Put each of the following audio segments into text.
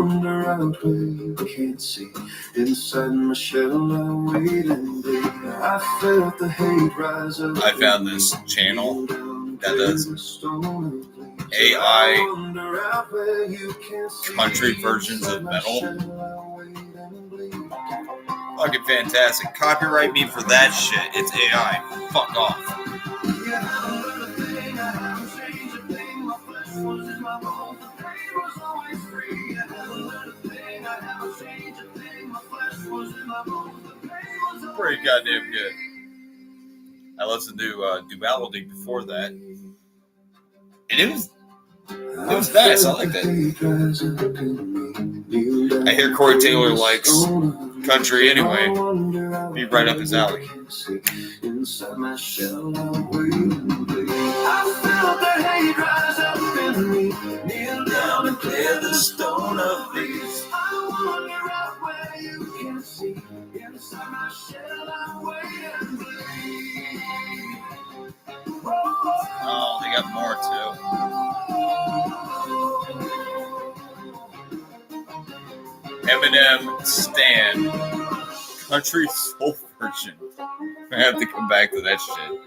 wander out where you can't see. Inside my shell, I wait and bleed. I felt the hate rise up. I found this channel that does AI country versions of metal. Fucking fantastic. Copyright me for that shit. It's AI. Fuck off. Pretty goddamn good. I listened to Duality before that. And it was nice. I like that. I hear Corey Taylor likes country anyway. Be right up his alley. Inside my shell, I felt the hate rise up in me. Kneel down and clear the stone of these. I wander out where you can see. Inside my shell, I wait and bleed. Oh, they got more too. Eminem Stan Country Soul Version. I have to come back to that shit.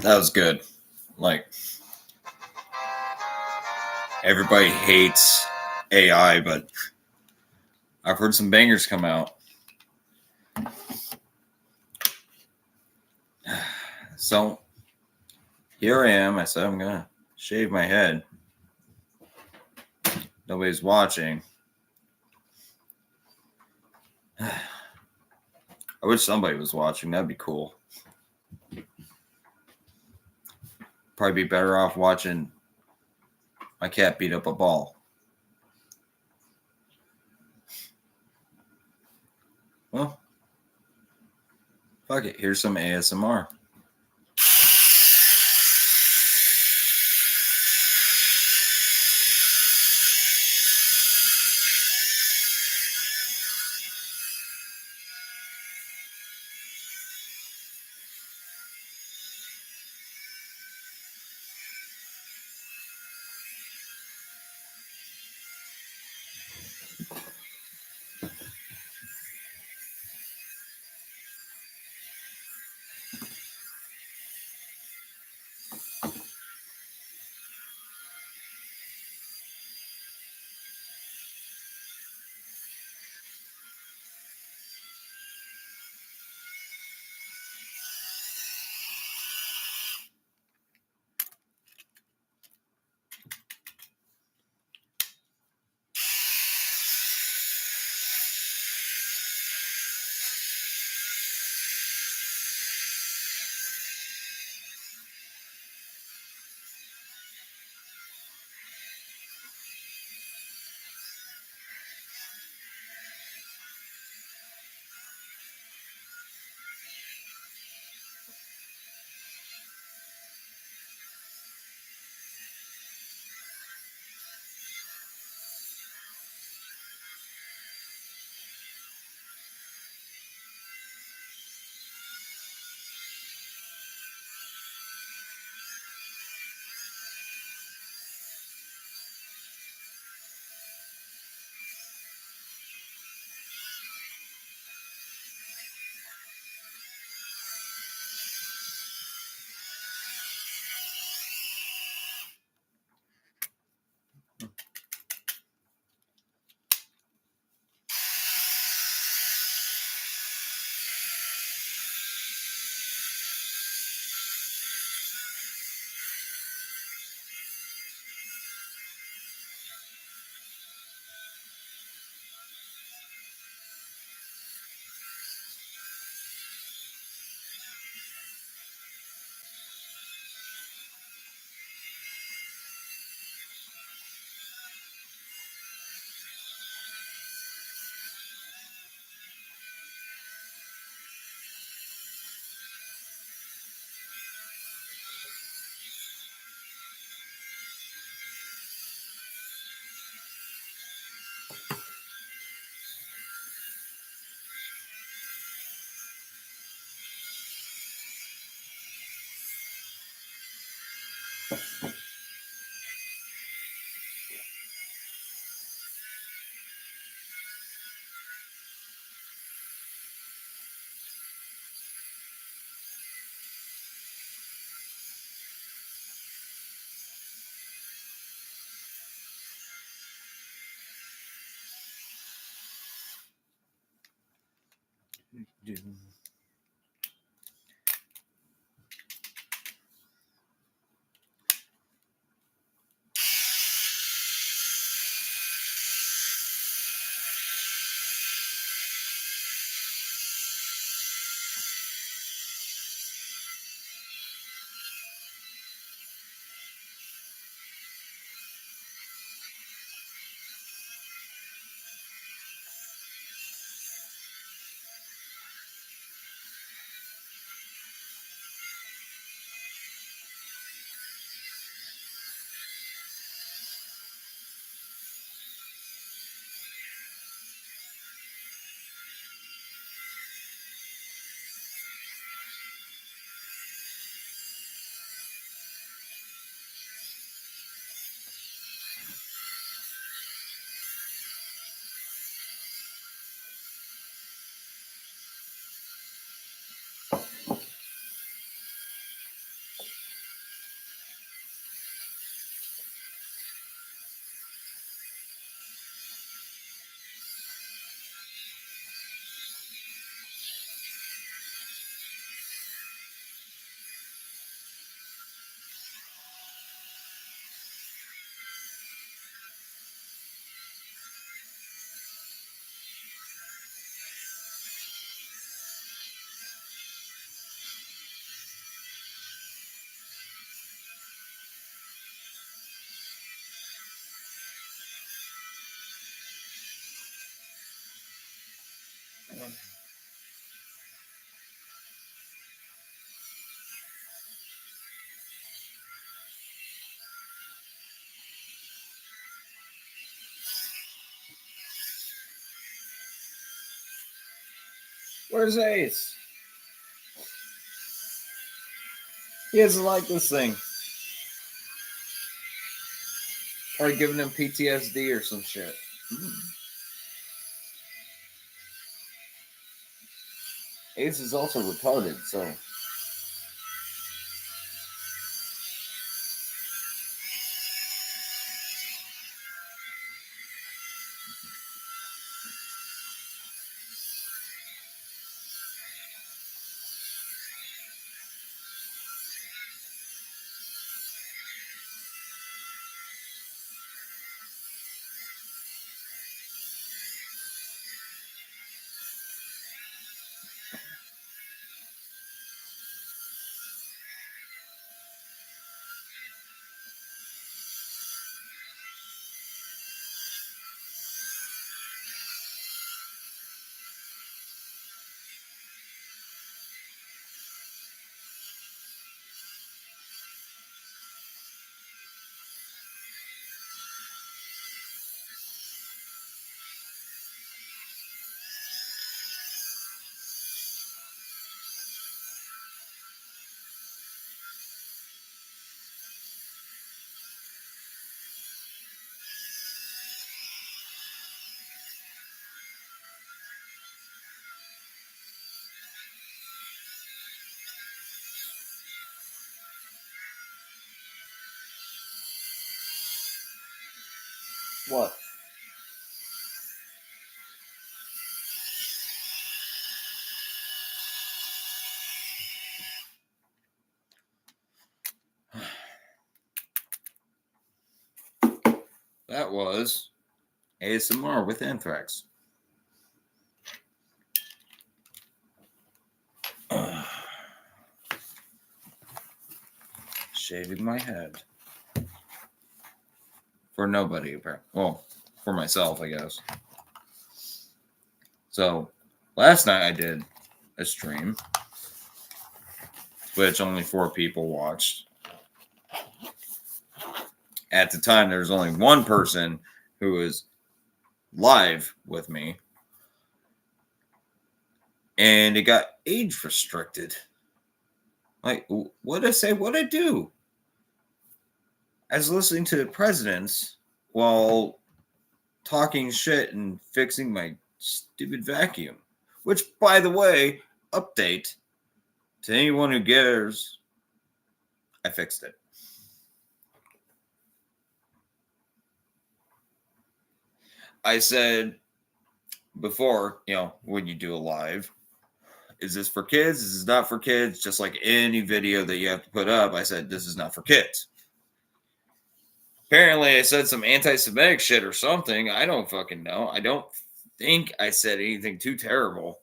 That was good. Like, everybody hates AI, but I've heard some bangers come out. So here I am. I said I'm gonna shave my head. Nobody's watching. I wish somebody was watching. That'd be cool. Probably be better off watching my cat beat up a ball. Well, fuck it. Here's some ASMR. Where's Ace? He doesn't like this thing. Probably giving him PTSD or some shit. Ace is also retarded, so. What? That was ASMR with Anthrax. Shaving my head. For nobody, apparently. Well, for myself, I guess. So, last night I did a stream, which only 4 people watched. At the time, there was only one person who was live with me, and it got age restricted. Like, what did I say? What did I do? I was listening to the presidents while talking shit and fixing my stupid vacuum. Which, by the way, update to anyone who cares, I fixed it. I said before, when you do a live, is this for kids? This is not for kids. Just like any video that you have to put up, I said, this is not for kids. Apparently, I said some anti-Semitic shit or something. I don't fucking know. I don't think I said anything too terrible.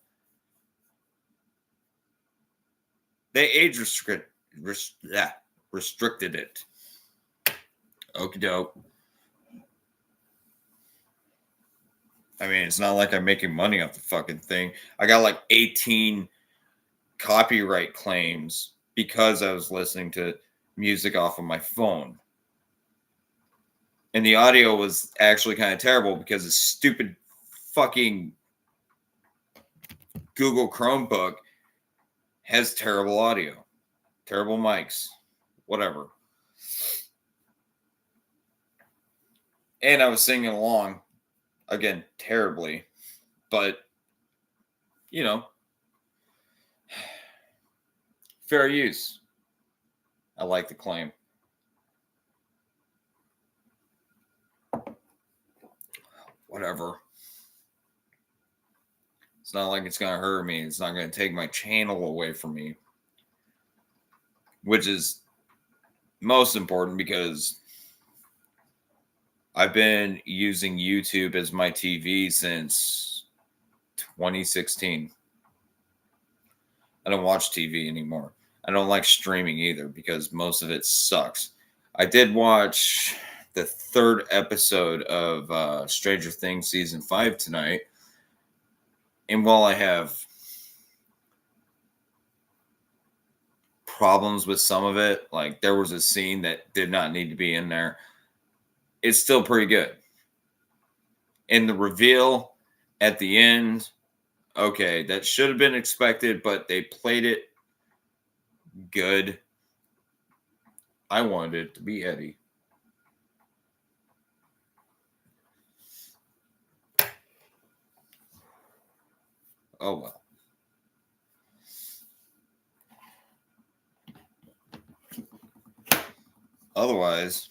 They age restricted it. Okie doke. I mean, it's not like I'm making money off the fucking thing. I got like 18 copyright claims because I was listening to music off of my phone. And the audio was actually kind of terrible because the stupid fucking Google Chromebook has terrible audio, terrible mics, whatever. And I was singing along, again, terribly, but, you know, fair use. I like the claim. Whatever. It's not like it's going to hurt me. It's not going to take my channel away from me, which is most important because I've been using YouTube as my TV since 2016. I don't watch TV anymore. I don't like streaming either because most of it sucks. I did watch the 3rd episode of Stranger Things Season 5 tonight. And while I have problems with some of it, like there was a scene that did not need to be in there, it's still pretty good. And the reveal at the end, okay, that should have been expected, but they played it good. I wanted it to be Eddie. Oh well. Otherwise,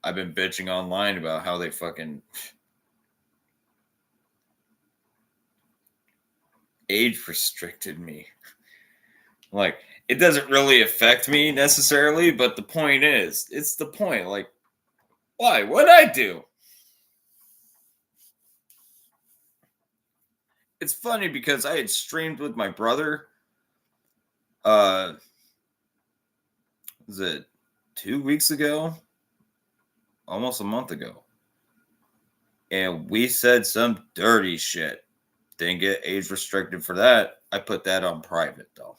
I've been bitching online about how they fucking age restricted me. Like, it doesn't really affect me necessarily, but the point is, it's the point. Like, why? What'd I do? It's funny because I had streamed with my brother. Was it 2 weeks ago? Almost a month ago. And we said some dirty shit. Didn't get age restricted for that. I put that on private though.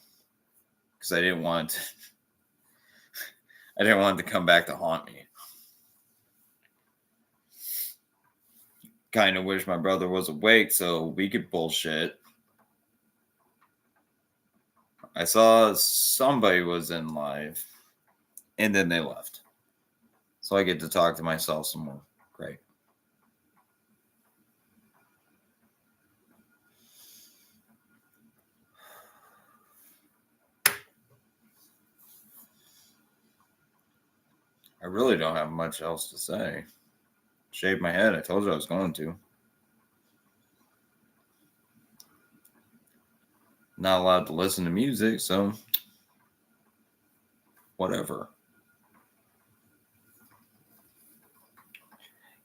Because I didn't want it to come back to haunt me. Kind of wish my brother was awake so we could bullshit. I saw somebody was in live and then they left. So I get to talk to myself some more. Great. I really don't have much else to say. Shaved my head. I told you I was going to. Not allowed to listen to music, so whatever.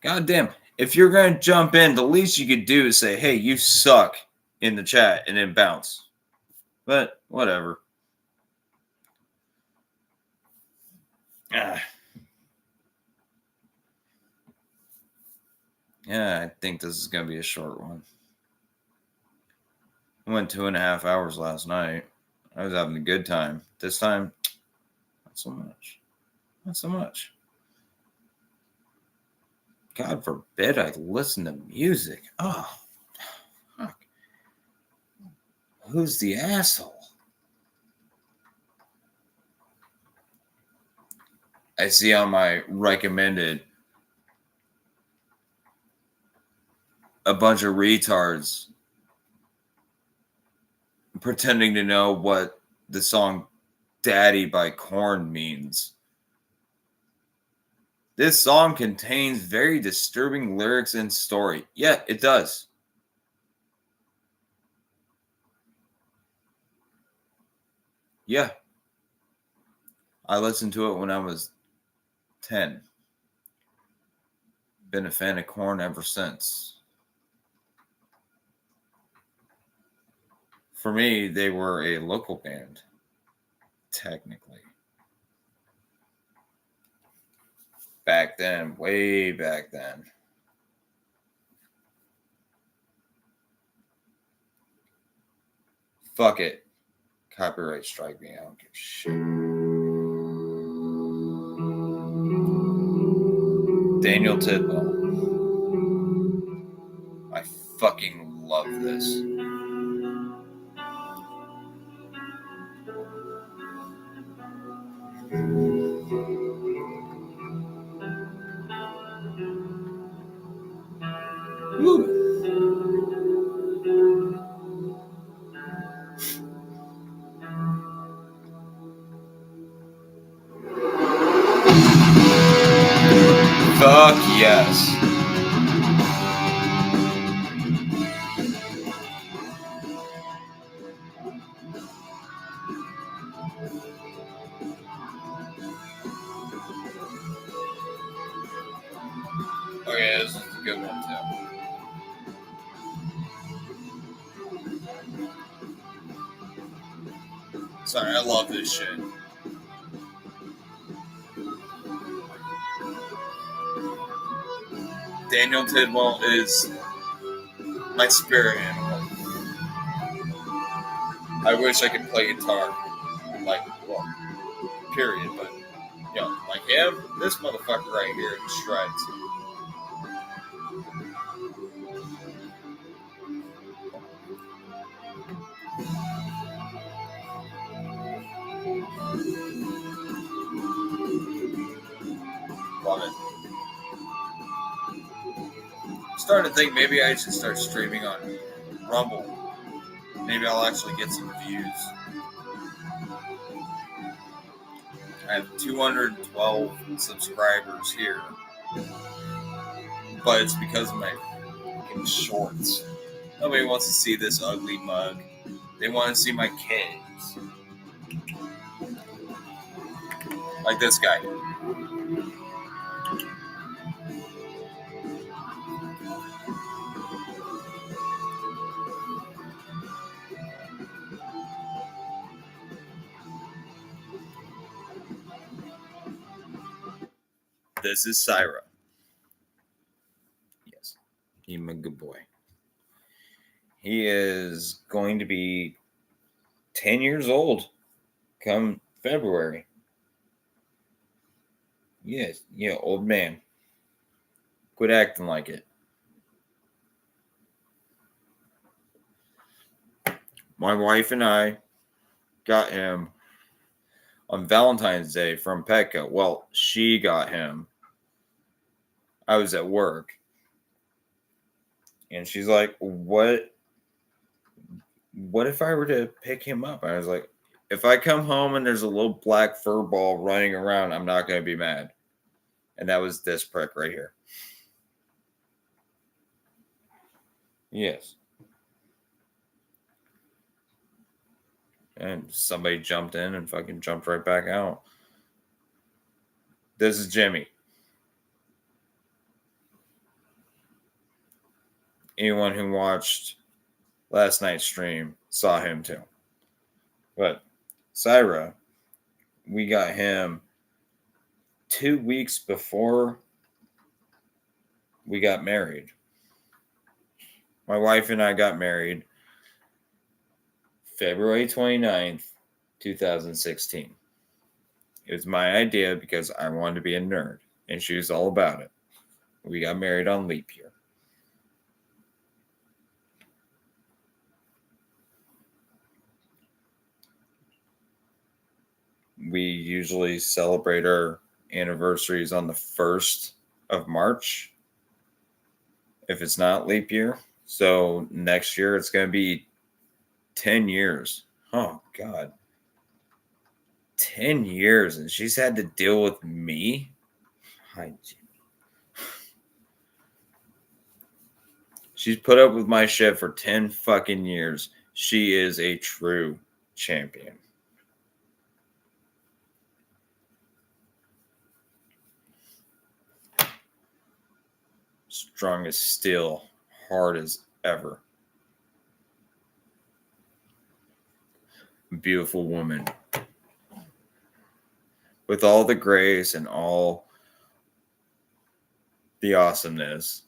God damn. If you're going to jump in, the least you could do is say, hey, you suck in the chat and then bounce. But whatever. Yeah, I think this is going to be a short one. I went 2.5 hours last night. I was having a good time. This time, not so much. Not so much. God forbid I listen to music. Oh, fuck. Who's the asshole? I see on my recommended a bunch of retards pretending to know what the song Daddy by Korn means. This song contains very disturbing lyrics and story. Yeah, it does. Yeah. I listened to it when I was 10. Been a fan of Korn ever since. For me, they were a local band, technically. Back then, way back then. Fuck it. Copyright strike me. I don't give a shit. Daniel Tidwell. I fucking love this. Woo. Fuck yes. Okay, this is a good one too. Sorry, I love this shit. Daniel Tidwell is my spirit animal. I wish I could play guitar. Like, well, period. But, you know, like him, this motherfucker right here in shreds. Love it. I'm starting to think maybe I should start streaming on Rumble. Maybe I'll actually get some views. I have 212 subscribers here. But it's because of my fucking shorts. Nobody wants to see this ugly mug. They want to see my kids. Like this guy. This is Syra. Yes. He's a good boy. He is going to be 10 years old come February. Yes, yeah, old man. Quit acting like it. My wife and I got him on Valentine's Day from Petco. Well, she got him. I was at work. And she's like, what if I were to pick him up? I was like, if I come home and there's a little black fur ball running around, I'm not going to be mad. And that was this prick right here. Yes. And somebody jumped in and fucking jumped right back out. This is Jimmy. Anyone who watched last night's stream saw him too. But Syra, we got him 2 weeks before we got married. My wife and I got married February 29th, 2016. It was my idea because I wanted to be a nerd, and she was all about it. We got married on leap year. We usually celebrate our anniversaries on the 1st of March, if it's not leap year. So next year it's going to be 10 years. Oh, God. 10 years, and she's had to deal with me? Hi, Jimmy. She's put up with my shit for 10 fucking years. She is a true champion. Strong as steel, hard as ever. Beautiful woman. With all the grace and all the awesomeness.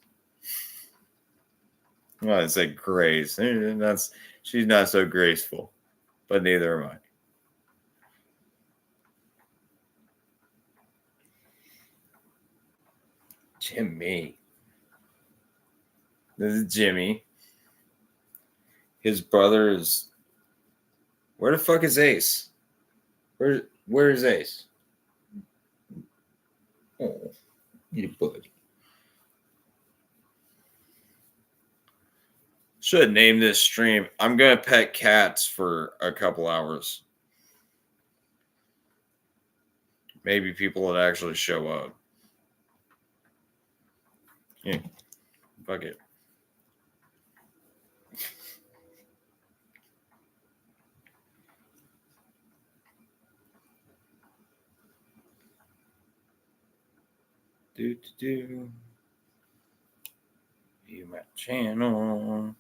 Well, I say grace. She's not so graceful, but neither am I. Jimmy. This is Jimmy. His brother is. Where the fuck is Ace? Where is Ace? Oh, you buddy. Should name this stream. I'm gonna pet cats for a couple hours. Maybe people would actually show up. Yeah, fuck it. Do. View my channel.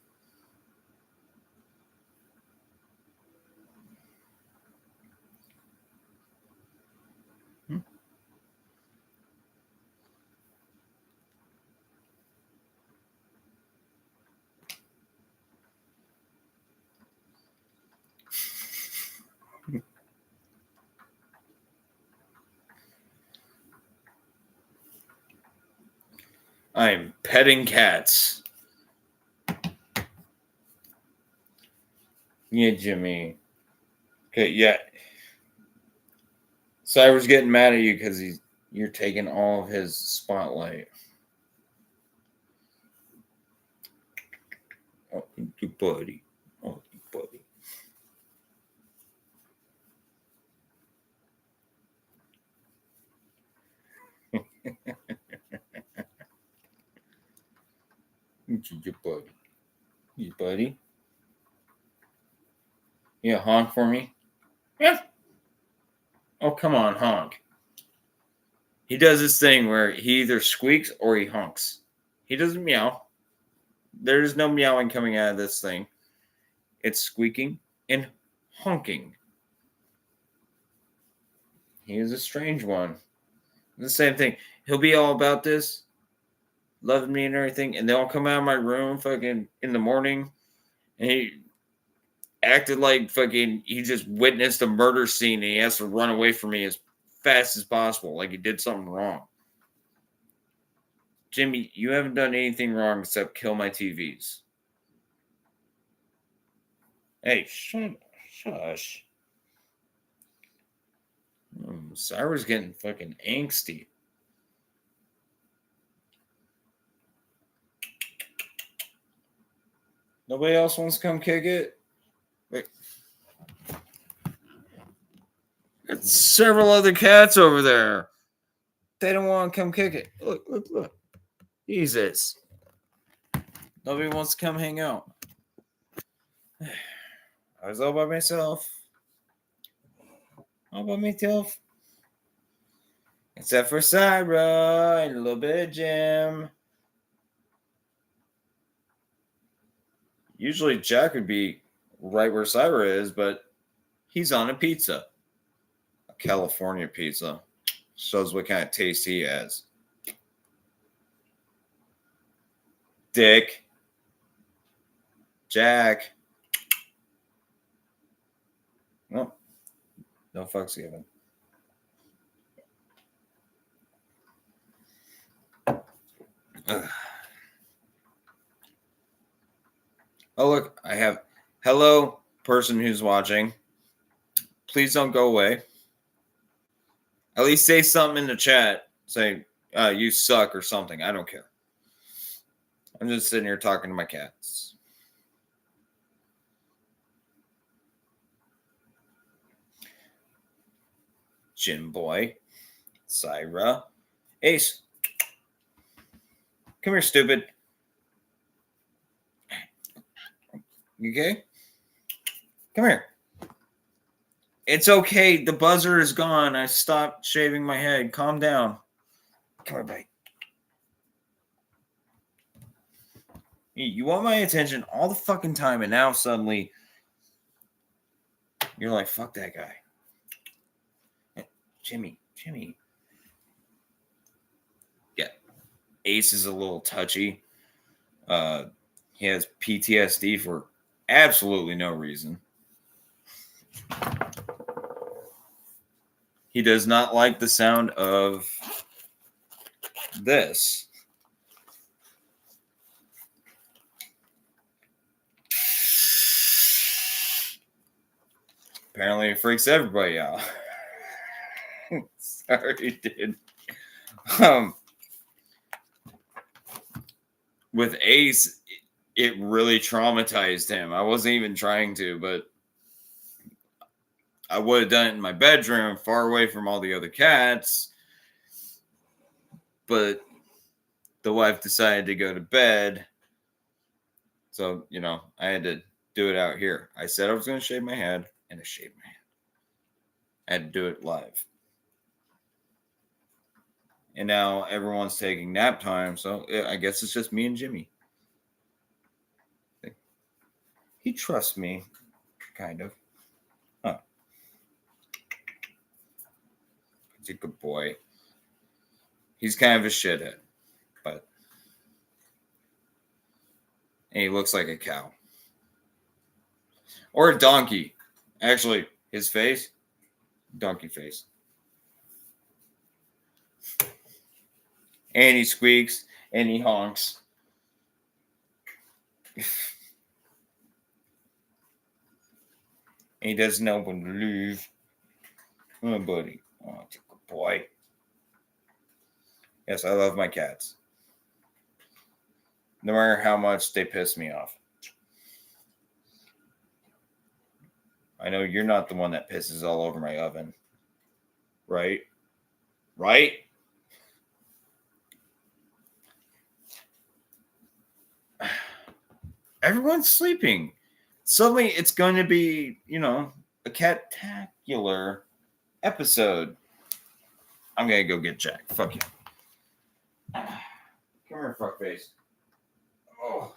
I'm petting cats. Yeah, Jimmy. Okay, yeah. Cyber's getting mad at you because you're taking all of his spotlight. Oh, you buddy. Oh, you buddy. You buddy. You buddy. Yeah, honk for me. Yeah. Oh, come on, honk. He does this thing where he either squeaks or he honks. He doesn't meow. There's no meowing coming out of this thing. It's squeaking and honking. He is a strange one. The same thing. He'll be all about this, loving me and everything, and they'll come out of my room fucking in the morning, and he acted like fucking he just witnessed a murder scene and he has to run away from me as fast as possible, like he did something wrong. Jimmy, you haven't done anything wrong except kill my TVs. Hey, shush. Cyber's getting fucking angsty. Nobody else wants to come kick it? Wait. There's several other cats over there. They don't want to come kick it. Look. Jesus. Nobody wants to come hang out. I was all by myself. All by myself. Except for Syra and a little bit of Jim. Usually Jack would be right where Syra is, but he's on a pizza. A California pizza. Shows what kind of taste he has. Dick. Jack. No. No fucks given. Ugh. Oh, look, I have hello, person who's watching. Please don't go away. At least say something in the chat. Say, you suck or something. I don't care. I'm just sitting here talking to my cats. Jim Boy. Syra. Ace. Come here, stupid. You okay? Come here. It's okay. The buzzer is gone. I stopped shaving my head. Calm down. Come here, buddy. You want my attention all the fucking time, and now suddenly you're like, fuck that guy. Jimmy. Yeah. Ace is a little touchy. He has PTSD for absolutely no reason. He does not like the sound of this. Apparently it freaks everybody out. Sorry, dude. With Ace, it really traumatized him. I wasn't even trying to, but I would have done it in my bedroom, far away from all the other cats. But the wife decided to go to bed. So, I had to do it out here. I said I was going to shave my head, and I shaved my head. I had to do it live. And now everyone's taking nap time, so I guess it's just me and Jimmy. He trusts me, kind of. Huh. He's a good boy. He's kind of a shithead, and he looks like a cow. Or a donkey. Actually, his face, donkey face. And he squeaks, and he honks. He doesn't know when to leave. Oh, buddy. Oh, it's a good boy. Yes, I love my cats. No matter how much they piss me off. I know you're not the one that pisses all over my oven. Right? Right? Everyone's sleeping. Suddenly it's going to be, a cat-tacular episode. I'm going to go get Jack. Fuck you. Come here, fuckface. Oh.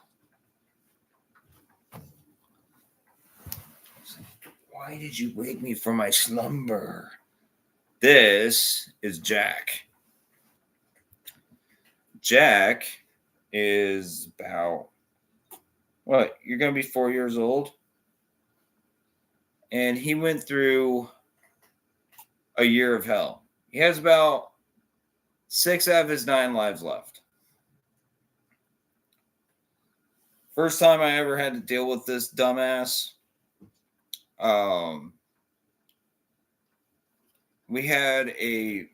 Why did you wake me from my slumber? This is Jack. Jack is about, what, you're going to be 4 years old? And he went through a year of hell. He has about 6 out of his 9 lives left. First time I ever had to deal with this dumbass. We had a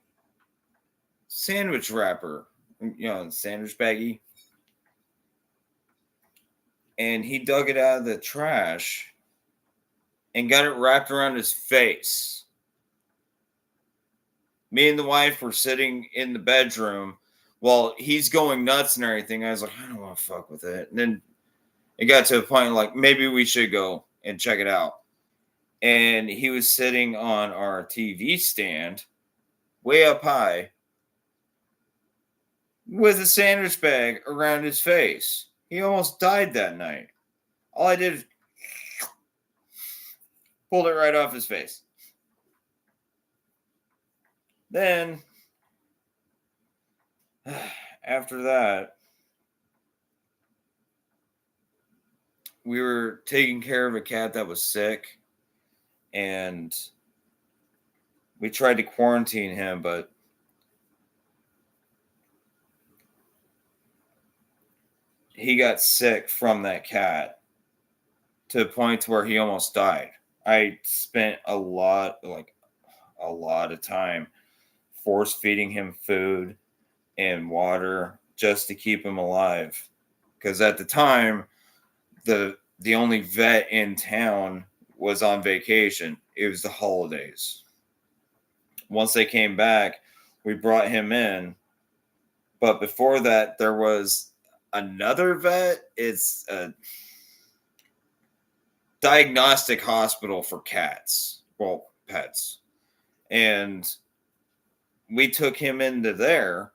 sandwich wrapper, sandwich baggie. And he dug it out of the trash and got it wrapped around his face. Me and the wife were sitting in the bedroom while he's going nuts and everything. I was like, I don't want to fuck with it. And then it got to a point like, maybe we should go and check it out. And he was sitting on our TV stand, way up high, with a sandwich bag around his face. He almost died that night. All I did is pulled it right off his face. Then, after that, we were taking care of a cat that was sick, and we tried to quarantine him, but he got sick from that cat to the point where he almost died. I spent a lot of time force feeding him food and water just to keep him alive. Because at the time, the only vet in town was on vacation. It was the holidays. Once they came back, we brought him in. But before that, there was another vet. It's a diagnostic hospital for cats. Well, pets. And we took him into there,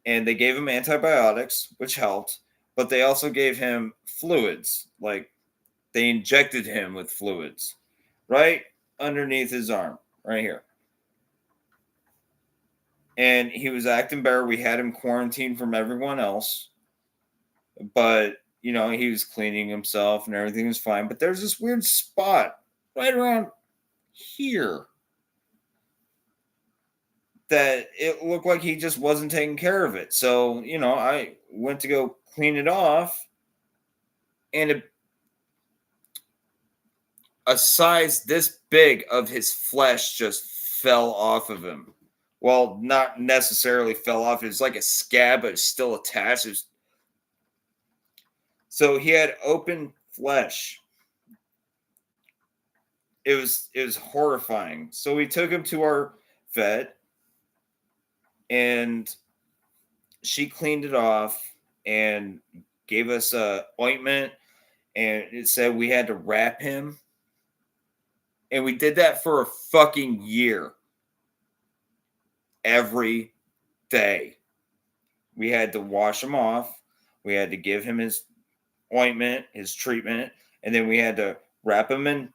and they gave him antibiotics, which helped. but they also gave him fluids. Like they injected him with fluids right underneath his arm, right here. And he was acting better. We had him quarantined from everyone else, but you know, he was cleaning himself and everything was fine. But there's this weird spot right around here that it looked like he just wasn't taking care of it. So, you know, I went to go clean it off, and a size this big of his flesh just fell off of him. Well, not necessarily fell off. It was like a scab, but it's still attached. So he had open flesh. It was horrifying. So we took him to our vet, and she cleaned it off and gave us a ointment, and it said we had to wrap him. And we did that for a fucking year. Every day. We had to wash him off. We had to give him his ointment, his treatment, and then we had to wrap him in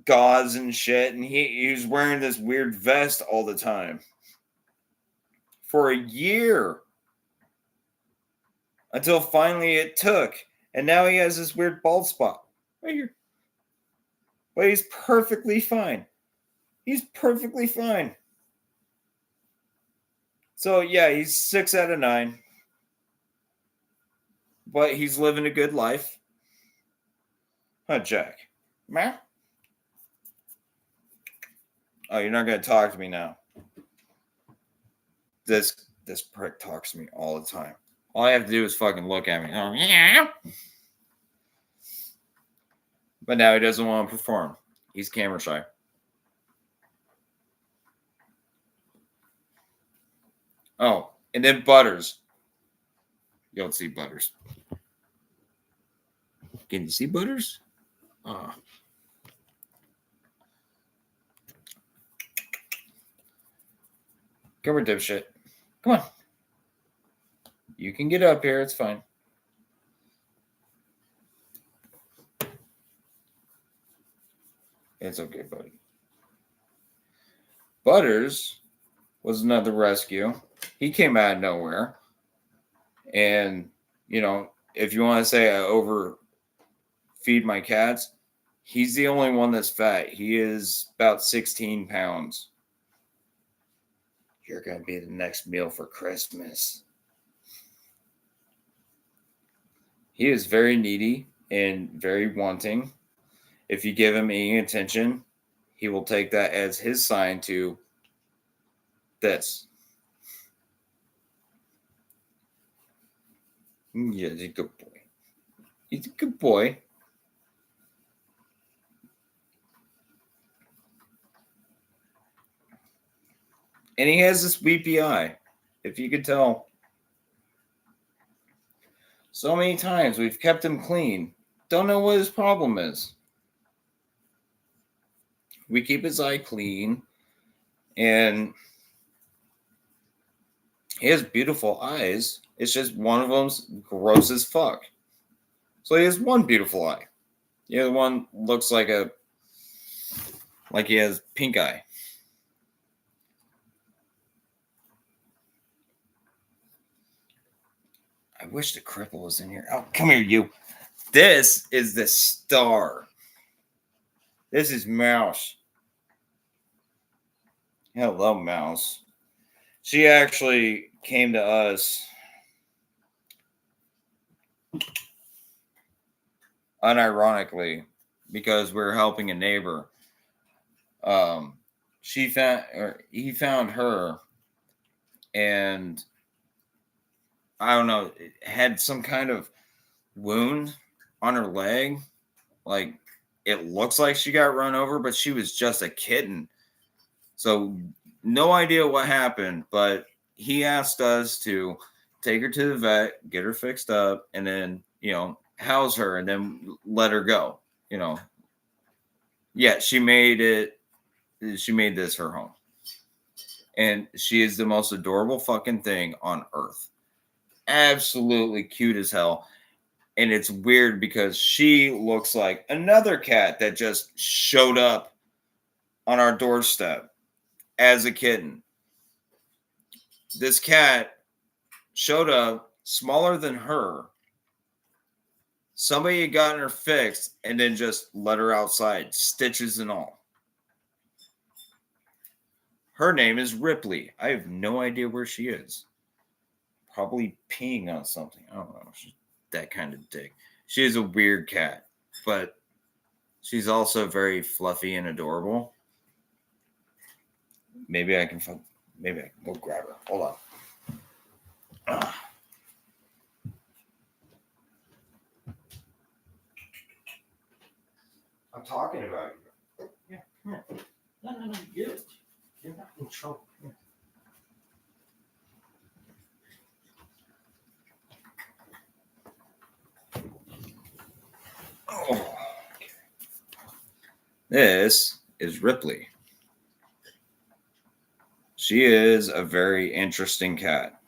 gauze and shit. And he was wearing this weird vest all the time for a year until finally it took. And now he has this weird bald spot right here. But he's perfectly fine. He's perfectly fine. So, yeah, he's 6 out of 9. But he's living a good life. Huh, Jack? Meow? Oh, you're not going to talk to me now. This prick talks to me all the time. All I have to do is fucking look at me. Oh, yeah. But now he doesn't want to perform. He's camera shy. Oh, and then Butters. You don't see Butters. Can you see Butters? Come here, dipshit. Come on. You can get up here. It's fine. It's okay, buddy. Butters was another rescue. He came out of nowhere. And, you know, if you want to say I overfeed my cats, he's the only one that's fat. He is about 16 pounds. You're going to be the next meal for Christmas. He is very needy and very wanting. If you give him any attention, he will take that as his sign to this. Yeah, he's a good boy. He's a good boy. And he has this weepy eye. If you could tell. So many times we've kept him clean. Don't know what his problem is. We keep his eye clean. And he has beautiful eyes. It's just one of them's gross as fuck. So he has one beautiful eye. The other one looks like he has pink eye. I wish the cripple was in here. Oh, come here, you. This is the star. This is Mouse. Hello, Mouse. She actually came to us unironically because we were helping a neighbor. He found her, and I don't know, it had some kind of wound on her leg. Like, it looks like she got run over, but she was just a kitten. So no idea what happened, but he asked us to take her to the vet, get her fixed up, and then, you know, house her and then let her go. You know, yeah, she made this her home. And she is the most adorable fucking thing on earth. absolutely cute as hell. And it's weird because she looks like another cat that just showed up on our doorstep as a kitten. This cat showed up smaller than her. Somebody had gotten her fixed and then just let her outside, stitches and all. Her name is Ripley. I have no idea where she is. Probably peeing on something. I don't know. She's that kind of dick. She is a weird cat, but she's also very fluffy and adorable. Maybe I can go grab her. Hold on. I'm talking about you. Yeah, come here. No, get it. You're not in trouble. Yeah. Oh, okay. This is Ripley. She is a very interesting cat.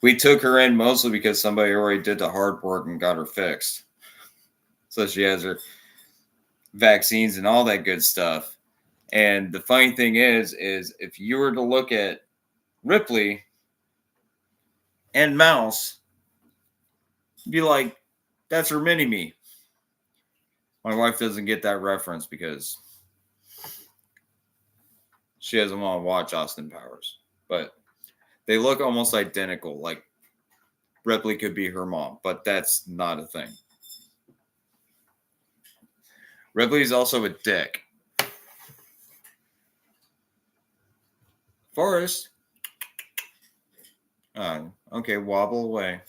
We took her in mostly because somebody already did the hard work and got her fixed. So she has her vaccines and all that good stuff. And the funny thing is if you were to look at Ripley and Mouse, you'd be like, that's her mini-me. My wife doesn't get that reference because she doesn't want to watch Austin Powers. But they look almost identical. Like Ripley could be her mom, but that's not a thing. Ripley's also a dick. Forrest. Okay, wobble away.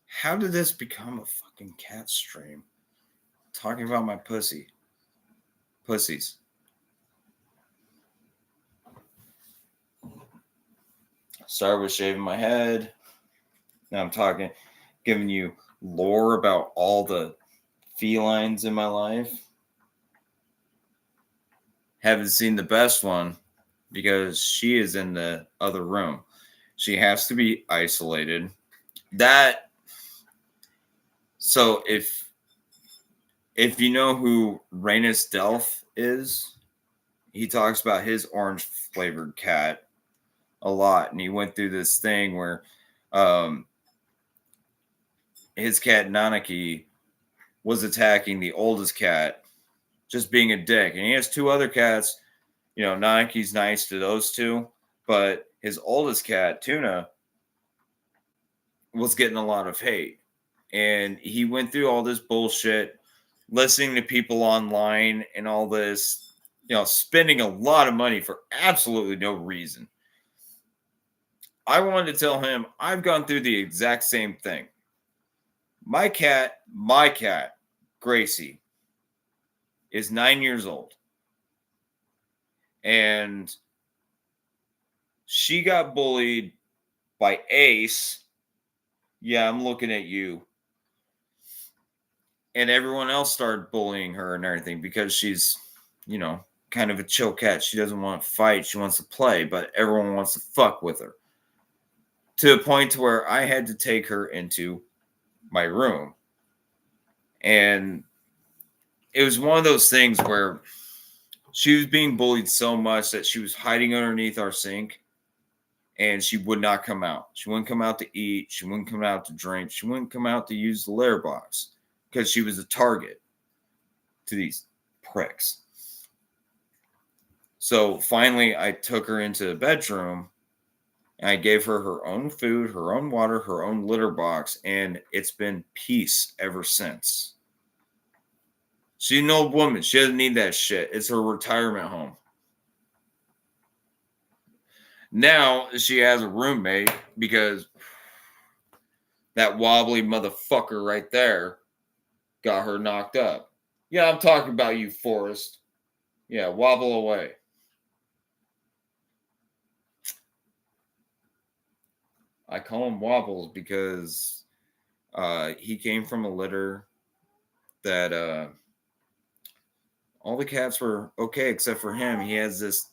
How did this become a fucking cat stream? Talking about my pussies. Started with shaving my head. Now I'm giving you lore about all the felines in my life. Haven't seen the best one because she is in the other room. She has to be isolated. So if you know who Rhaenys Delph is, he talks about his orange flavored cat a lot, and he went through this thing where his cat Nanaki was attacking the oldest cat, just being a dick. And he has two other cats. You know, Nanaki's nice to those two, but his oldest cat, Tuna, was getting a lot of hate. And he went through all this bullshit, listening to people online and all this, spending a lot of money for absolutely no reason. I wanted to tell him I've gone through the exact same thing. My cat, Gracie, is 9 years old. And she got bullied by Ace. Yeah, I'm looking at you. And everyone else started bullying her and everything because she's, kind of a chill cat. She doesn't want to fight. She wants to play, but everyone wants to fuck with her. To the point to where I had to take her into my room. And it was one of those things where she was being bullied so much that she was hiding underneath our sink and she would not come out. She wouldn't come out to eat. She wouldn't come out to drink. She wouldn't come out to use the litter box because she was a target to these pricks. So finally, I took her into the bedroom and I gave her her own food, her own water, her own litter box, and it's been peace ever since. She's an old woman. She doesn't need that shit. It's her retirement home. Now she has a roommate because that wobbly motherfucker right there got her knocked up. Yeah, I'm talking about you, Forrest. Yeah, wobble away. I call him Wobbles because he came from a litter that all the cats were okay except for him. He has this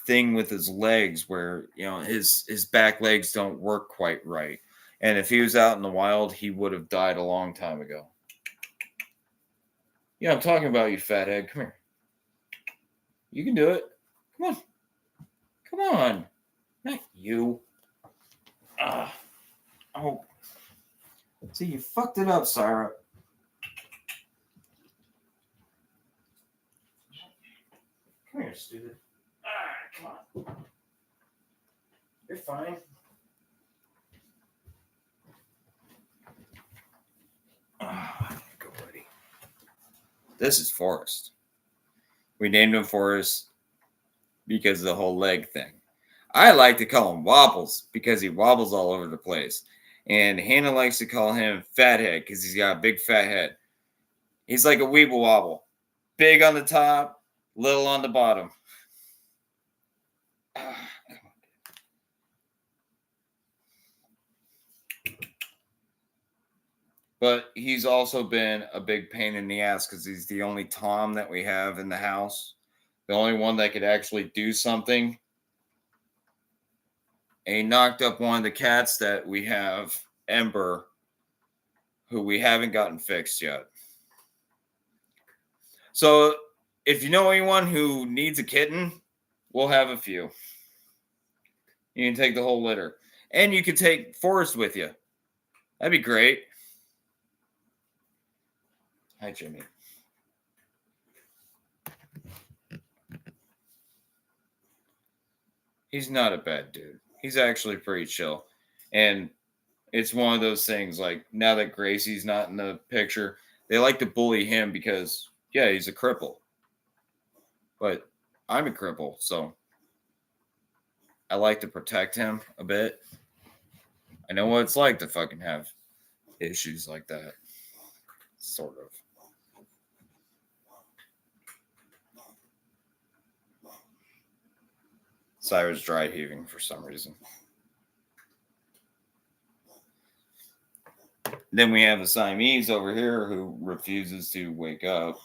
thing with his legs where, his back legs don't work quite right. And if he was out in the wild, he would have died a long time ago. Yeah, I'm talking about you, fathead. Come here. You can do it. Come on. Come on. Not you. Oh. See, you fucked it up, Sarah. Come here, stupid. Come on. You're fine. Go, buddy. This is Forrest. We named him Forrest because of the whole leg thing. I like to call him Wobbles because he wobbles all over the place. And Hannah likes to call him Fathead because he's got a big fat head. He's like a Weeble Wobble. Big on the top, little on the bottom. But he's also been a big pain in the ass because he's the only Tom that we have in the house. The only one that could actually do something. And he knocked up one of the cats that we have, Ember, who we haven't gotten fixed yet. So if you know anyone who needs a kitten, we'll have a few. You can take the whole litter. And you can take Forrest with you. That'd be great. Hi, Jimmy. He's not a bad dude. He's actually pretty chill. And it's one of those things, like, now that Gracie's not in the picture, they like to bully him because, yeah, he's a cripple. But I'm a cripple, so I like to protect him a bit. I know what it's like to fucking have issues like that. Sort of. Cyrus dry heaving for some reason. Then we have a Siamese over here who refuses to wake up.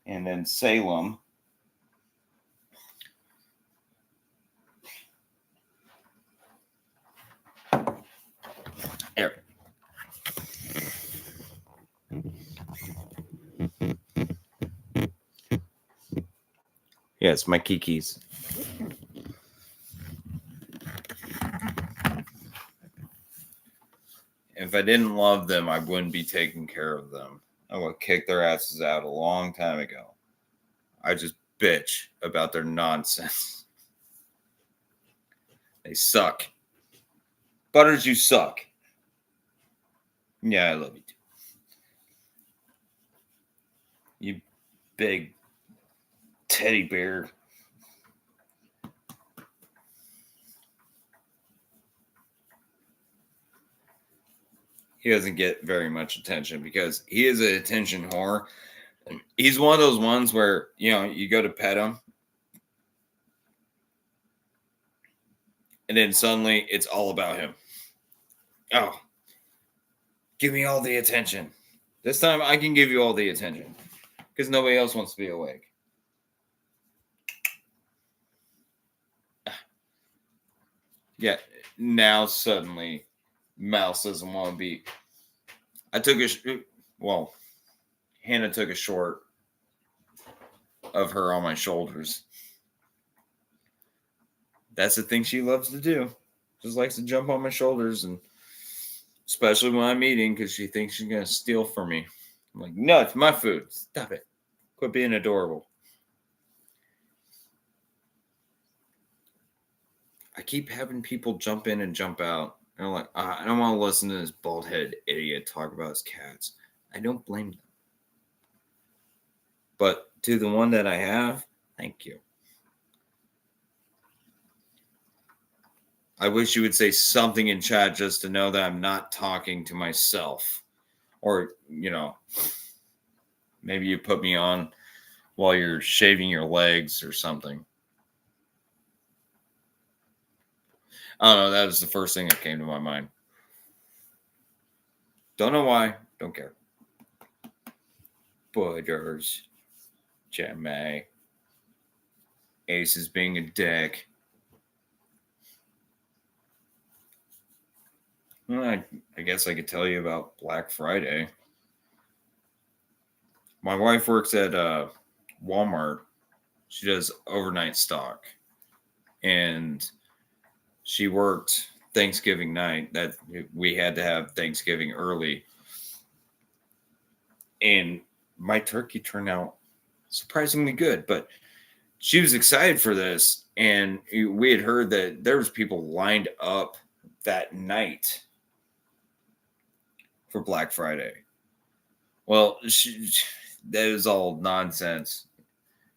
And then Salem. Here. Yeah, it's my Kikis. If I didn't love them, I wouldn't be taking care of them. I would kick their asses out a long time ago. I just bitch about their nonsense. They suck. Butters, you suck. Yeah, I love you too. You big teddy bear. He doesn't get very much attention because he is an attention whore. He's one of those ones where, you go to pet him and then suddenly it's all about him. Oh, give me all the attention. This time I can give you all the attention because nobody else wants to be awake. Yeah, now suddenly Mouse doesn't want to be. Hannah took a short of her on my shoulders. That's the thing she loves to do. Just likes to jump on my shoulders, and especially when I'm eating because she thinks she's going to steal from me. I'm like, no, it's my food. Stop it. Quit being adorable. I keep having people jump in and jump out. And I'm like, I don't want to listen to this bald-headed idiot talk about his cats. I don't blame them. But to the one that I have, thank you. I wish you would say something in chat just to know that I'm not talking to myself. Or, maybe you put me on while you're shaving your legs or something. I don't know. That was the first thing that came to my mind. Don't know why. Don't care. Butters. Jemay. Ace is being a dick. Well, I guess I could tell you about Black Friday. My wife works at Walmart. She does overnight stock. And she worked Thanksgiving night. That we had to have Thanksgiving early. And my turkey turned out surprisingly good. But she was excited for this. And we had heard that there was people lined up that night for Black Friday. Well, that is all nonsense.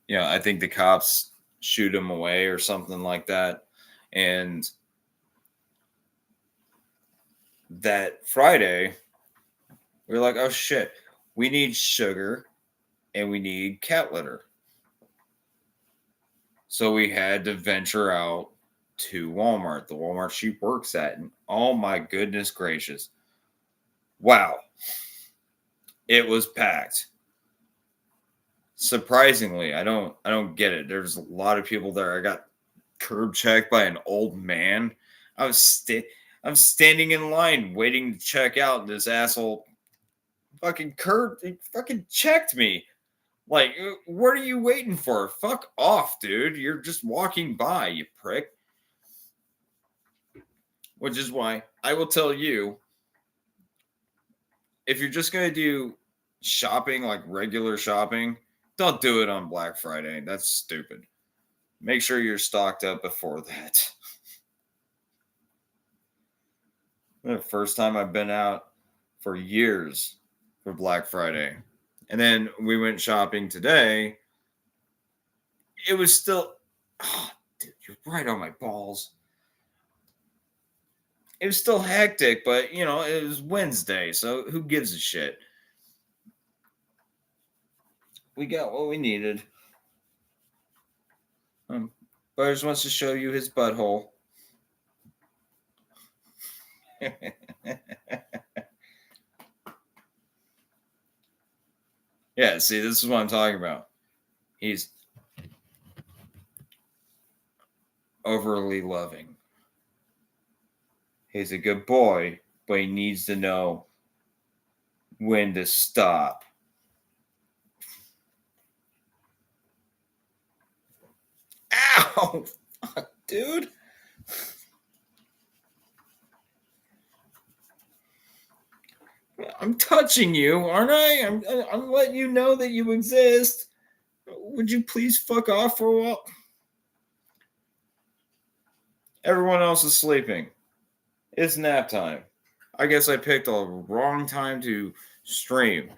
You know, I think the cops shoot him away or something like that. And that Friday, we were like, oh shit, we need sugar and we need cat litter. So we had to venture out to Walmart, the Walmart she works at. And oh my goodness gracious. Wow. It was packed. Surprisingly, I don't get it. There's a lot of people there. I got curb checked by an old man. I'm standing in line waiting to check out, and this asshole fucking checked me. Like, what are you waiting for? Fuck off, dude. You're just walking by, you prick. Which is why I will tell you, if you're just going to do shopping, like regular shopping, don't do it on Black Friday. That's stupid. Make sure you're stocked up before that. The first time I've been out for years for Black Friday. And then we went shopping today. It was still, oh, dude, you're right on my balls. It was still hectic, but you know, it was Wednesday, so who gives a shit? We got what we needed. Butters wants to show you his butthole. Yeah, see, this is what I'm talking about. He's overly loving. He's a good boy, but he needs to know when to stop. Ow! Fuck, dude. I'm touching you, aren't I? I'm letting you know that you exist. Would you please fuck off for a while? Everyone else is sleeping. It's nap time. I guess I picked a wrong time to stream.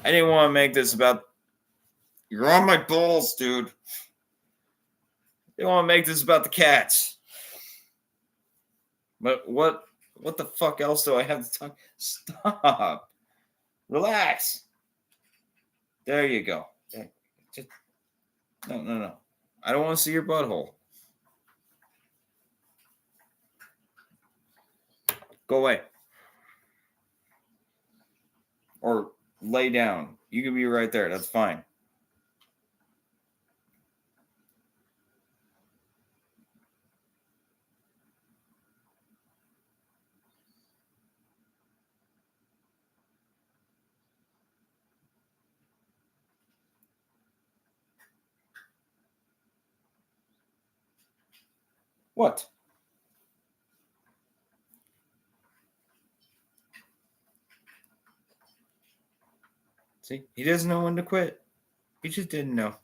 I didn't want to make this about. You're on my balls, dude. I didn't want to make this about the cats. But what the fuck else do I have to talk? Stop. Relax. There you go. Just, no. I don't want to see your butthole. Go away. Or lay down. You can be right there. That's fine. What? See, he doesn't know when to quit. He just didn't know.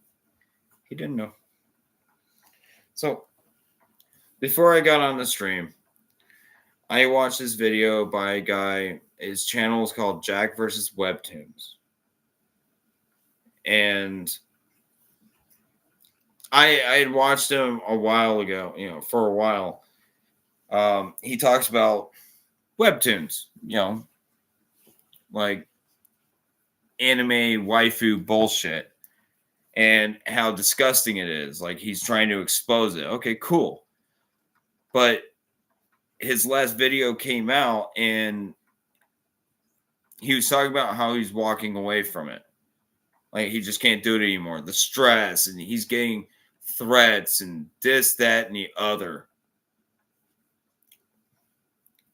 He didn't know. So, before I got on the stream, I watched this video by a guy. His channel is called Jack versus Webtoons. And I had watched him a while ago, for a while. He talks about Webtoons, like anime waifu bullshit and how disgusting it is. Like, he's trying to expose it. Okay, cool. But his last video came out and he was talking about how he's walking away from it. Like, he just can't do it anymore. The stress, and he's getting threats and this, that, and the other.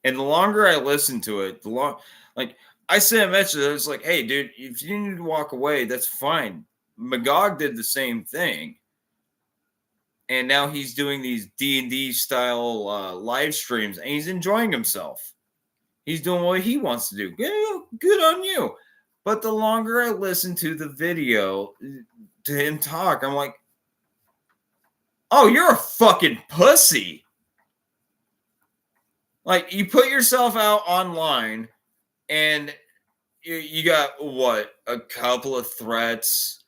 And the longer I listen to it, like I sent a message. It's like, hey, dude, if you need to walk away, that's fine. Magog did the same thing, and now he's doing these D&D style live streams, and he's enjoying himself. He's doing what he wants to do. Good on you. But the longer I listen to the video, to him talk, I'm like, oh, you're a fucking pussy. Like, you put yourself out online, and you got what, a couple of threats.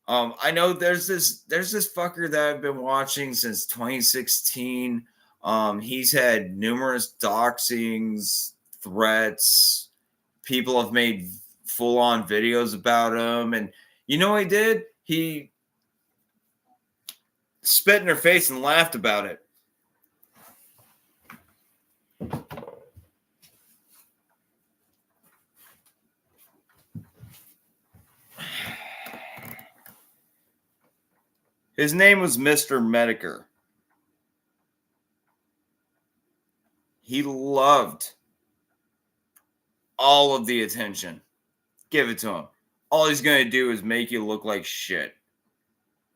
I know there's this fucker that I've been watching since 2016. He's had numerous doxings, threats. People have made full-on videos about him, and you know what he did? He spit in her face and laughed about it. His name was Mr. Medicare. He loved all of the attention. Give it to him. All he's going to do is make you look like shit.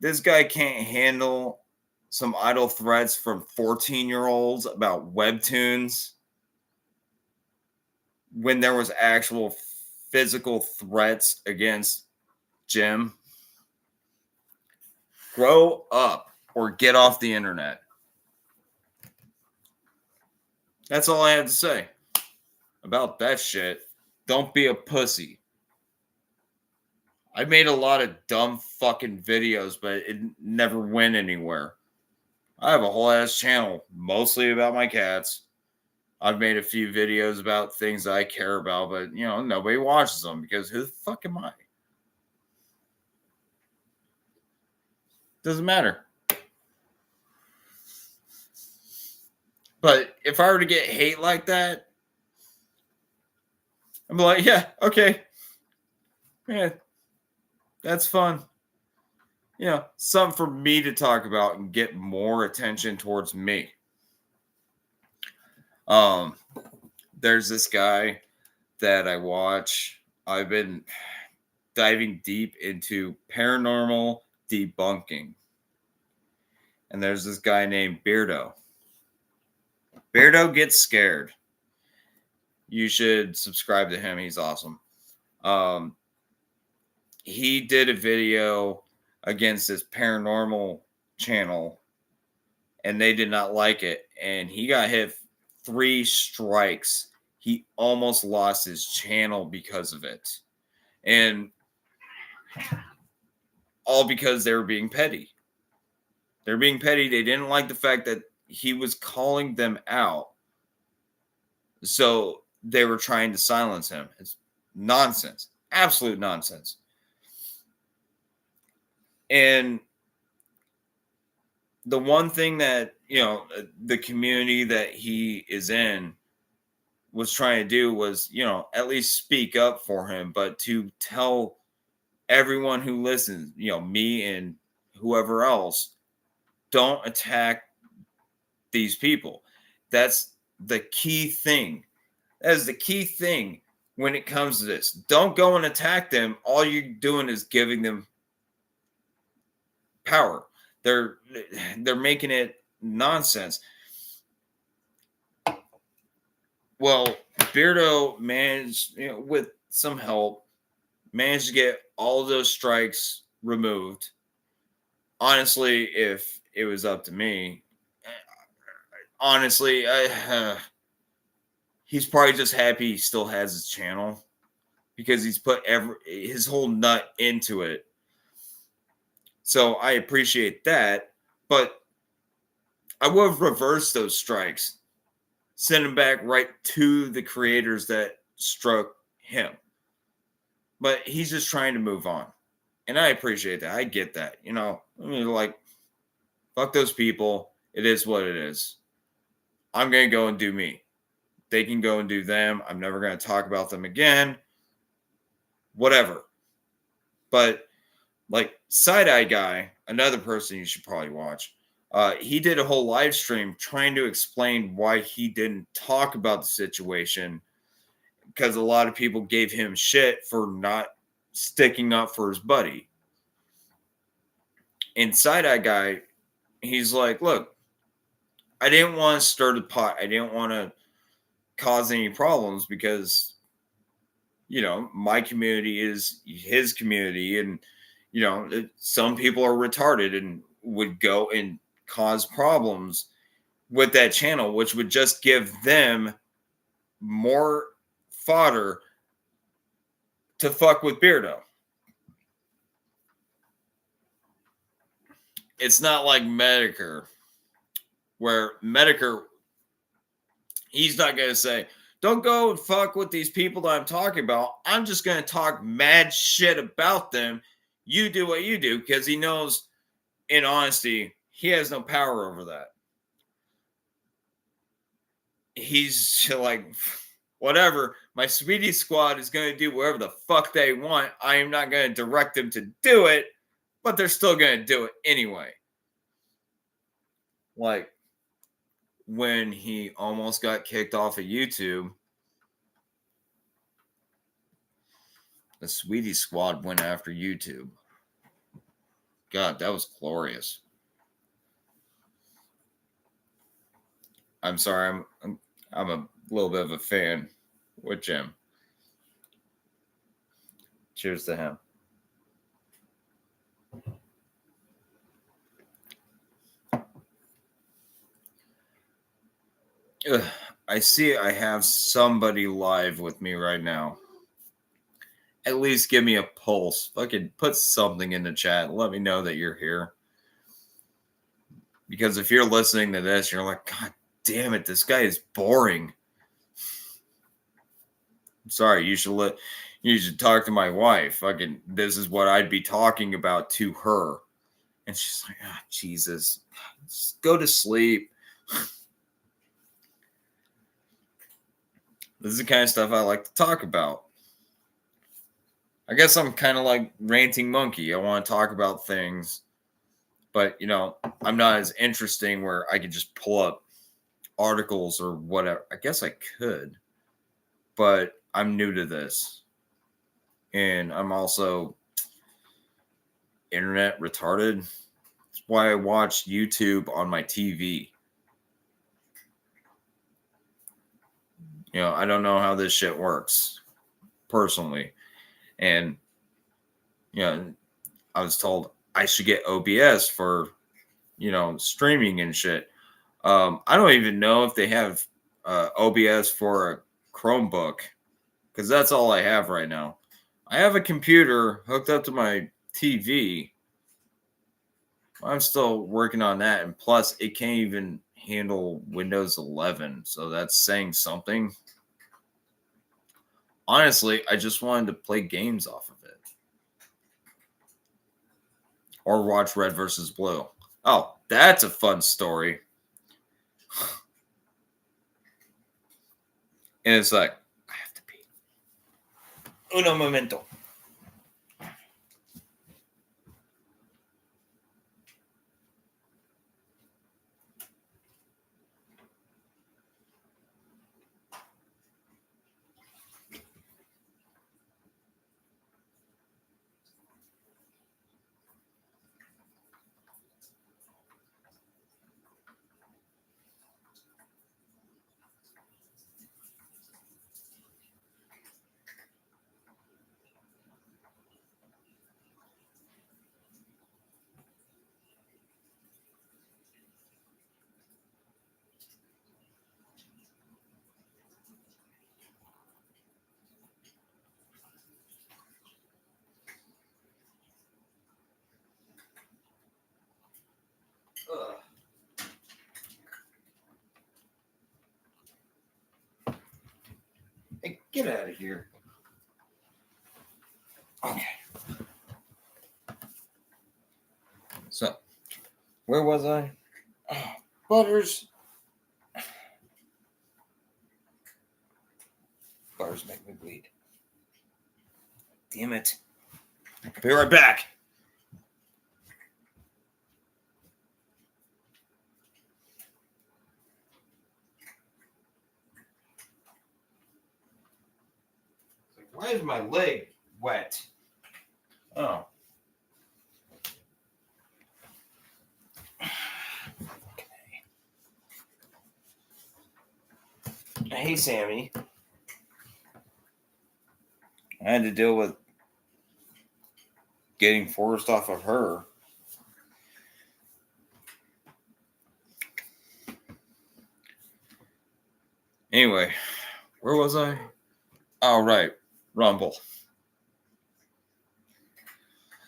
This guy can't handle some idle threats from 14-year-olds about webtoons when there was actual physical threats against Jim. Grow up or get off the internet. That's all I had to say about that shit. Don't be a pussy. I made a lot of dumb fucking videos, but it never went anywhere. I have a whole ass channel, mostly about my cats. I've made a few videos about things I care about, but, you know, nobody watches them because who the fuck am I? Doesn't matter. But if I were to get hate like that, I'm like, yeah, okay. Yeah, that's fun. You know, something for me to talk about and get more attention towards me. There's this guy that I watch. I've been diving deep into paranormal debunking. And there's this guy named Beardo. Beardo Gets Scared. You should subscribe to him. He's awesome. He did a video against this paranormal channel, and they did not like it. And he got hit 3 strikes. He almost lost his channel because of it. And all because they were being petty. They're being petty. They didn't like the fact that he was calling them out. So they were trying to silence him. It's nonsense. Absolute nonsense. And the one thing that, you know, the community that he is in was trying to do was, you know, at least speak up for him, but to tell everyone who listens, you know, me and whoever else, don't attack these people. That's the key thing. That is the key thing when it comes to this. Don't go and attack them. All you're doing is giving them power. They're making it nonsense. Well, Beardo managed, you know, with some help, managed to get all of those strikes removed. Honestly, if it was up to me, honestly, he's probably just happy he still has his channel because he's put his whole nut into it. So I appreciate that, but I would have reversed those strikes, send them back right to the creators that struck him. But he's just trying to move on. And I appreciate that. I get that. You know, I mean, like, fuck those people. It is what it is. I'm going to go and do me. They can go and do them. I'm never going to talk about them again. Whatever. But, like, Side-Eye Guy, another person you should probably watch. He did a whole live stream trying to explain why he didn't talk about the situation because a lot of people gave him shit for not sticking up for his buddy. And Side-Eye Guy, he's like, look, I didn't want to stir the pot. I didn't want to cause any problems because, my community is his community. And, some people are retarded and would go and cause problems with that channel, which would just give them more fodder to fuck with Beardo. It's not like Medicare, where Medicare, he's not going to say, don't go and fuck with these people that I'm talking about. I'm just going to talk mad shit about them. You do what you do, because he knows, in honesty, he has no power over that. He's like, whatever, my Sweetie Squad is going to do whatever the fuck they want. I am not going to direct them to do it, but they're still going to do it anyway. Like, when he almost got kicked off of YouTube, the Sweetie Squad went after YouTube. God, that was glorious. I'm sorry, I'm a little bit of a fan with Jim. Cheers to him. Ugh, I see I have somebody live with me right now. At least give me a pulse. Fucking put something in the chat. Let me know that you're here. Because if you're listening to this, you're like, God damn it, this guy is boring. I'm sorry, you should talk to my wife. Fucking, this is what I'd be talking about to her. And she's like, ah, Jesus, just go to sleep. This is the kind of stuff I like to talk about. I guess I'm kind of like ranting monkey. I want to talk about things, but I'm not as interesting where I could just pull up articles or whatever. I guess I could, but I'm new to this. And I'm also internet retarded. That's why I watch YouTube on my TV. I don't know how this shit works personally. And, I was told I should get OBS for, streaming and shit. I don't even know if they have OBS for a Chromebook, because that's all I have right now. I have a computer hooked up to my TV. I'm still working on that. And plus, it can't even handle Windows 11. So that's saying something. Honestly, I just wanted to play games off of it. Or watch Red vs. Blue. Oh, that's a fun story. And it's like, I have to pee. Uno momento. Hey, get out of here. Okay. So, where was I? Oh, Butters. Butters make me bleed. Damn it. I'll be right back. is my leg wet? Oh. Hey, Sammy. I had to deal with getting forced off of her. Anyway, where was I? Oh, right. Rumble.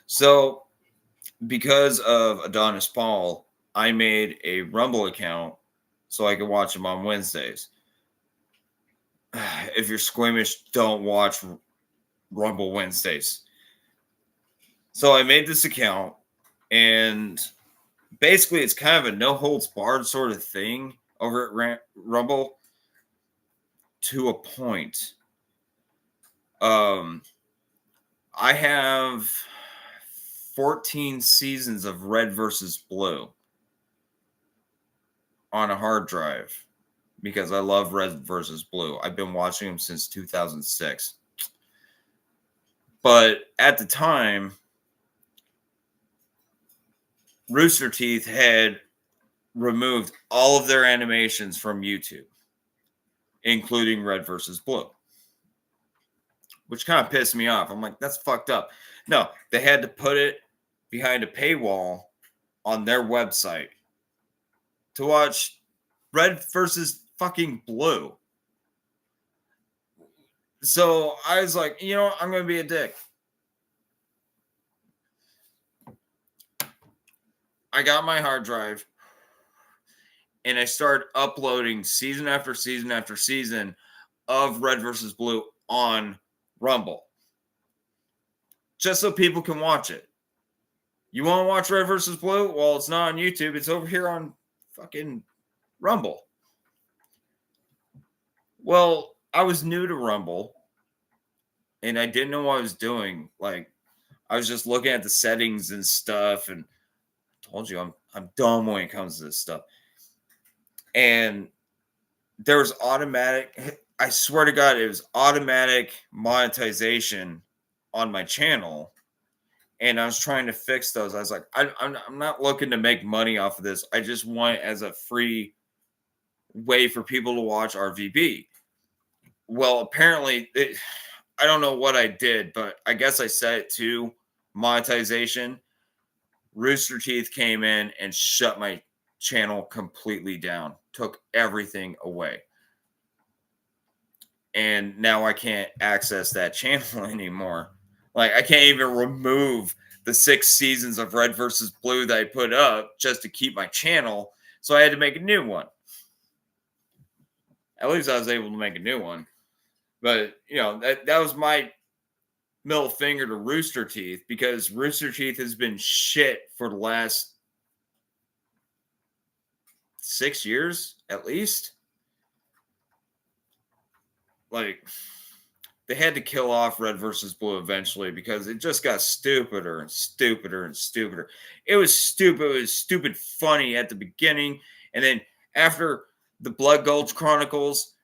So, because of Adonis Paul, I made a Rumble account so I could watch him on Wednesdays. If you're squeamish, don't watch Rumble Wednesdays. So I made this account, and basically it's kind of a no holds barred sort of thing over at Rumble to a point. I have 14 seasons of Red versus Blue on a hard drive because I love Red versus Blue. I've been watching them since 2006. But at the time, Rooster Teeth had removed all of their animations from YouTube, including Red versus Blue, which kind of pissed me off. I'm like, that's fucked up. No, they had to put it behind a paywall on their website to watch Red versus fucking Blue. So I was like, you know, I'm going to be a dick. I got my hard drive and I started uploading season after season after season of Red versus Blue on Rumble. Just so people can watch it. You want to watch Red versus Blue? Well, it's not on YouTube. It's over here on fucking Rumble. Well, I was new to Rumble and I didn't know what I was doing. Like, I was just looking at the settings and stuff, and I told you I'm dumb when it comes to this stuff. And there was automatic, I swear to God, it was automatic monetization on my channel. And I was trying to fix those. I was like, I'm not looking to make money off of this. I just want it as a free way for people to watch RVB. Well, apparently, I don't know what I did, but I guess I set it to monetization. Rooster Teeth came in and shut my channel completely down, took everything away. And now I can't access that channel anymore. Like, I can't even remove the 6 seasons of Red versus Blue that I put up just to keep my channel. So I had to make a new one. At least I was able to make a new one. But, you know, that was my middle finger to Rooster Teeth, because Rooster Teeth has been shit for the last 6 years, at least. Like, they had to kill off Red versus Blue eventually because it just got stupider and stupider and stupider. It was stupid. It was stupid funny at the beginning. And then after the Blood Gulch Chronicles,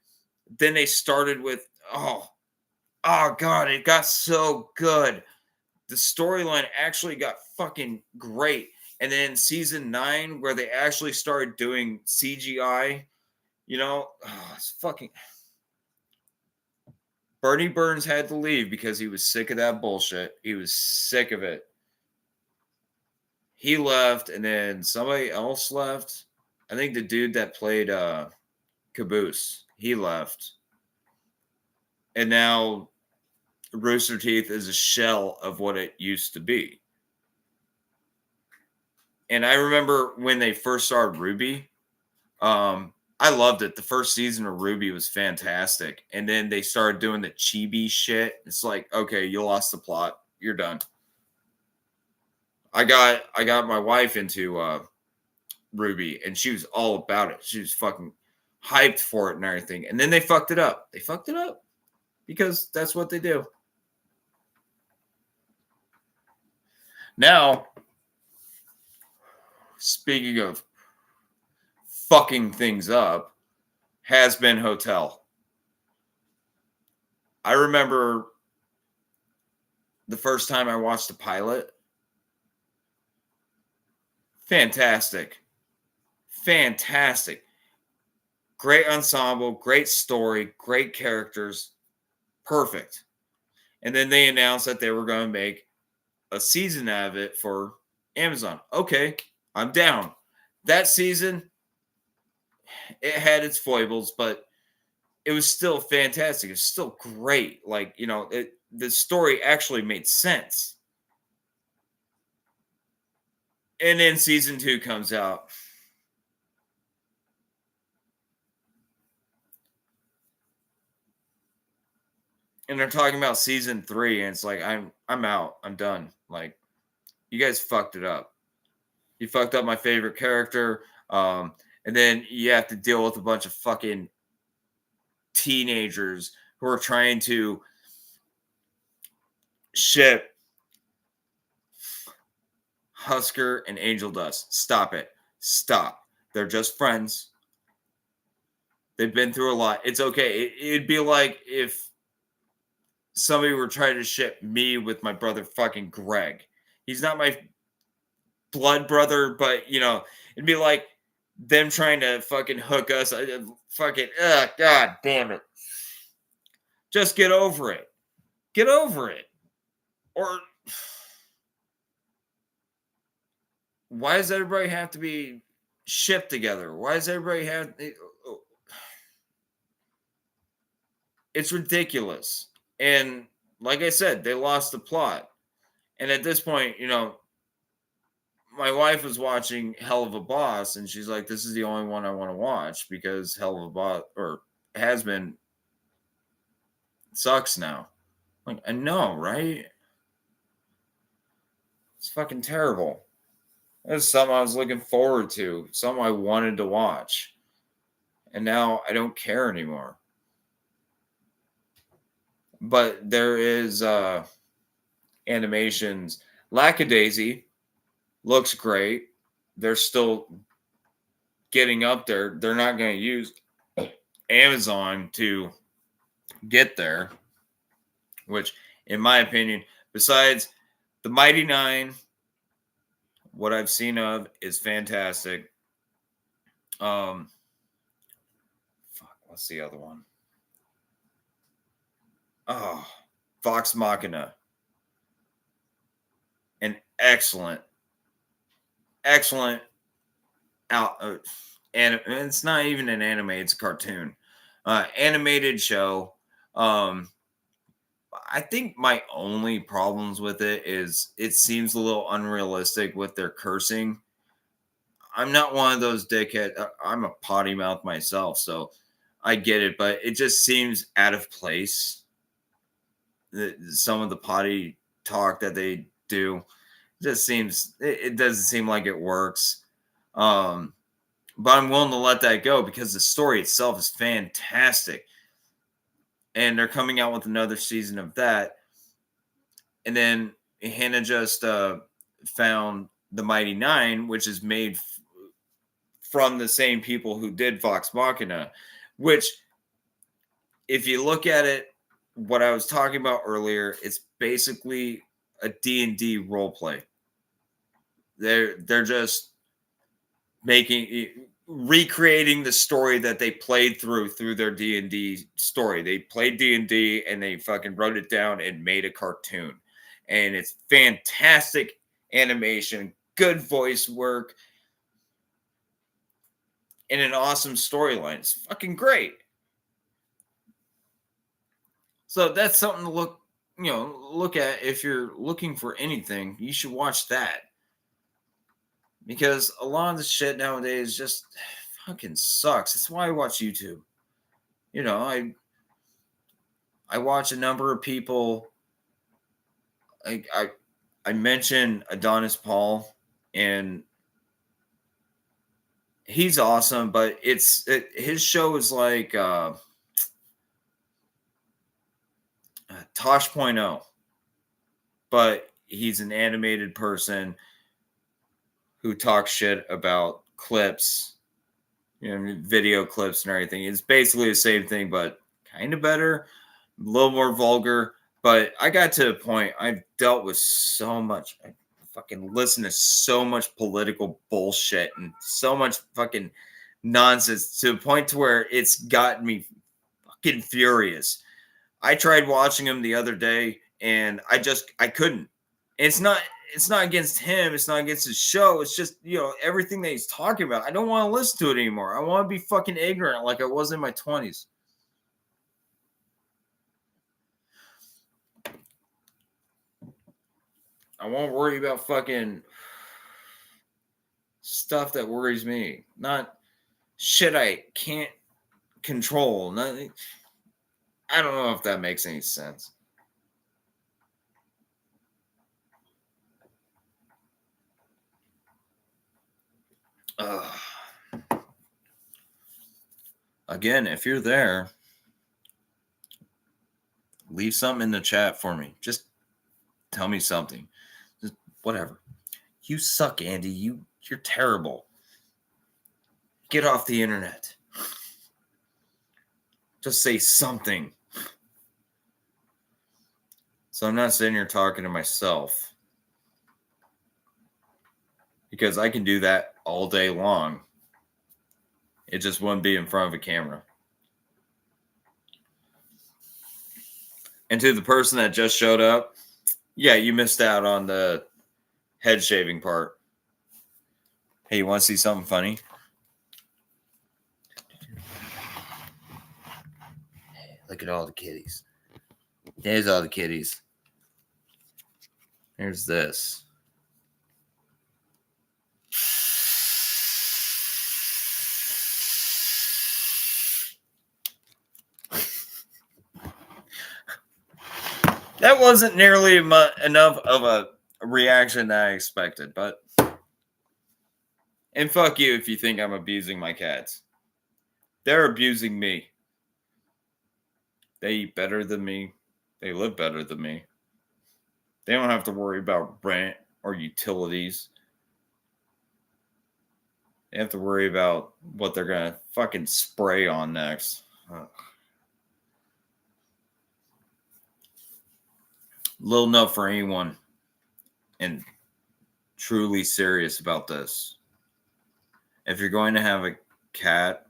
then they started with, oh God, it got so good. The storyline actually got fucking great. And then season 9, where they actually started doing CGI, you know, it's fucking... Bernie Burns had to leave because he was sick of that bullshit. He was sick of it. He left, and then somebody else left. I think the dude that played Caboose, he left. And now Rooster Teeth is a shell of what it used to be. And I remember when they first started RWBY, I loved it. The first season of RWBY was fantastic. And then they started doing the chibi shit. It's like, okay, you lost the plot. You're done. I got my wife into RWBY, and she was all about it. She was fucking hyped for it and everything. And then they fucked it up. They fucked it up because that's what they do. Now, speaking of fucking things up, Has Been Hotel. I remember the first time I watched the pilot. Fantastic. Fantastic. Great ensemble, great story, great characters. Perfect. And then they announced that they were going to make a season out of it for Amazon. Okay, I'm down. That season, it had its foibles, but it was still fantastic. It's still great. Like, the story actually made sense. And then season 2 comes out. And they're talking about season 3, and it's like, I'm out. I'm done. Like, you guys fucked it up. You fucked up my favorite character. And then you have to deal with a bunch of fucking teenagers who are trying to ship Husker and Angel Dust. Stop it. Stop. They're just friends. They've been through a lot. It's okay. It'd be like if somebody were trying to ship me with my brother fucking Greg. He's not my blood brother, but it'd be like them trying to fucking hook us. God damn it. Just get over it. Get over it. Or why does everybody have to be shipped together? Why does everybody have... It's ridiculous. And like I said, they lost the plot. And at this point, my wife was watching Hell of a Boss, and she's like, this is the only one I want to watch because Hell of a Boss, or has been, sucks now. Like, I know, right? It's fucking terrible. That's something I was looking forward to, something I wanted to watch. And now I don't care anymore. But there is animations. Lackadaisy looks great. They're still getting up there. They're not going to use Amazon to get there, which, in my opinion, besides the Mighty Nine, what I've seen of is fantastic. What's the other one? Oh, Vox Machina. An excellent out. And it's not even an anime; it's a cartoon, animated show. I think my only problems with it is it seems a little unrealistic with their cursing. I'm not one of those dickhead. I'm a potty mouth myself, so I get it, but it just seems out of place. Some of the potty talk that they do just seems, it doesn't seem like it works. But I'm willing to let that go because the story itself is fantastic. And they're coming out with another season of that. And then Hannah just found The Mighty Nine, which is made from the same people who did Vox Machina, which, if you look at it, what I was talking about earlier, it's basically a D&D role play. They're just recreating the story that they played through their D&D story. They played D&D and they fucking wrote it down and made a cartoon. And it's fantastic animation, good voice work, and an awesome storyline. It's fucking great. So that's something to look at if you're looking for anything. You should watch that. Because a lot of the shit nowadays just fucking sucks. That's why I watch YouTube. I watch a number of people. I mentioned Adonis Paul, and he's awesome, but his show is like Tosh.0, but he's an animated person who talks shit about clips, video clips and everything. It's basically the same thing, but kind of better, a little more vulgar, But I got to a point, I've dealt with so much. I fucking listened to so much political bullshit and so much fucking nonsense to a point to where it's gotten me fucking furious. I tried watching him the other day and I couldn't. It's not against him, it's not against his show. It's just, everything that he's talking about. I don't want to listen to it anymore. I want to be fucking ignorant like I was in my 20s. I won't worry about fucking stuff that worries me. Not shit I can't control. Nothing. I don't know if that makes any sense. Again, if you're there, leave something in the chat for me. Just tell me something. Just whatever. You suck, Andy. You're terrible. Get off the internet. Just say something. So I'm not sitting here talking to myself, because I can do that all day long. It just wouldn't be in front of a camera. And to the person that just showed up, yeah, you missed out on the head shaving part. Hey, you want to see something funny? Hey, look at all the kitties. There's all the kitties. Here's this. That wasn't nearly enough of a reaction that I expected, but... And fuck you if you think I'm abusing my cats. They're abusing me. They eat better than me. They live better than me. They don't have to worry about rent or utilities. They have to worry about what they're going to fucking spray on next. Little enough for anyone and truly serious about this. If you're going to have a cat,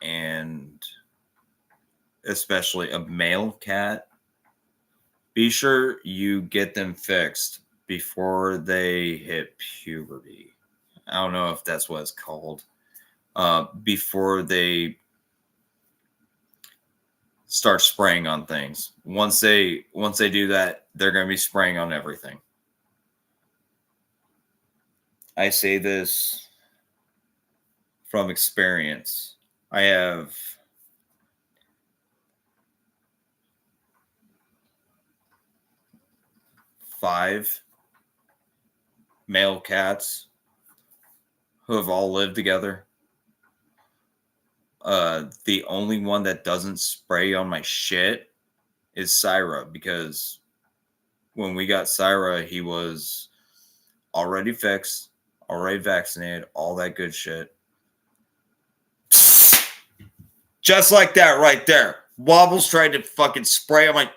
and especially a male cat, be sure you get them fixed before they hit puberty. I don't know if that's what it's called. Before they start spraying on things. Once they do that, they're going to be spraying on everything. I say this from experience. I have five male cats who have all lived together. The only one that doesn't spray on my shit is Syra, because when we got Syra, he was already fixed, already vaccinated, all that good shit. Just like that right there. Wobbles tried to fucking spray. I'm like,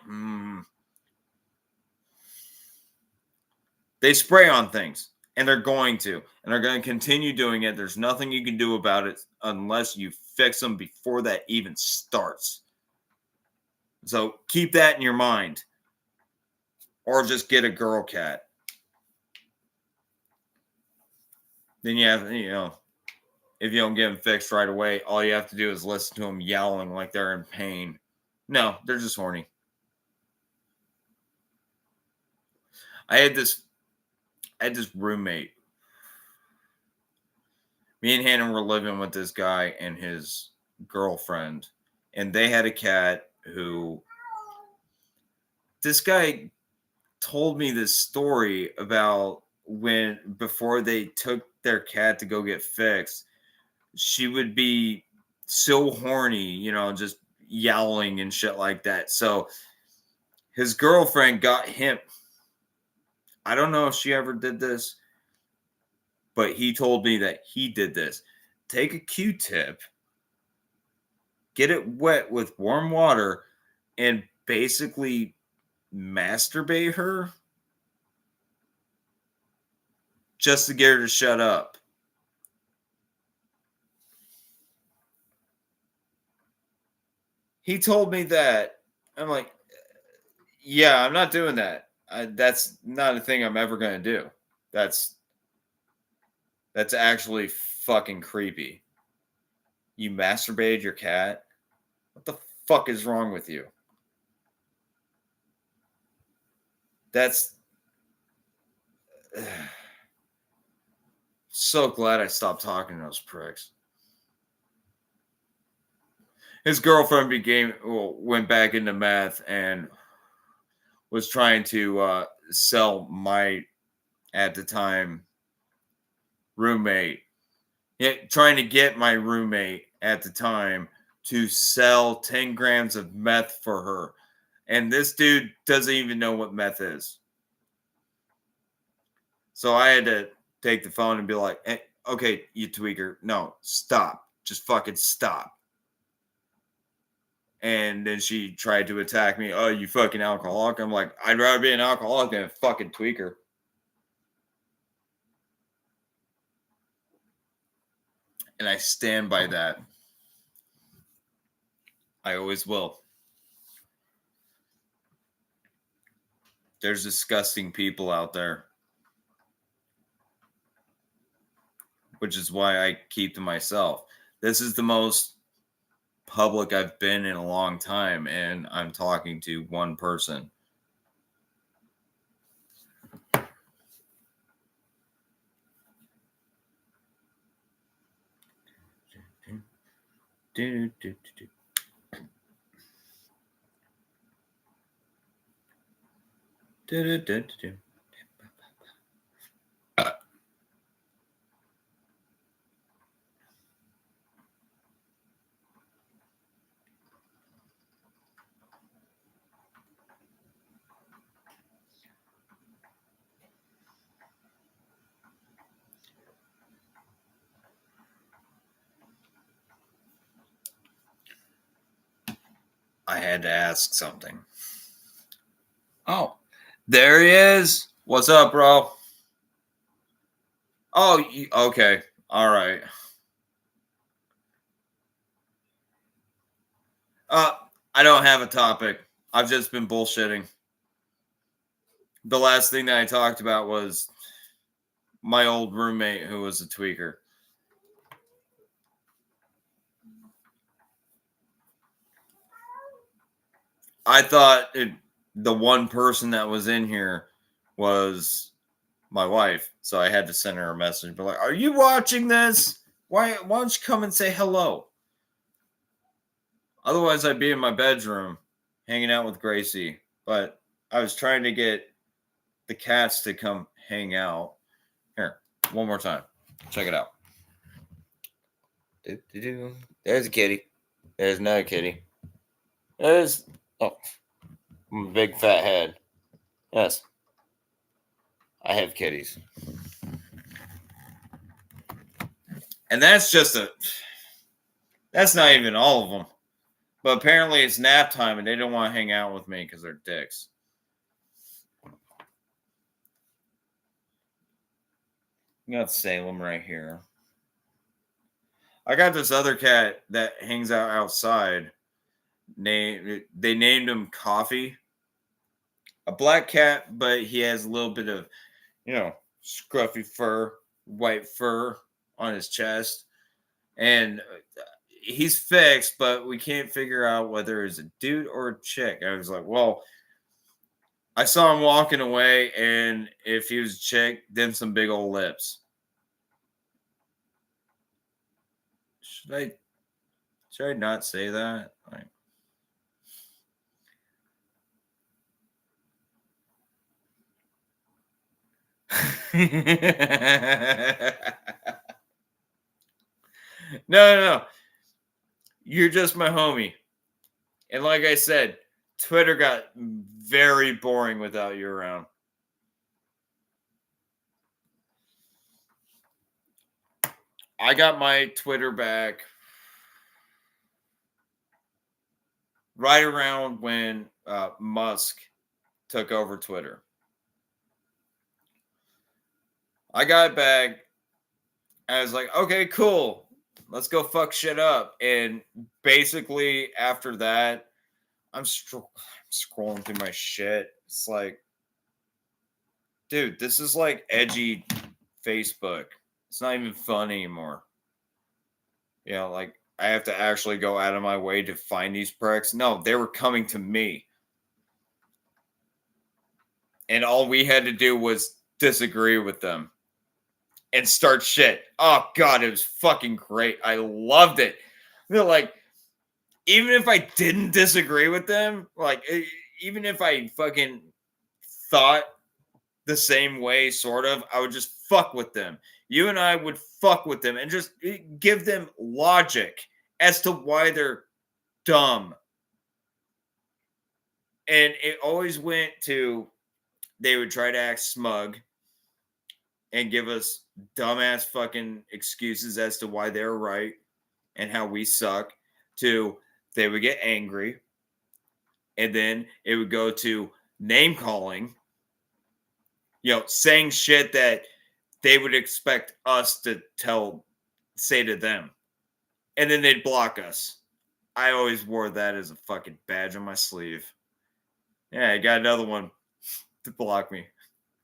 They spray on things, and they're going to. And they're going to continue doing it. There's nothing you can do about it unless you fix them before that even starts. So keep that in your mind. Or just get a girl cat. Then you have, if you don't get them fixed right away, all you have to do is listen to them yowling like they're in pain. No, they're just horny. I had this roommate. Me and Hannah were living with this guy and his girlfriend, and they had a cat who... This guy told me this story about before they took their cat to go get fixed, she would be so horny, just yowling and shit like that. So his girlfriend got him. I don't know if she ever did this, but he told me that he did this. Take a Q-tip, get it wet with warm water, and basically masturbate her just to get her to shut up. He told me that. I'm like, yeah, I'm not doing that. That's not a thing I'm ever going to do. That's actually fucking creepy. You masturbated your cat? What the fuck is wrong with you? That's so glad I stopped talking to those pricks. His girlfriend went back into meth and was trying to sell my, at the time, roommate. Yeah, trying to get my roommate at the time to sell 10 grams of meth for her. And this dude doesn't even know what meth is. So I had to take the phone and be like, hey, okay, you tweaker, no, stop. Just fucking stop. And then she tried to attack me. Oh, you fucking alcoholic. I'm like, I'd rather be an alcoholic than a fucking tweaker. And I stand by that. I always will. There's disgusting people out there. Which is why I keep to myself. This is the most public I've been in a long time, and I'm talking to one person. I had to ask something. Oh, there he is. What's up, bro? Oh, okay. All right. I don't have a topic. I've just been bullshitting. The last thing that I talked about was my old roommate who was a tweaker. I thought the one person that was in here was my wife, so I had to send her a message. But like, are you watching this? Why don't you come and say hello? Otherwise, I'd be in my bedroom hanging out with Gracie. But I was trying to get the cats to come hang out. Here, one more time. Check it out. There's a kitty. There's another kitty. There's big fat head. Yes. I have kitties. And that's not even all of them. But apparently it's nap time and they don't want to hang out with me because they're dicks. I got Salem right here. I got this other cat that hangs out outside. They named him Coffee. A black cat, but he has a little bit of, scruffy fur, white fur on his chest. And he's fixed, but we can't figure out whether it's a dude or a chick. I was like, well, I saw him walking away, and if he was a chick, then some big old lips. Should I not say that? No. You're just my homie. And like I said, Twitter got very boring without you around. I got my Twitter back right around when Musk took over Twitter. I got back. I was like, okay, cool. Let's go fuck shit up. And basically, after that, I'm scrolling through my shit. It's like, dude, this is like edgy Facebook. It's not even fun anymore. You know, like I have to actually go out of my way to find these pricks. No, they were coming to me. And all we had to do was disagree with them and start shit. Oh, God, it was fucking great. I loved it. They're like, even if I didn't disagree with them, like, even if I fucking thought the same way, sort of, I would just fuck with them. You and I would fuck with them and just give them logic as to why they're dumb. And it always went to, they would try to act smug and give us dumbass fucking excuses as to why they're right and how we suck, to they would get angry. And then it would go to name calling, you know, saying shit that they would expect us to say to them. And then they'd block us. I always wore that as a fucking badge on my sleeve. Yeah, I got another one to block me.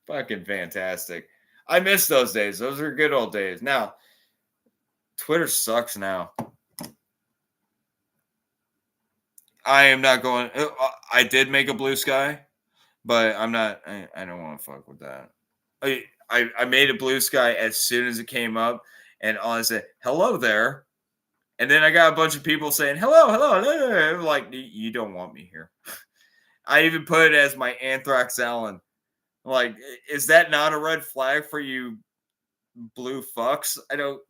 Fucking fantastic. I miss those days. Those are good old days. Now, Twitter sucks now. I am not going. I did make a blue sky, but I'm not. I don't want to fuck with that. I made a blue sky as soon as it came up, and I said, hello there. And then I got a bunch of people saying, hello, hello, hello. Like, you don't want me here. I even put it as my Anthrax Allen. Like, is that not a red flag for you blue fucks? I don't.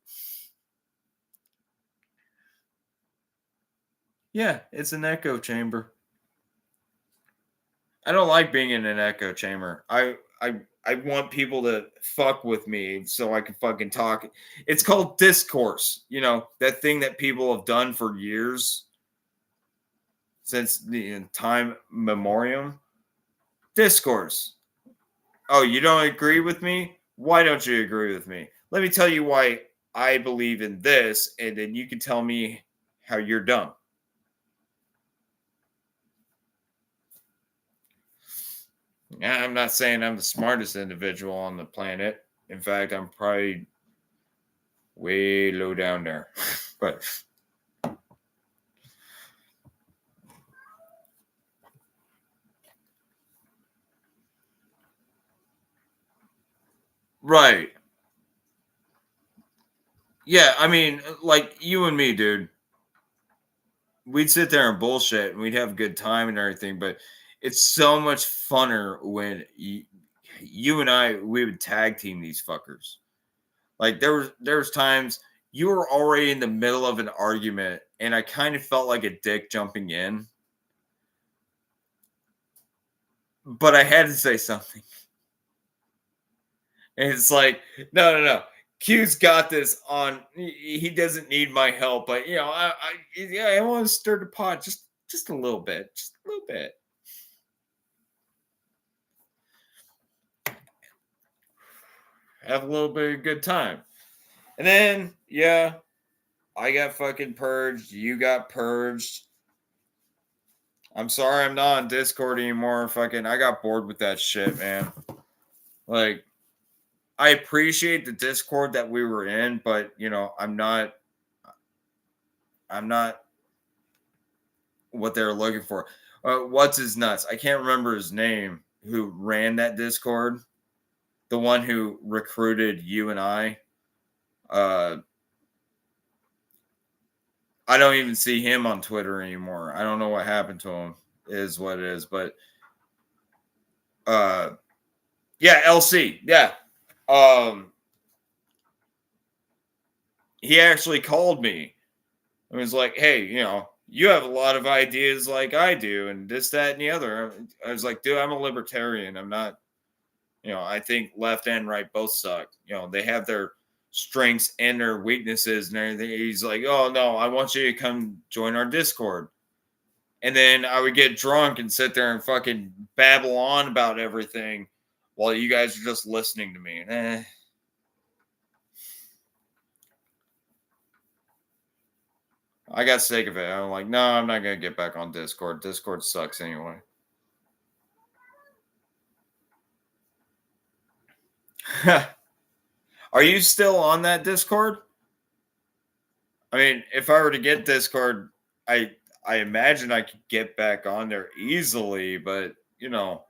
Yeah, it's an echo chamber. I don't like being in an echo chamber. I want people to fuck with me so I can fucking talk. It's called discourse. You know, that thing that people have done for years since the time memoriam. Discourse. Oh, you don't agree with me? Why don't you agree with me? Let me tell you why I believe in this, and then you can tell me how you're dumb. Yeah, I'm not saying I'm the smartest individual on the planet. In fact, I'm probably way low down there. But right. Yeah, I mean, like you and me, dude. We'd sit there and bullshit and we'd have a good time and everything, but it's so much funner when you and I, we would tag team these fuckers. Like there was times you were already in the middle of an argument and I kind of felt like a dick jumping in. But I had to say something. And it's like, no. Q's got this on. He doesn't need my help, but you know, I want to stir the pot just a little bit, just a little bit. Have a little bit of good time, and then yeah, I got fucking purged. You got purged. I'm sorry, I'm not on Discord anymore. Fucking, I got bored with that shit, man. Like, I appreciate the Discord that we were in, but you know, I'm not what they were looking for. What's his nuts? I can't remember his name. Who ran that Discord? The one who recruited you and I. I don't even see him on Twitter anymore. I don't know what happened to him. It is what it is, but yeah, LC, yeah. He actually called me and was like, "Hey, you know, you have a lot of ideas like I do, and this, that, and the other." I was like, "Dude, I'm a libertarian. I'm not, you know, I think left and right both suck. You know, they have their strengths and their weaknesses and everything." He's like, "Oh no, I want you to come join our Discord." And then I would get drunk and sit there and fucking babble on about everything while you guys are just listening to me. I got sick of it. I'm like, no, I'm not going to get back on Discord. Discord sucks anyway. Are you still on that Discord? I mean, if I were to get Discord, I imagine I could get back on there easily, but you know,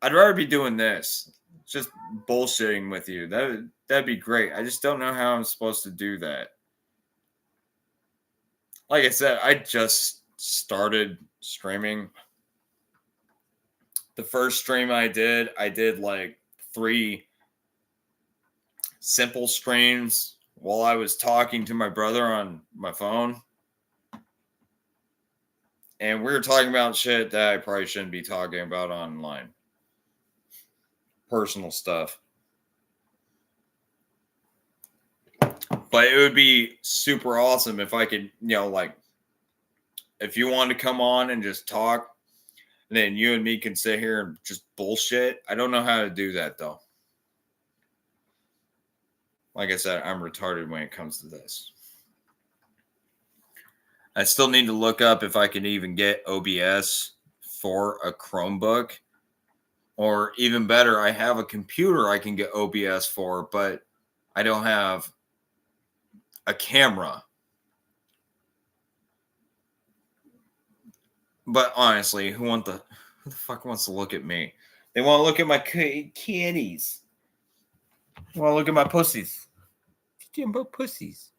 I'd rather be doing this. Just bullshitting with you. That'd be great. I just don't know how I'm supposed to do that. Like I said, I just started streaming. The first stream I did like 3 simple streams while I was talking to my brother on my phone. And we were talking about shit that I probably shouldn't be talking about online. Personal stuff. But it would be super awesome if I could, you know, like, if you wanted to come on and just talk, then you and me can sit here and just bullshit. I don't know how to do that, though. Like I said, I'm retarded when it comes to this. I still need to look up if I can even get OBS for a Chromebook. Or even better, I have a computer I can get OBS for, but I don't have a camera. But honestly, who the fuck wants to look at me? They want to look at my kitties. They want to look at my pussies. Talking about pussies.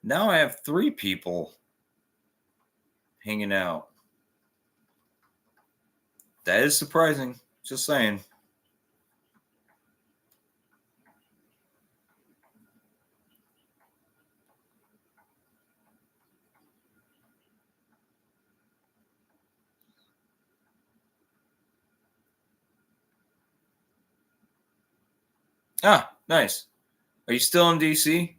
Now I have 3 people hanging out. That is surprising. Just saying. Ah, nice. Are you still in DC?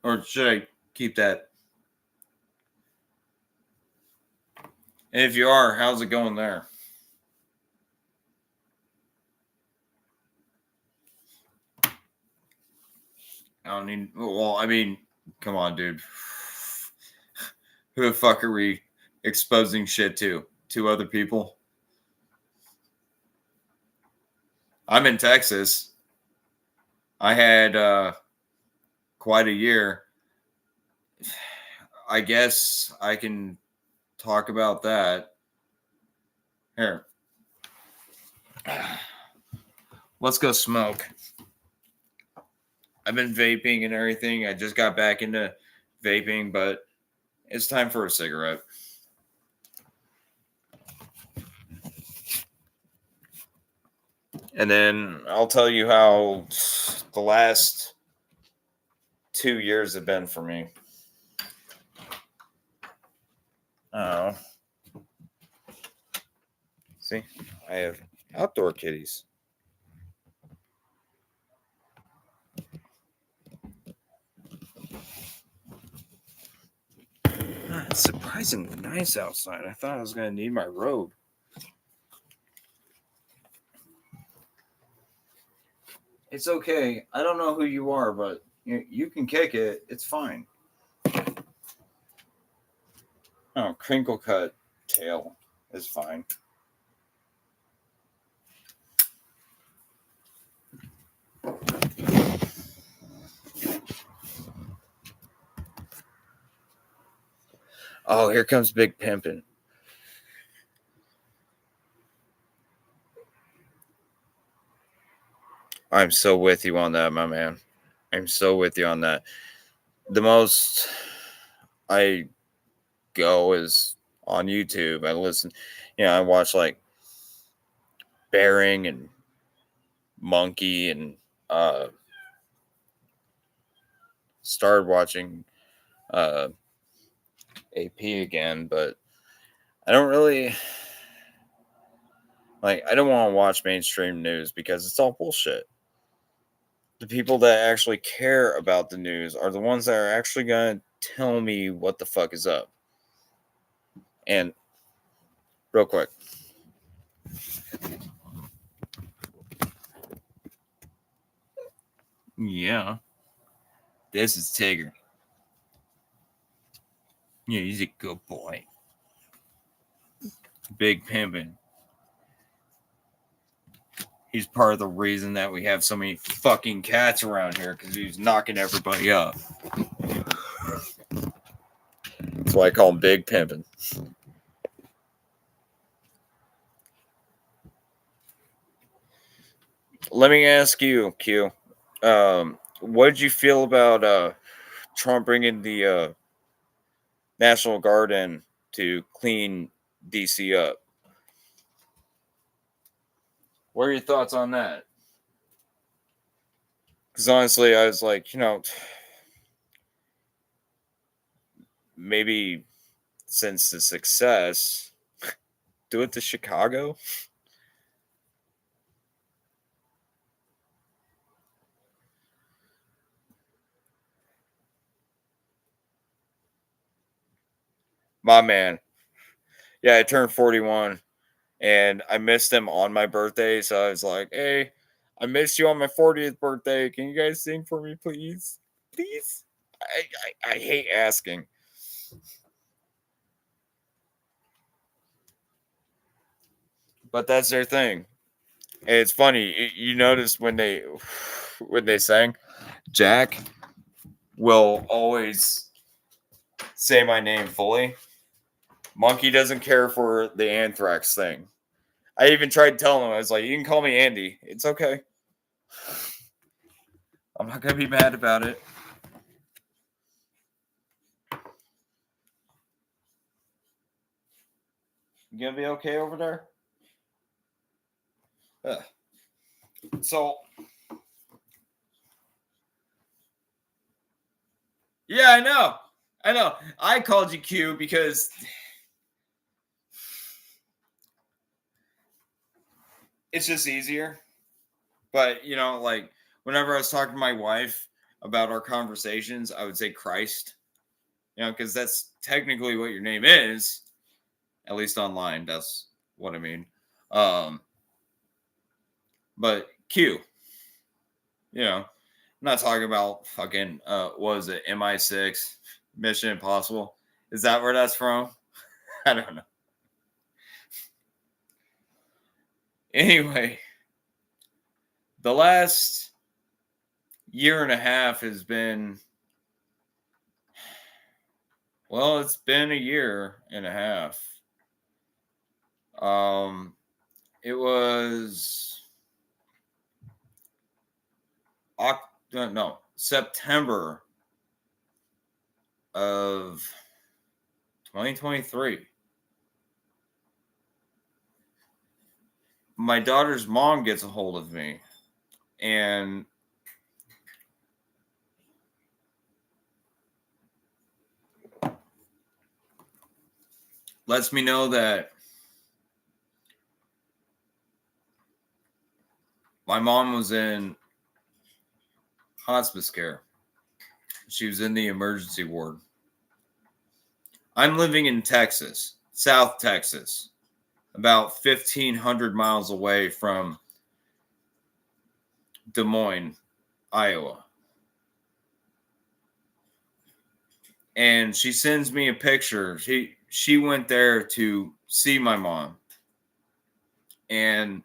Or should I keep that? And if you are, how's it going there? I don't need. Well, I mean, come on, dude. Who the fuck are we exposing shit to? 2 other people? I'm in Texas. I had quite a year. I guess I can talk about that. Here. Let's go smoke. I've been vaping and everything. I just got back into vaping, but it's time for a cigarette. And then I'll tell you how the last 2 years have been for me. Oh. See, I have outdoor kitties. It's surprisingly nice outside. I thought I was going to need my robe. It's okay. I don't know who you are, but you can kick it. It's fine. Oh, crinkle cut tail is fine. Oh, here comes Big Pimpin'. I'm so with you on that, my man. I'm so with you on that. The most I go is on YouTube. I listen, I watch like Bearing and Monkey and started watching AP again, but I don't really I don't want to watch mainstream news because it's all bullshit. the people that actually care about the news are the ones that are actually going to tell me what the fuck is up. And real quick, yeah, this is Tigger. Yeah, he's a good boy. Big pimpin'. He's part of the reason that we have so many fucking cats around here, because he's knocking everybody up. That's why I call him Big Pimpin'. Let me ask you, Q. What did you feel about Trump bringing the National Guard in to clean DC up? What are your thoughts on that? Because honestly, I was like, maybe since the success, do it to Chicago. My man. Yeah, I turned 41 and I missed him on my birthday. So I was like, hey, I missed you on my 40th birthday. Can you guys sing for me, please? Please? I hate asking. But that's their thing. And it's funny. You notice when they sang, Jack will always say my name fully. Monkey doesn't care for the anthrax thing. I even tried telling him, I was like, you can call me Andy. It's okay. I'm not going to be mad about it. You going to be okay over there? So, yeah, I know. I called you Q because it's just easier. But, like whenever I was talking to my wife about our conversations, I would say Christ, because that's technically what your name is, at least online. That's what I mean. But Q, I'm not talking about fucking, what is it, MI6, Mission Impossible? Is that where that's from? I don't know. Anyway, the last year and a half has been, well, it's been a year and a half. It was September of 2023. My daughter's mom gets a hold of me and lets me know that my mom was in hospice care. She was in the emergency ward. I'm living in Texas, South Texas, about 1,500 miles away from Des Moines, Iowa. And she sends me a picture. She went there to see my mom. And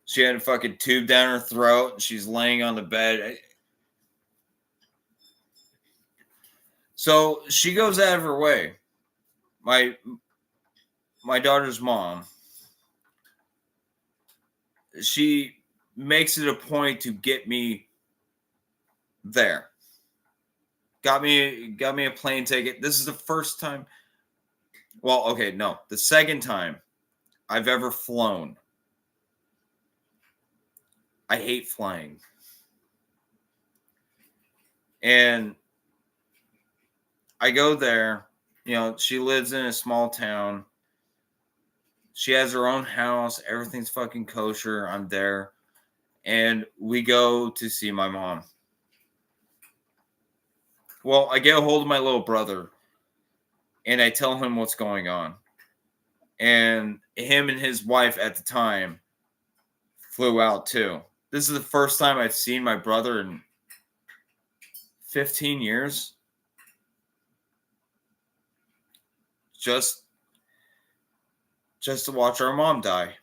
she had a fucking tube down her throat. And she's laying on the bed. So she goes out of her way. My daughter's mom. She makes it a point to get me there. Got me a plane ticket. This is the first time. Well, okay, no, the second time I've ever flown. I hate flying. And I go there. She lives in a small town. She has her own house. Everything's fucking kosher. I'm there. and we go to see my mom. Well, I get a hold of my little brother, and I tell him what's going on. And him and his wife at the time flew out too. This is the first time I've seen my brother in 15 years. Just to watch our mom die.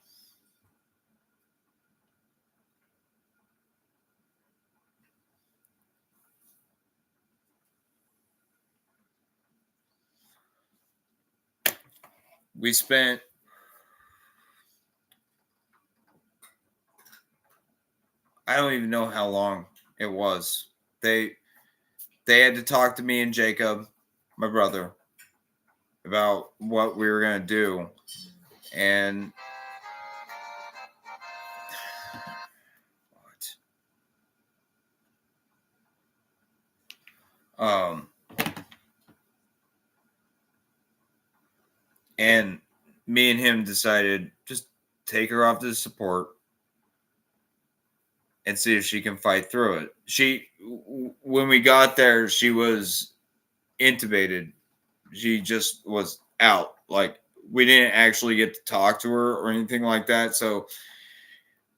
We spent I don't even know how long it was. They had to talk to me and Jacob, my brother, about what we were going to do. And and me and him decided just take her off to support and see if she can fight through it. When we got there, she was intubated. She just was out. Like, we didn't actually get to talk to her or anything like that. So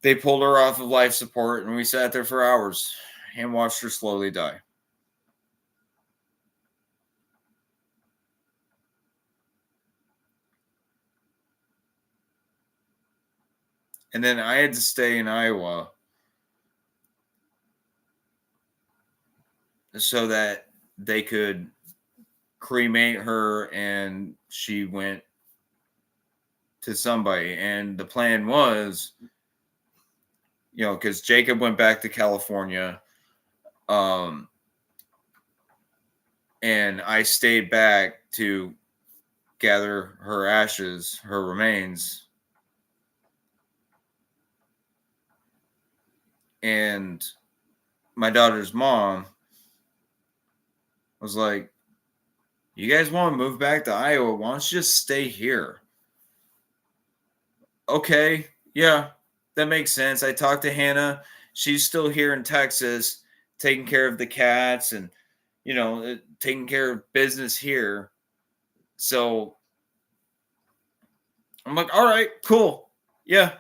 they pulled her off of life support, and we sat there for hours and watched her slowly die. And then I had to stay in Iowa so that they could cremate her, and she went to somebody. And the plan was, because Jacob went back to California, and I stayed back to gather her ashes, her remains. And my daughter's mom was like, you guys want to move back to Iowa? Why don't you just stay here? Okay, yeah, that makes sense. I talked to Hannah. She's still here in Texas, taking care of the cats and, taking care of business here. So I'm like, all right, cool. Yeah,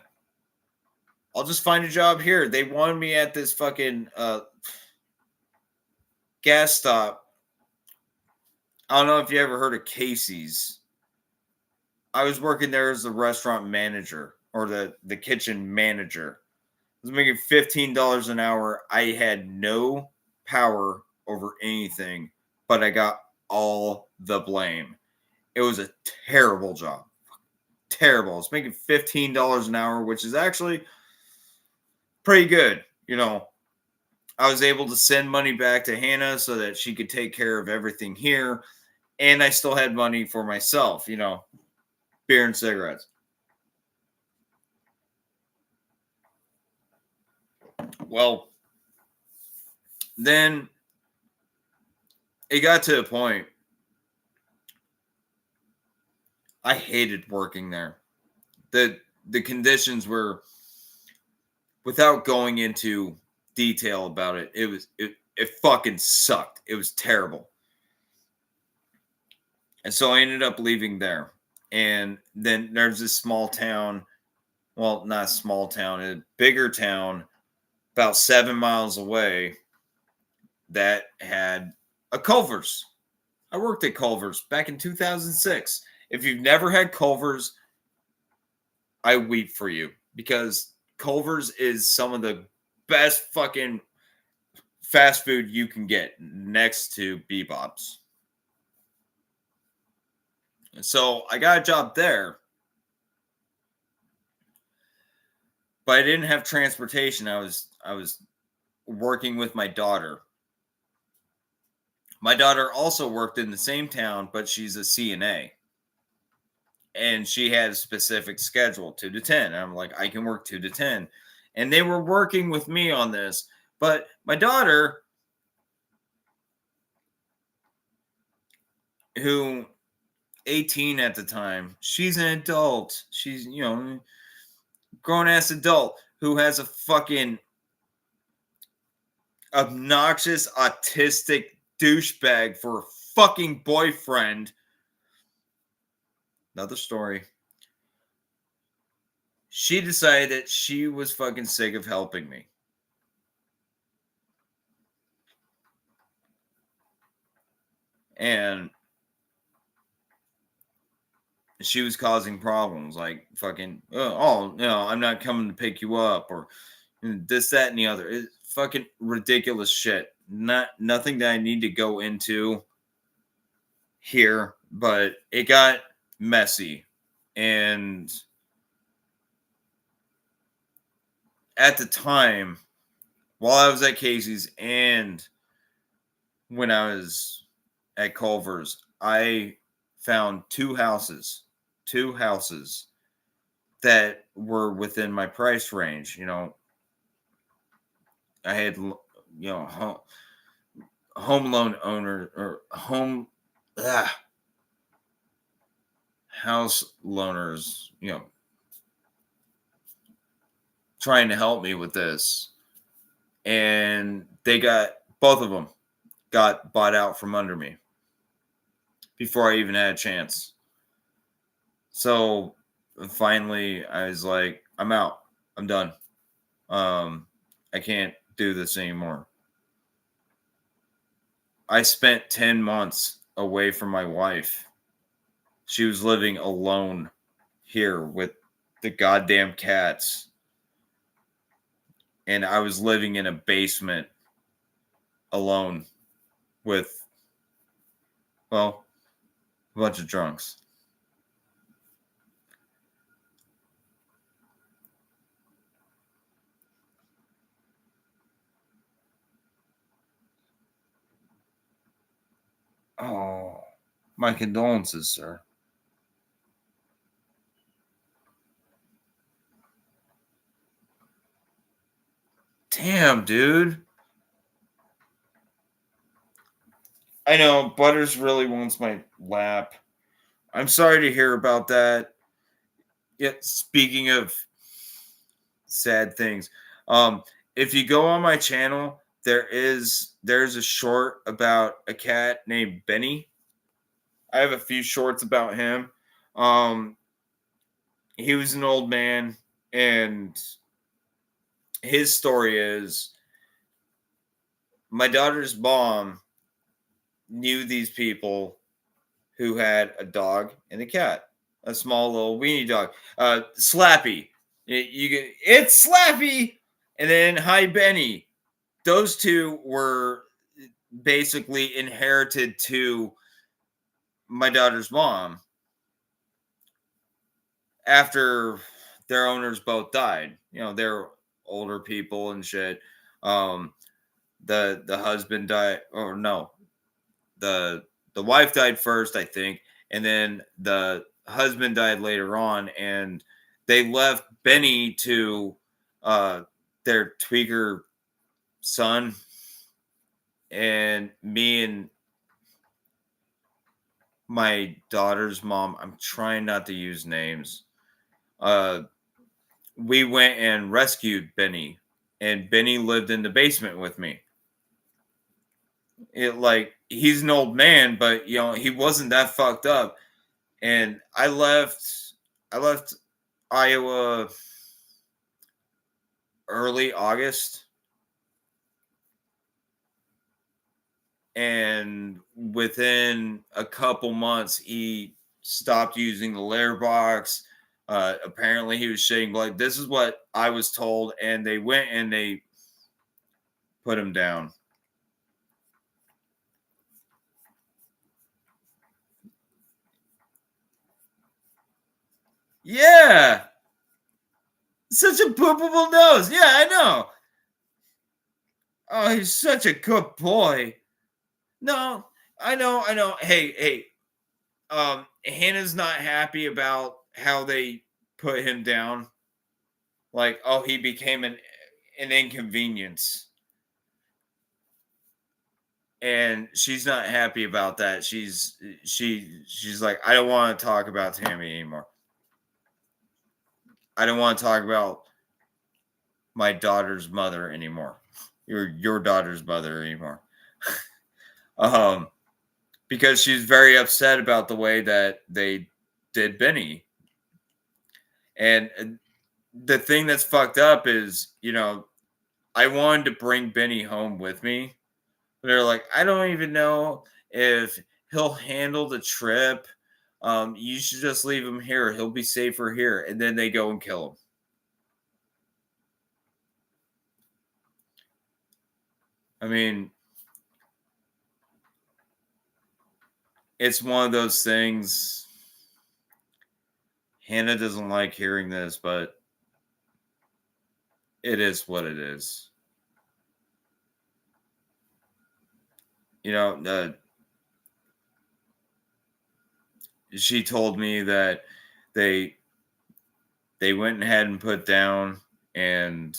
I'll just find a job here. They wanted me at this fucking gas stop. I don't know if you ever heard of Casey's. I was working there as the restaurant manager or the kitchen manager. I was making $15 an hour. I had no power over anything, but I got all the blame. It was a terrible job. Terrible. I was making $15 an hour, which is actually pretty good. I was able to send money back to Hannah so that she could take care of everything here. And I still had money for myself, beer and cigarettes. Well, then it got to a point. I hated working there. The conditions were, without going into detail about it, it fucking sucked. It was terrible. And so I ended up leaving there. And then there's this small town, well, not a small town, a bigger town about 7 miles away that had a Culver's. I worked at Culver's back in 2006. If you've never had Culver's, I weep for you, because Culver's is some of the best fucking fast food you can get next to Bebop's. And so I got a job there, but I didn't have transportation. I was working with my daughter. My daughter also worked in the same town, but she's a CNA. And she had a specific schedule, 2 to 10. And I'm like, I can work 2 to 10. And they were working with me on this. But my daughter, who 18 at the time, she's an adult. She's, grown ass adult who has a fucking obnoxious, autistic douchebag for a fucking boyfriend. Another story. She decided that she was fucking sick of helping me. And she was causing problems like fucking, oh, no, I'm not coming to pick you up, or this, that, and the other. It's fucking ridiculous shit. Nothing that I need to go into here, but it got messy. And at the time, while I was at Casey's and when I was at Culver's, I found two houses that were within my price range. You know, I had, home loan owner or house loaners, trying to help me with this. And both of them got bought out from under me before I even had a chance. So finally I was like, I'm out. I'm done. I can't do this anymore. I spent 10 months away from my wife. She was living alone here with the goddamn cats. And I was living in a basement alone with, well, a bunch of drunks. Oh, my condolences, sir. Damn, dude. I know Butters really wants my lap. I'm sorry to hear about that. Yet, speaking of sad things, if you go on my channel, there's a short about a cat named Benny. I have a few shorts about him. He was an old man, and his story is my daughter's mom knew these people who had a dog and a cat, a small little weenie dog, Slappy. It's Slappy, and then Hi Benny. Those two were basically inherited to my daughter's mom after their owners both died. They're older people and shit. The husband died, or no, the wife died first, I think, and then the husband died later on, and they left Benny to their tweaker son, and me and my daughter's mom. I'm trying not to use names. We went and rescued Benny, and Benny lived in the basement with me. He's an old man, but he wasn't that fucked up. And I left Iowa early August, and within a couple months he stopped using the litter box. Apparently he was shitting blood. This is what I was told, and they went and they put him down. Yeah. Such a poopable nose. Yeah, I know. Oh, he's such a good boy. No, I know. Hey. Hannah's not happy about how they put him down. Like, oh, he became an inconvenience. And she's not happy about that. She's like, I don't want to talk about Tammy anymore. I don't want to talk about my daughter's mother anymore. your daughter's mother anymore. Because she's very upset about the way that they did Benny. And the thing that's fucked up is, I wanted to bring Benny home with me. They're like, I don't even know if he'll handle the trip. You should just leave him here. He'll be safer here. And then they go and kill him. I mean, it's one of those things. Hannah doesn't like hearing this, but it is what it is. She told me that they went ahead and put down, and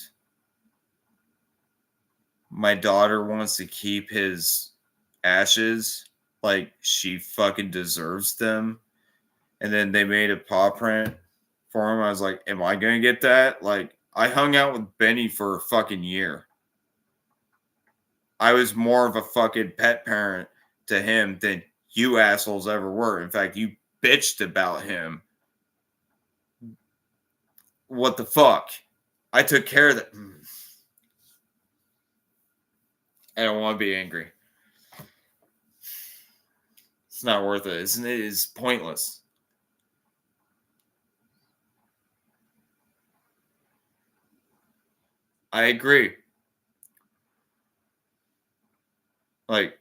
my daughter wants to keep his ashes like she fucking deserves them. And then they made a paw print for him. I was like, am I going to get that? Like, I hung out with Benny for a fucking year. I was more of a fucking pet parent to him than you assholes ever were. In fact, you bitched about him. What the fuck? I took care of that. I don't want to be angry. It's not worth it. It's pointless. I agree. Like,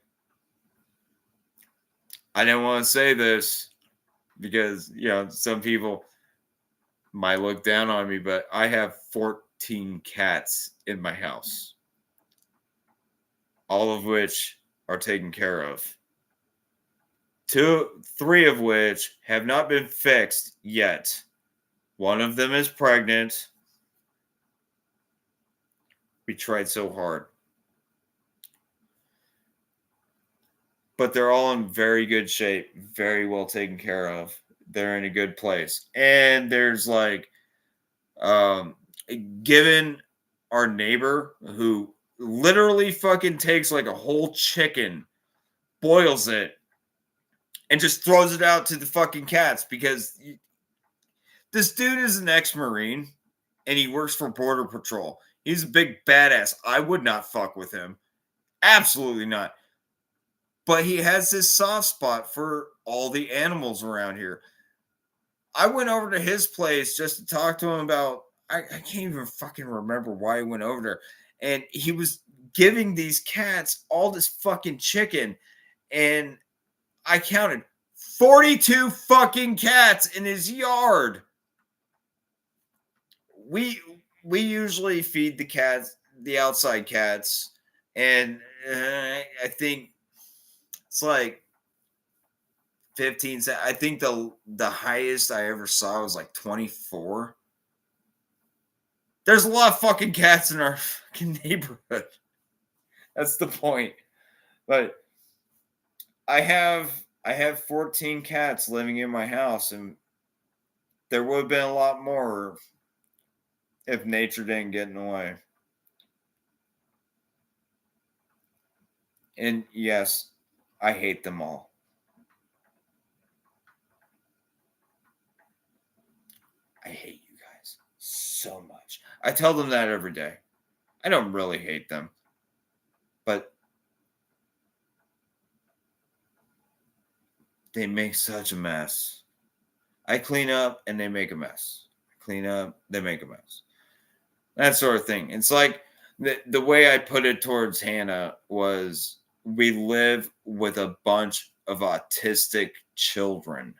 I didn't want to say this because, some people might look down on me, but I have 14 cats in my house, all of which are taken care of. 3 of which have not been fixed yet. One of them is pregnant. We tried so hard. But they're all in very good shape, very well taken care of. They're in a good place. And there's given our neighbor who literally fucking takes like a whole chicken, boils it, and just throws it out to the fucking cats because this dude is an ex-Marine and he works for Border Patrol. He's a big badass. I would not fuck with him. Absolutely not. But he has this soft spot for all the animals around here. I went over to his place just to talk to him about, I can't even fucking remember why I went over there. And he was giving these cats all this fucking chicken. And I counted 42 fucking cats in his yard. We usually feed the cats, the outside cats. And I think it's like 15 cents. I think the highest I ever saw was like 24. There's a lot of fucking cats in our fucking neighborhood. That's the point. But I have 14 cats living in my house, and there would have been a lot more if nature didn't get in the way. And yes, I hate them all. I hate you guys so much. I tell them that every day. I don't really hate them. But they make such a mess. I clean up and they make a mess. I clean up, they make a mess. That sort of thing. It's like the way I put it towards Hannah was we live with a bunch of autistic children.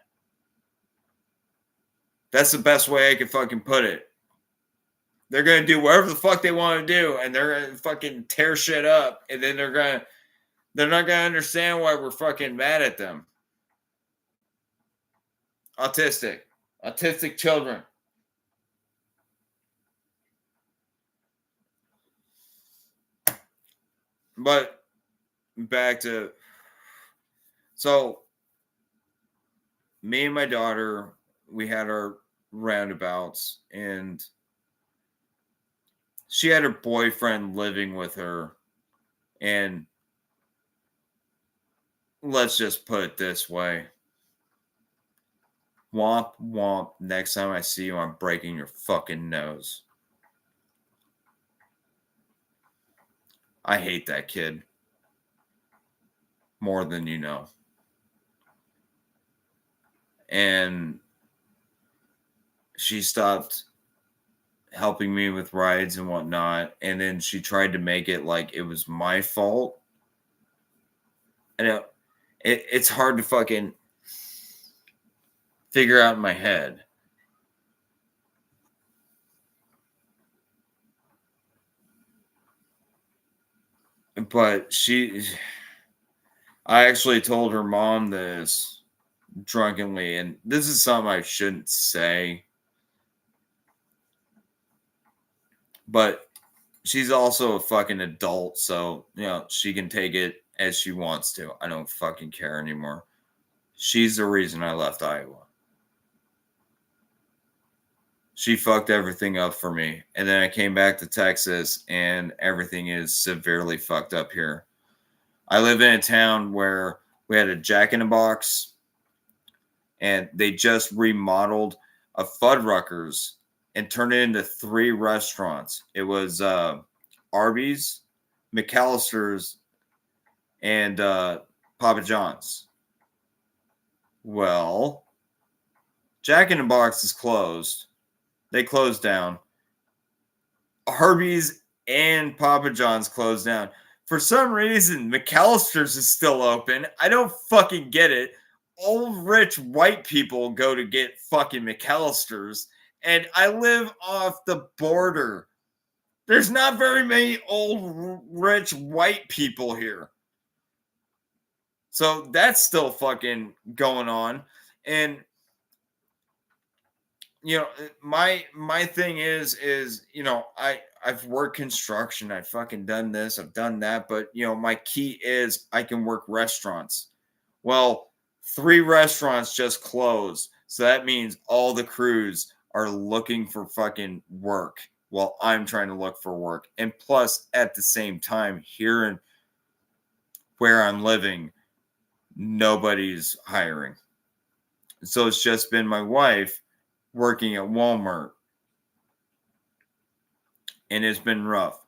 That's the best way I could fucking put it. They're going to do whatever the fuck they want to do, and they're going to fucking tear shit up, and then they're not going to understand why we're fucking mad at them. Autistic children. But back to, so me and my daughter, we had our roundabouts, and she had her boyfriend living with her And let's just put it this way. Womp womp. Next time I see you, I'm breaking your fucking nose. I hate that kid. More than you know. And she stopped helping me with rides and whatnot. And then she tried to make it like it was my fault. And it's hard to fucking figure out in my head. But I actually told her mom this drunkenly, and this is something I shouldn't say. But she's also a fucking adult, so, she can take it as she wants to. I don't fucking care anymore. She's the reason I left Iowa. She fucked everything up for me. And then I came back to Texas, and everything is severely fucked up here. I live in a town where we had a Jack in the Box, and they just remodeled a Fuddruckers and turned it into 3 restaurants. It was Arby's, McAllister's, and Papa John's. Well, Jack in the Box is closed. They closed down. Arby's and Papa John's closed down. For some reason, McAllister's is still open. I don't fucking get it. Old rich white people go to get fucking McAllister's, and I live off the border. There's not very many old rich white people here. So that's still fucking going on. And my thing is I've worked construction, I've fucking done this, I've done that, but my key is I can work restaurants. Well, 3 restaurants just closed, so that means all the crews are looking for fucking work while I'm trying to look for work. And plus, at the same time, here in where I'm living, nobody's hiring. So it's just been my wife working at Walmart, and it's been rough.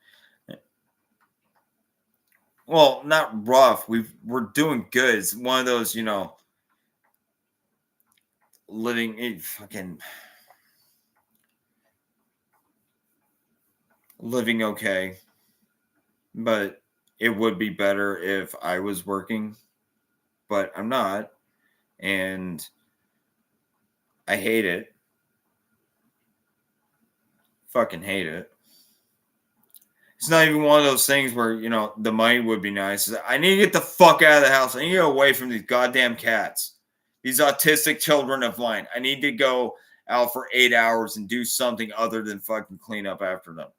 Well, not rough. We're doing good. It's one of those, living okay. But it would be better if I was working, but I'm not, and I hate it. Fucking hate it. It's not even one of those things where, the money would be nice. I need to get the fuck out of the house. I need to get away from these goddamn cats. These autistic children of mine. I need to go out for 8 hours and do something other than fucking clean up after them.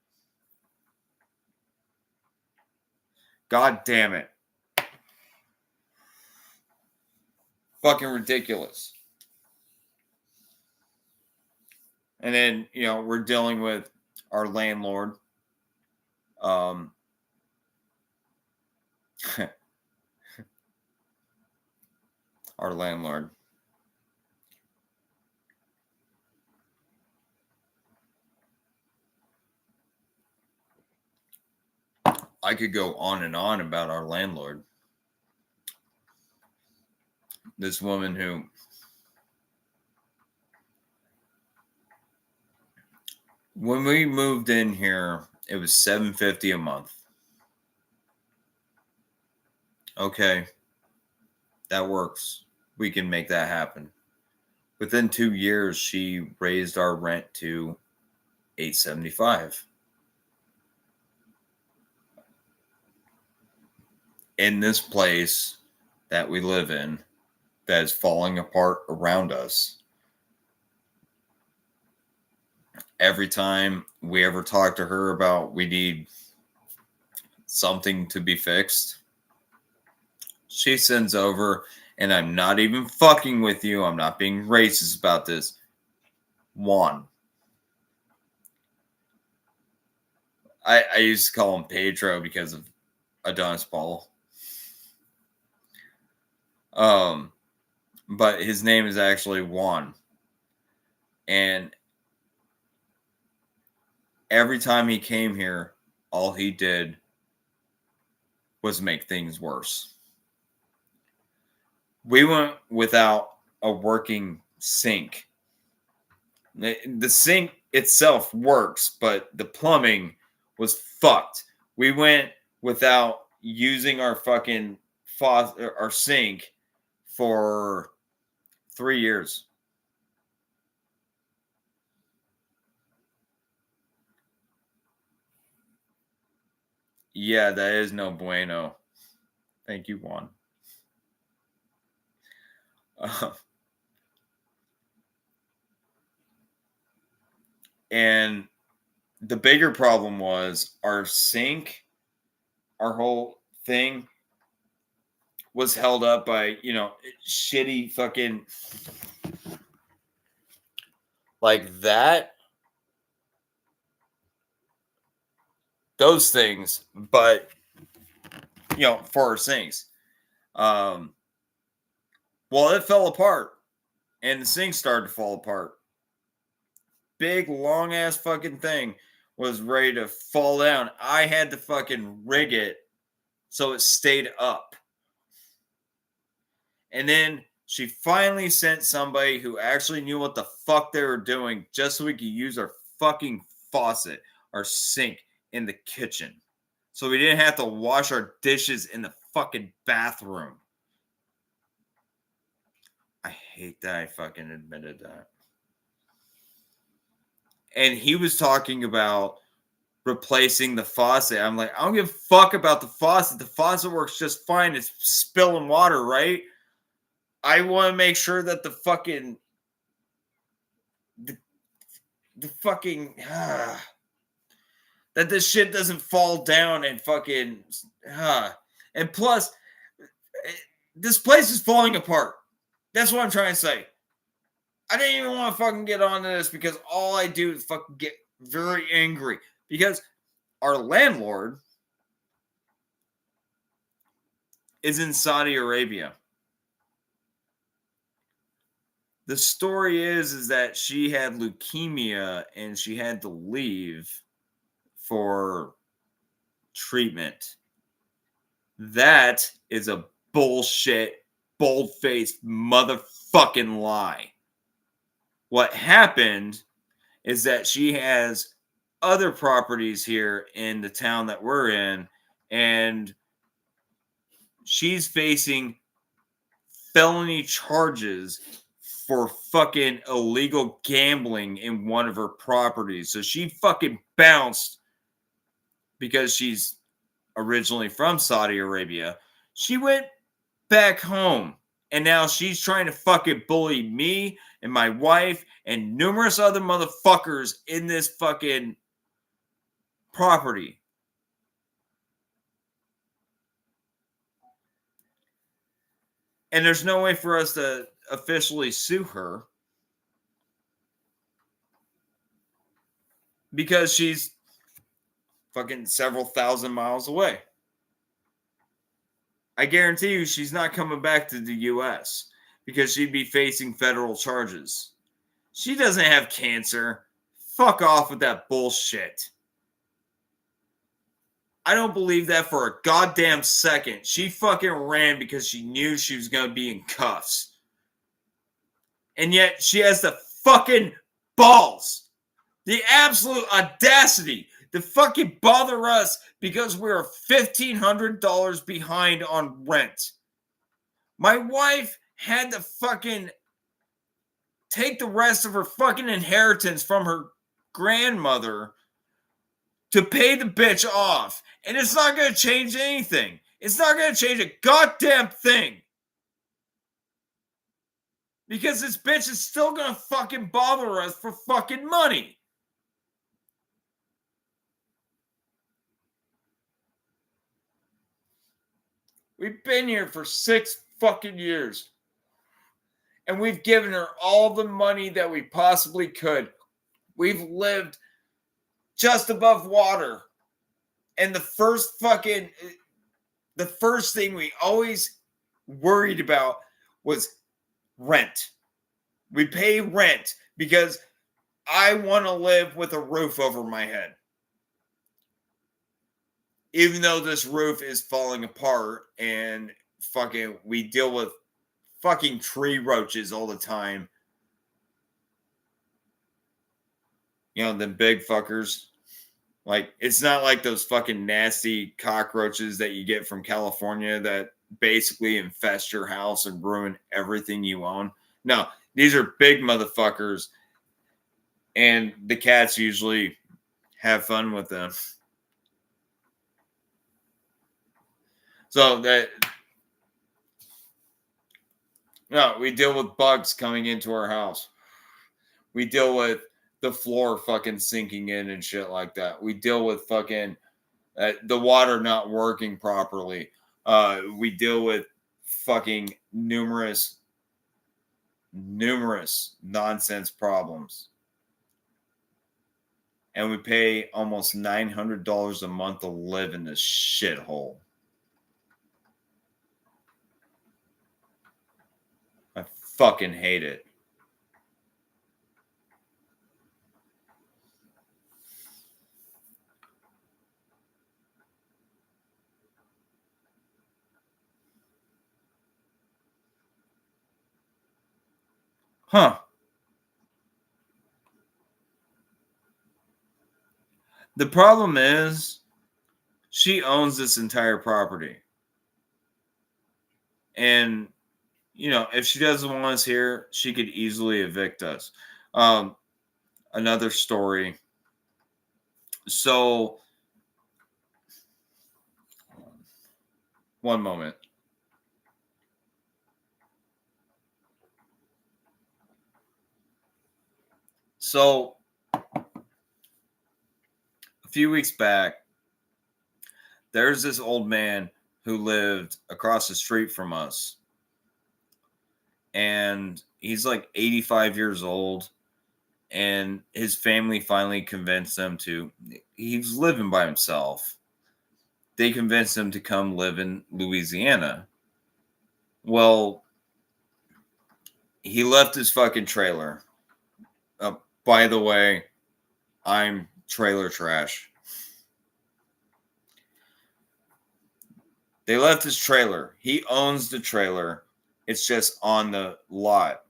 God damn it. Fucking ridiculous. And then, we're dealing with our landlord. Our landlord. I could go on and on about our landlord. This woman who when we moved in here, it was $750 a month. Okay. That works. We can make that happen. Within 2 years, she raised our rent to $875. In this place that we live in, that is falling apart around us. Every time we ever talk to her about we need something to be fixed, she sends over, and I'm not even fucking with you, I'm not being racist about this, Juan. I used to call him Pedro because of Adonis Paul. But his name is actually Juan. And every time he came here, all he did was make things worse. We went without a working sink. The sink itself works, but the plumbing was fucked. We went without using our fucking our sink for 3 years. Yeah, that is no bueno. Thank you, Juan. And the bigger problem was our sink, our whole thing was held up by, shitty fucking like that. Those things, but for our sinks. Well, it fell apart and the sink started to fall apart. Big long ass fucking thing was ready to fall down. I had to fucking rig it so it stayed up. And then she finally sent somebody who actually knew what the fuck they were doing just so we could use our fucking faucet, our sink in the kitchen. So we didn't have to wash our dishes in the fucking bathroom. I hate that I fucking admitted that. And he was talking about replacing the faucet. I'm like, I don't give a fuck about the faucet. The faucet works just fine. It's spilling water, right? I want to make sure that the fucking that this shit doesn't fall down and fucking and plus this place is falling apart. That's what I'm trying to say. I didn't even want to fucking get onto this because all I do is fucking get very angry because our landlord is in Saudi Arabia. The story is that she had leukemia and she had to leave for treatment. That is a bullshit, bold-faced motherfucking lie. What happened is that she has other properties here in the town that we're in, and she's facing felony charges for fucking illegal gambling in one of her properties. So she fucking bounced because she's originally from Saudi Arabia. She went back home and now she's trying to fucking bully me and my wife and numerous other motherfuckers in this fucking property. And there's no way for us to officially sue her because she's fucking several thousand miles away. I guarantee you she's not coming back to the U.S. because she'd be facing federal charges. She doesn't have cancer. Fuck off with that bullshit. I don't believe that for a goddamn second. She fucking ran because she knew she was going to be in cuffs. And yet she has the fucking balls, the absolute audacity to fucking bother us because we're $1,500 behind on rent. My wife had to fucking take the rest of her fucking inheritance from her grandmother to pay the bitch off. And it's not going to change anything. It's not going to change a goddamn thing. Because this bitch is still going to fucking bother us for fucking money. We've been here for 6 fucking years. And we've given her all the money that we possibly could. We've lived just above water. And the first fucking the first thing we always worried about was rent. We pay rent because I want to live with a roof over my head. Even though this roof is falling apart and fucking we deal with fucking tree roaches all the time. You know, the big fuckers. Like, it's not like those fucking nasty cockroaches that you get from California that basically infest your house and ruin everything you own. No, these are big motherfuckers, and the cats usually have fun with them. So that, no, we deal with bugs coming into our house. We deal with the floor fucking sinking in and shit like that. We deal with fucking the water not working properly. We deal with fucking numerous nonsense problems. And we pay almost $900 a month to live in this shithole. I fucking hate it. Huh. The problem is she owns this entire property. And, you know, if she doesn't want us here, she could easily evict us. Another story. So, one moment. So, a few weeks back, there's this old man who lived across the street from us. And he's like 85 years old. And his family finally convinced him to, he's living by himself. They convinced him to come live in Louisiana. Well, he left his fucking trailer. By the way, I'm trailer trash. They left his trailer. He owns the trailer. It's just on the lot.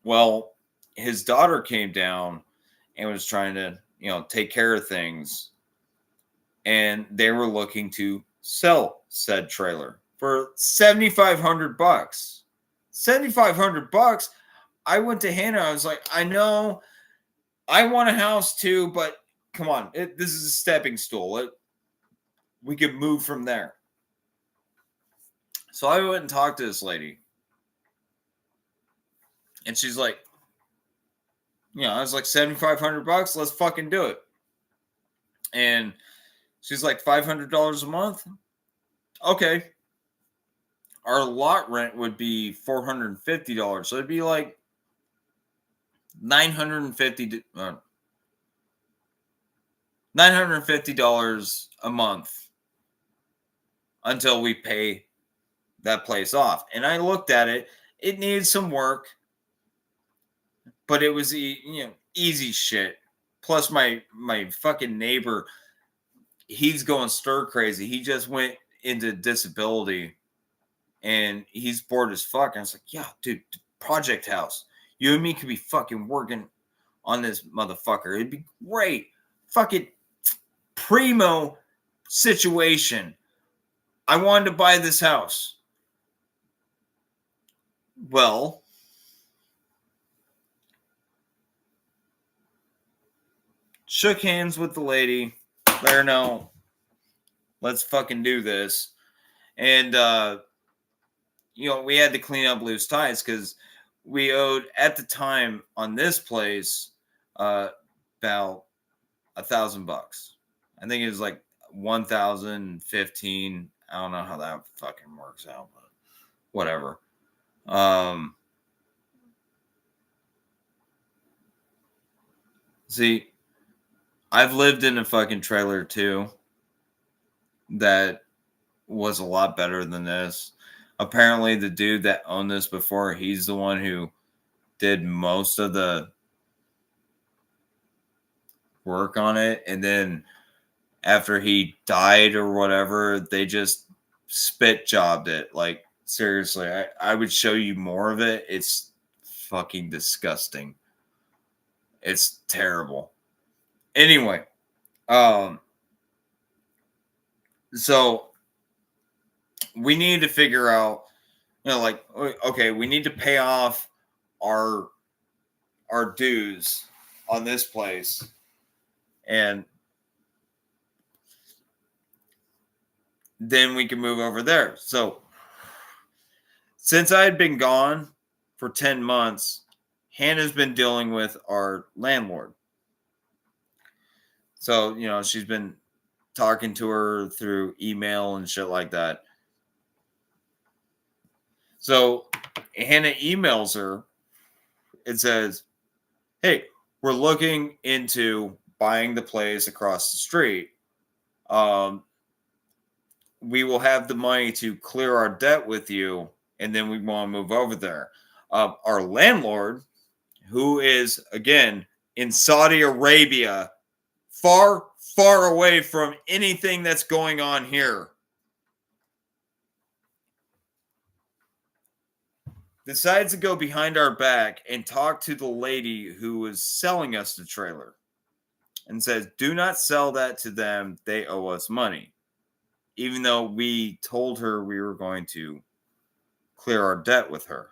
Well, his daughter came down and was trying to, you know, take care of things. And they were looking to sell said trailer for $7,500. $7,500. I went to Hannah. I was like, I know I want a house too, but come on. This is a stepping stool. We could move from there. So I went and talked to this lady. And she's like, you know, I was like, $7,500. Let's fucking do it. And she's like, $500 a month. Okay. Our lot rent would be $450. So it'd be like $950 a month until we pay that place off. And I looked at it. It needed some work, but it was, you know, easy shit. Plus my fucking neighbor, he's going stir crazy. He just went into disability and he's bored as fuck. And I was like, yeah, dude, project house. You and me could be fucking working on this motherfucker. It'd be great. Fucking primo situation. I wanted to buy this house. Well, shook hands with the lady. Let her know, let's fucking do this. And, you know, we had to clean up loose ties because we owed at the time on this place about $1,000. I think it was like 1,015. I don't know how that fucking works out, but whatever. See, I've lived in a fucking trailer too that was a lot better than this. Apparently, the dude that owned this before, he's the one who did most of the work on it. And then after he died or whatever, they just spit jobbed it. Like, seriously, I would show you more of it. It's fucking disgusting. It's terrible. Anyway, so we need to figure out, like, okay, we need to pay off our dues on this place, and then we can move over there. So since I had been gone for 10 months, Hannah's been dealing with our landlord. So, she's been talking to her through email and shit like that. So Hannah emails her. It says, hey, we're looking into buying the place across the street. We will have the money to clear our debt with you, and then we want to move over there. Our landlord, who is, again, in Saudi Arabia, far, far away from anything that's going on here, decides to go behind our back and talk to the lady who was selling us the trailer and says, do not sell that to them. They owe us money. Even though we told her we were going to clear our debt with her.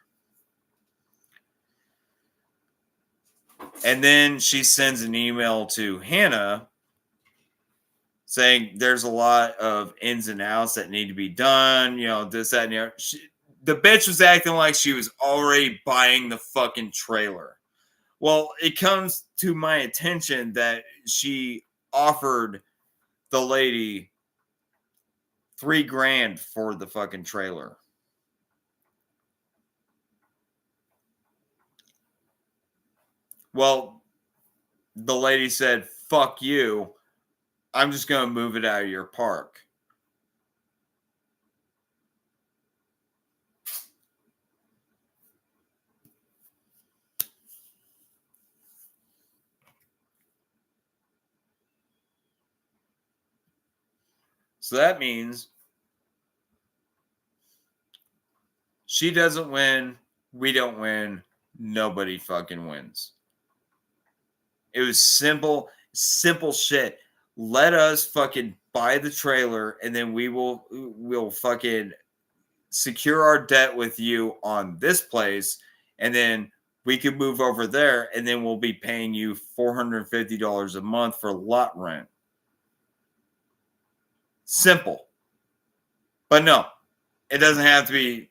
And then she sends an email to Hannah saying there's a lot of ins and outs that need to be done, this, that, and the other. The bitch was acting like she was already buying the fucking trailer. Well, it comes to my attention that she offered the lady $3,000 for the fucking trailer. Well, the lady said, fuck you. I'm just going to move it out of your park. So that means she doesn't win, we don't win, nobody fucking wins. It was simple shit. Let us fucking buy the trailer, and then we'll fucking secure our debt with you on this place, and then we could move over there, and then we'll be paying you $450 a month for lot rent. Simple. But no, it doesn't have to be.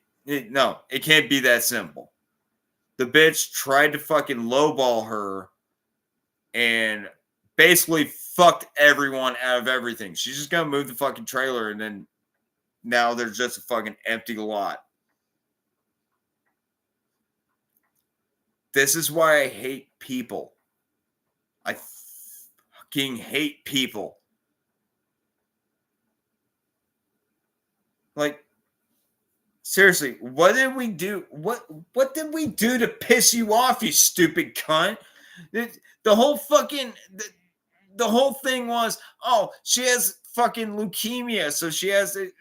No, it can't be that simple. The bitch tried to fucking lowball her and basically fucked everyone out of everything. She's just going to move the fucking trailer, and then now there's just a fucking empty lot. This is why I hate people. I fucking hate people. Like, seriously, what did we do? What did we do to piss you off, you stupid cunt? The whole fucking the whole thing was, oh, she has fucking leukemia, so she has to.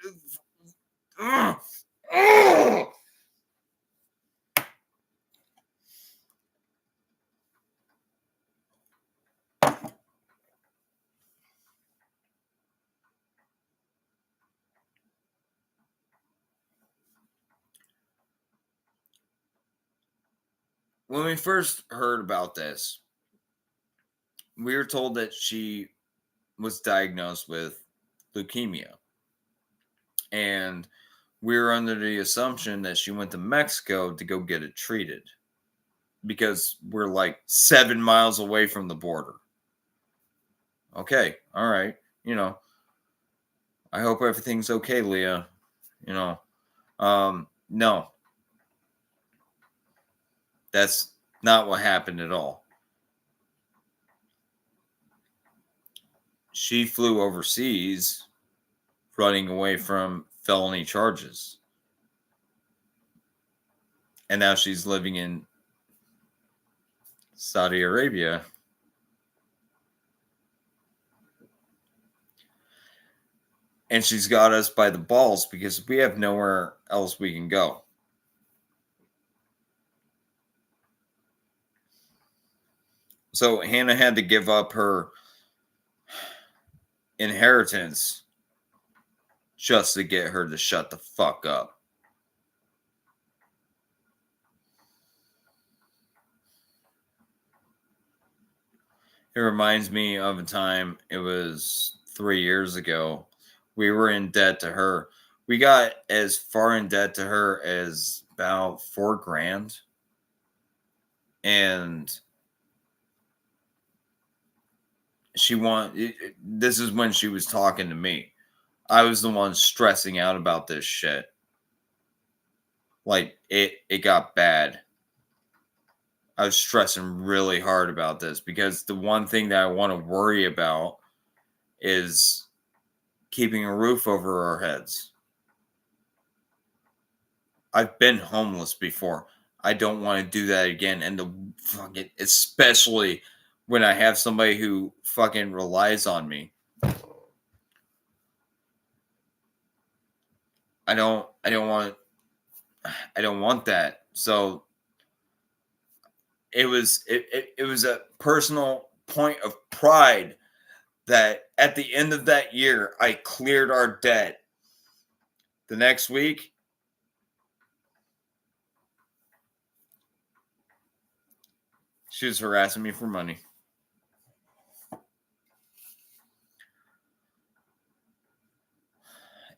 When we first heard about this, we were told that she was diagnosed with leukemia. And we were under the assumption that she went to Mexico to go get it treated because we're like 7 miles away from the border. Okay, all right. I hope everything's okay, Leah. No. That's not what happened at all. She flew overseas running away from felony charges. And now she's living in Saudi Arabia. And she's got us by the balls because we have nowhere else we can go. So Hannah had to give up her inheritance just to get her to shut the fuck up. It reminds me of a time, it was 3 years ago. We were in debt to her. We got as far in debt to her as about $4,000. And this is when she was talking to me. I was the one stressing out about this shit. Like, it got bad. I was stressing really hard about this because the one thing that I want to worry about is keeping a roof over our heads. I've been homeless before. I don't want to do that again. And especially when I have somebody who fucking relies on me. I don't want that. So it was a personal point of pride that at the end of that year I cleared our debt. The next week, she was harassing me for money.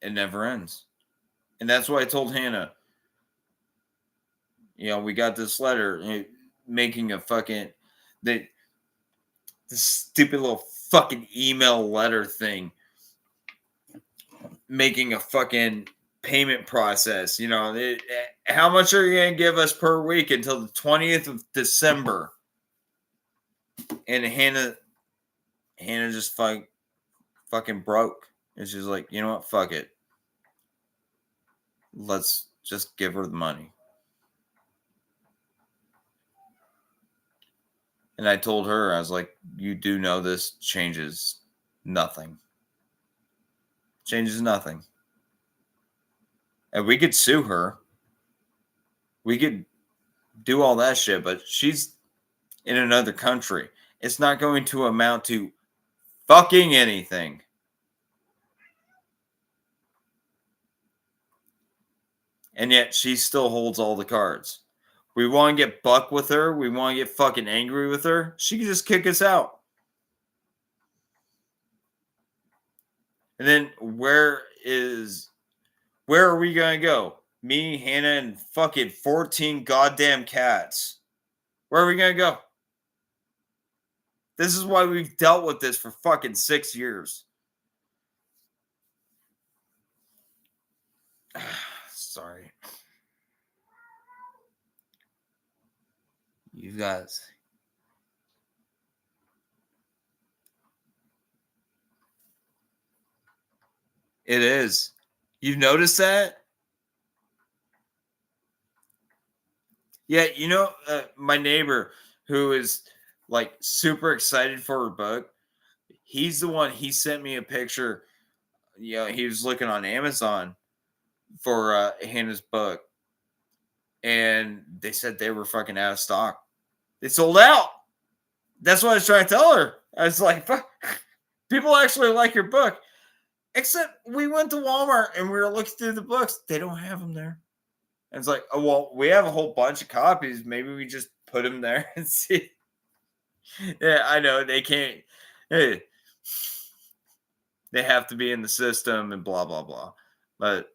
It never ends. And that's why I told Hannah, we got this letter making a fucking this stupid little fucking email letter thing, making a fucking payment process. How much are you going to give us per week until the 20th of December? And Hannah just fucking broke. And she's like, you know what? Fuck it. Let's just give her the money. And I told her, I was like, you do know this changes nothing. Changes nothing. And we could sue her. We could do all that shit, but she's in another country. It's not going to amount to fucking anything. And yet she still holds all the cards. We want to get buck with her. We want to get fucking angry with her. She can just kick us out. And then where are we going to go? Me, Hannah, and fucking 14 goddamn cats. Where are we going to go? This is why we've dealt with this for fucking 6 years. Sorry. You guys. It is. You've noticed that? Yeah, my neighbor who is like super excited for her book, he's the one, he sent me a picture. He was looking on Amazon for Hannah's book. And they said they were fucking out of stock. They sold out. That's what I was trying to tell her. I was like, fuck, people actually like your book. Except we went to Walmart and we were looking through the books. They don't have them there. And it's like, oh, well, we have a whole bunch of copies. Maybe we just put them there and see. Yeah, I know. They can't. Hey, they have to be in the system and blah, blah, blah. But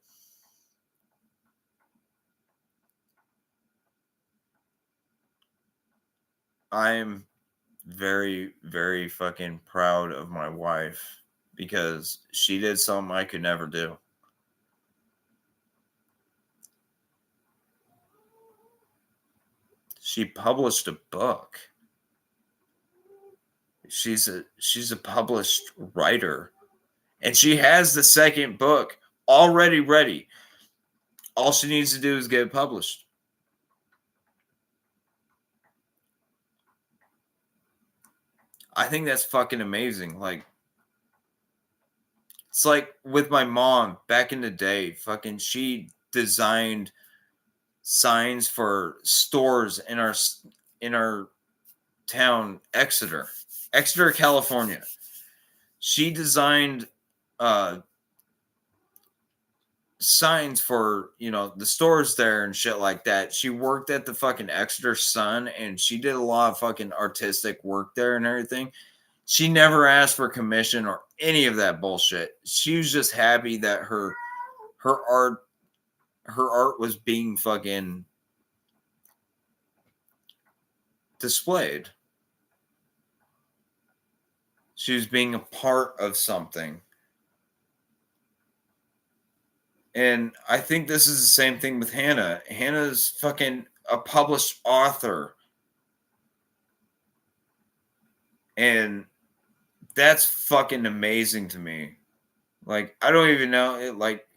I'm very, very fucking proud of my wife because she did something I could never do. She published a book. She's a published writer. And she has the second book already ready. All she needs to do is get it published. I think that's fucking amazing. Like, it's like with my mom back in the day, fucking she designed signs for stores in our town, Exeter, California. She designed signs for, you know, the stores there and shit like that. She worked at the fucking Exeter Sun and she did a lot of fucking artistic work there and everything. She never asked for commission or any of that bullshit. She was just happy that her art was being fucking displayed. She was being a part of something. And I think this is the same thing with Hannah. Hannah's fucking a published author. And that's fucking amazing to me. Like, I don't even know. Like,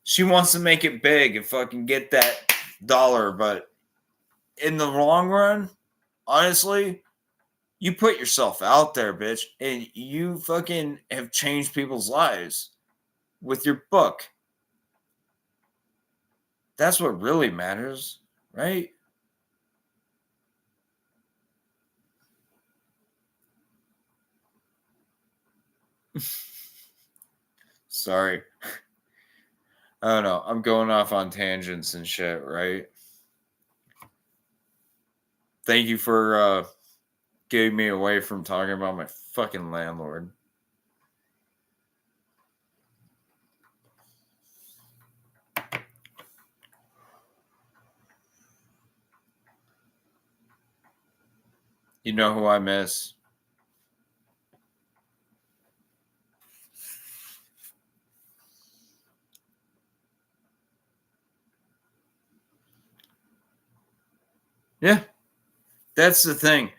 she wants to make it big and fucking get that dollar. But in the long run, honestly, you put yourself out there, bitch. And you fucking have changed people's lives with your book. That's what really matters, right? Sorry. I don't know. I'm going off on tangents and shit, right? Thank you for getting me away from talking about my fucking landlord. You know who I miss? Yeah, that's the thing.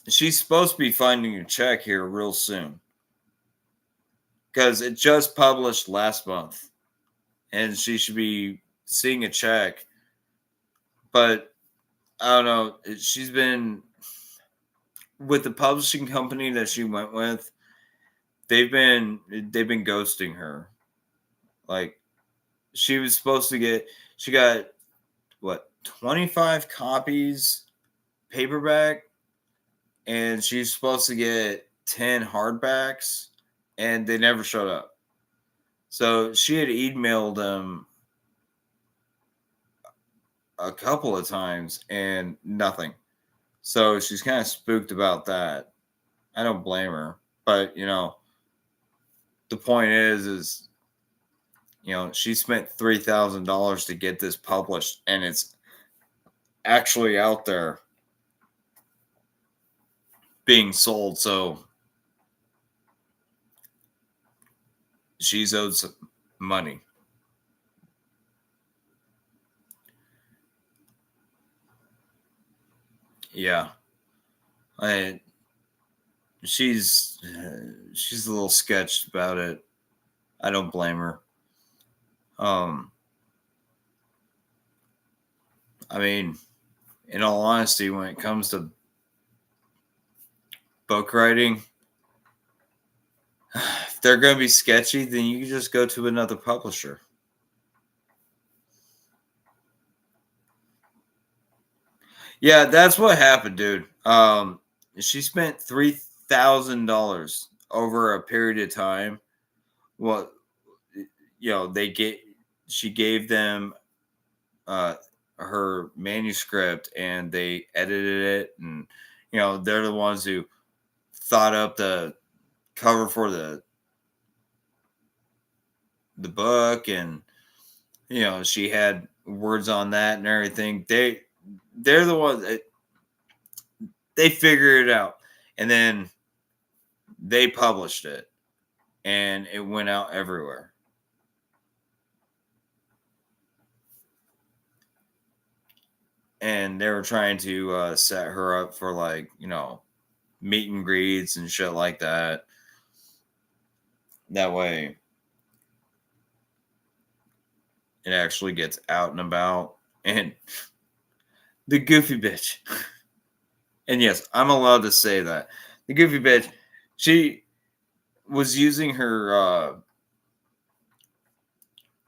She's supposed to be finding a check here real soon because it just published last month, and she should be seeing a check. But I don't know. She's been with the publishing company that she went with. They've been ghosting her. Like, she was supposed to get. She got what 25 copies paperback, and she's supposed to get 10 hardbacks, and they never showed up. So she had emailed them a couple of times and nothing. So she's kind of spooked about that. I don't blame her, but you know, the point is you know, she spent $3,000 to get this published, and it's actually out there being sold. So she's owed some money. Yeah, I she's a little sketched about it. I don't blame her. I mean, in all honesty, when it comes to book writing, if they're going to be sketchy, then you can just go to another publisher. Yeah, that's what happened, dude. She spent $3,000 over a period of time. Well, you know, she gave them her manuscript and they edited it, and you know, they're the ones who thought up the cover for the book, and you know, she had words on that and everything. They're the ones that they figured it out, and then they published it, and it went out everywhere. And they were trying to set her up for, like, you know, meet and greets and shit like that. That way it actually gets out and about. And the goofy bitch. And yes, I'm allowed to say that. The goofy bitch, she was using her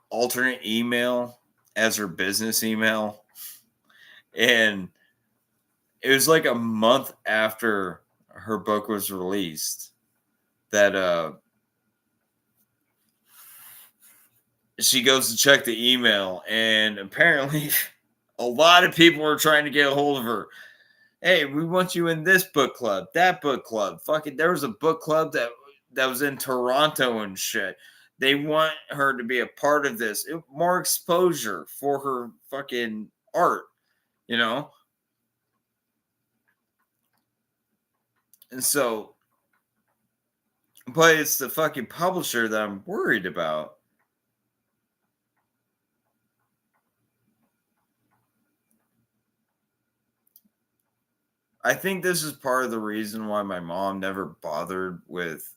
alternate email as her business email. And it was like a month after her book was released that she goes to check the email, and apparently a lot of people were trying to get a hold of her. Hey, we want you in this book club, that book club. Fucking, there was a book club that was in Toronto and shit. They want her to be a part of this. More exposure for her fucking art, you know? And so, but it's the fucking publisher that I'm worried about. I think this is part of the reason why my mom never bothered with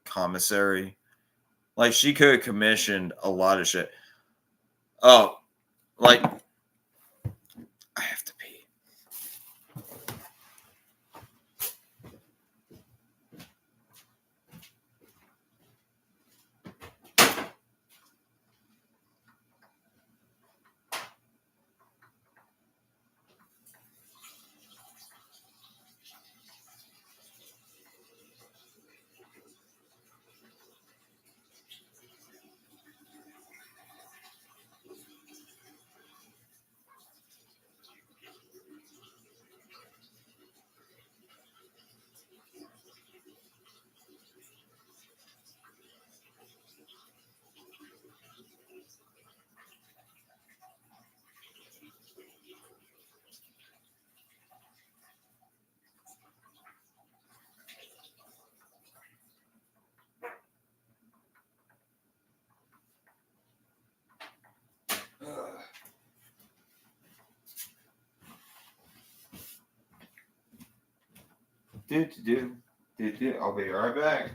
commissary. Like, she could have commissioned a lot of shit. Oh, like, I have to pee. I'll be right back.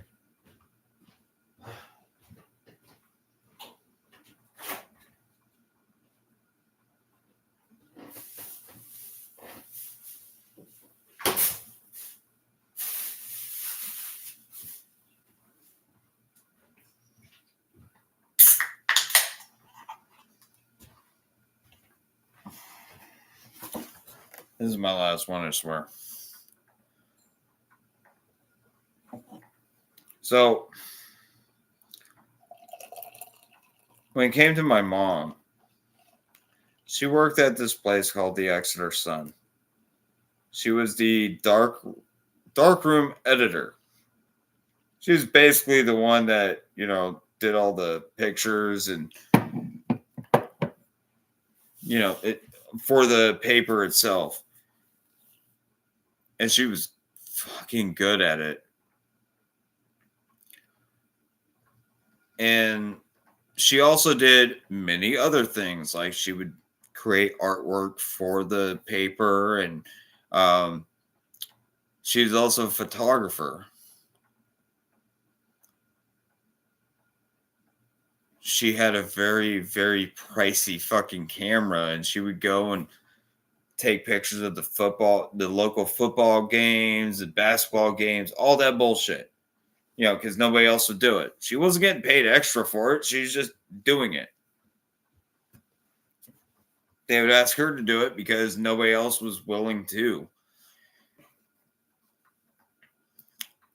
This is my last one, I swear. So, when it came to my mom, she worked at this place called the Exeter Sun. She was the darkroom editor. She was basically the one that, did all the pictures and, it for the paper itself. And she was fucking good at it. And she also did many other things. Like, she would create artwork for the paper, and she was also a photographer. She had a very, very pricey fucking camera, and she would go and take pictures of the local football games, the basketball games, all that bullshit. Because nobody else would do it. She wasn't getting paid extra for it. She's just doing it. They would ask her to do it because nobody else was willing to.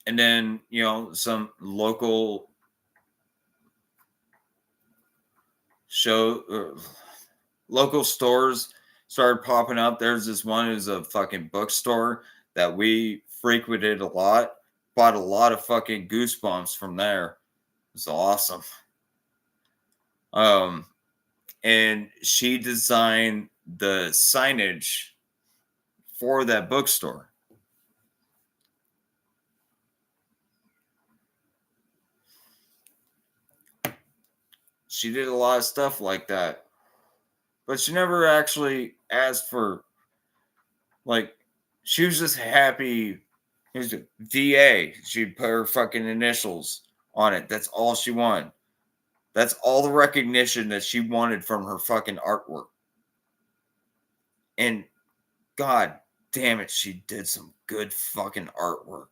And then, some local local stores started popping up. There's this one who's a fucking bookstore that we frequented a lot. Bought a lot of fucking Goosebumps from there. It's awesome. And she designed the signage for that bookstore. She did a lot of stuff like that. But she never actually asked for, she was just happy. Here's a VA. She'd put her fucking initials on it. That's all she wanted. That's all the recognition that she wanted from her fucking artwork. And God damn it, she did some good fucking artwork.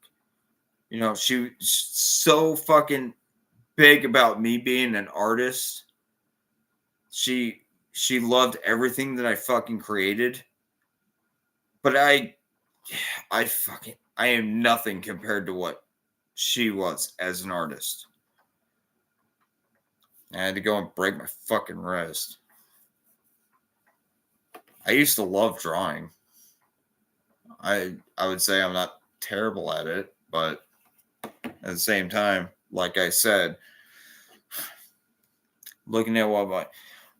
You know, she was so fucking big about me being an artist. She loved everything that I fucking created. But I am nothing compared to what she was as an artist. I had to go and break my fucking wrist. I used to love drawing. I would say I'm not terrible at it, but at the same time, like I said, looking at what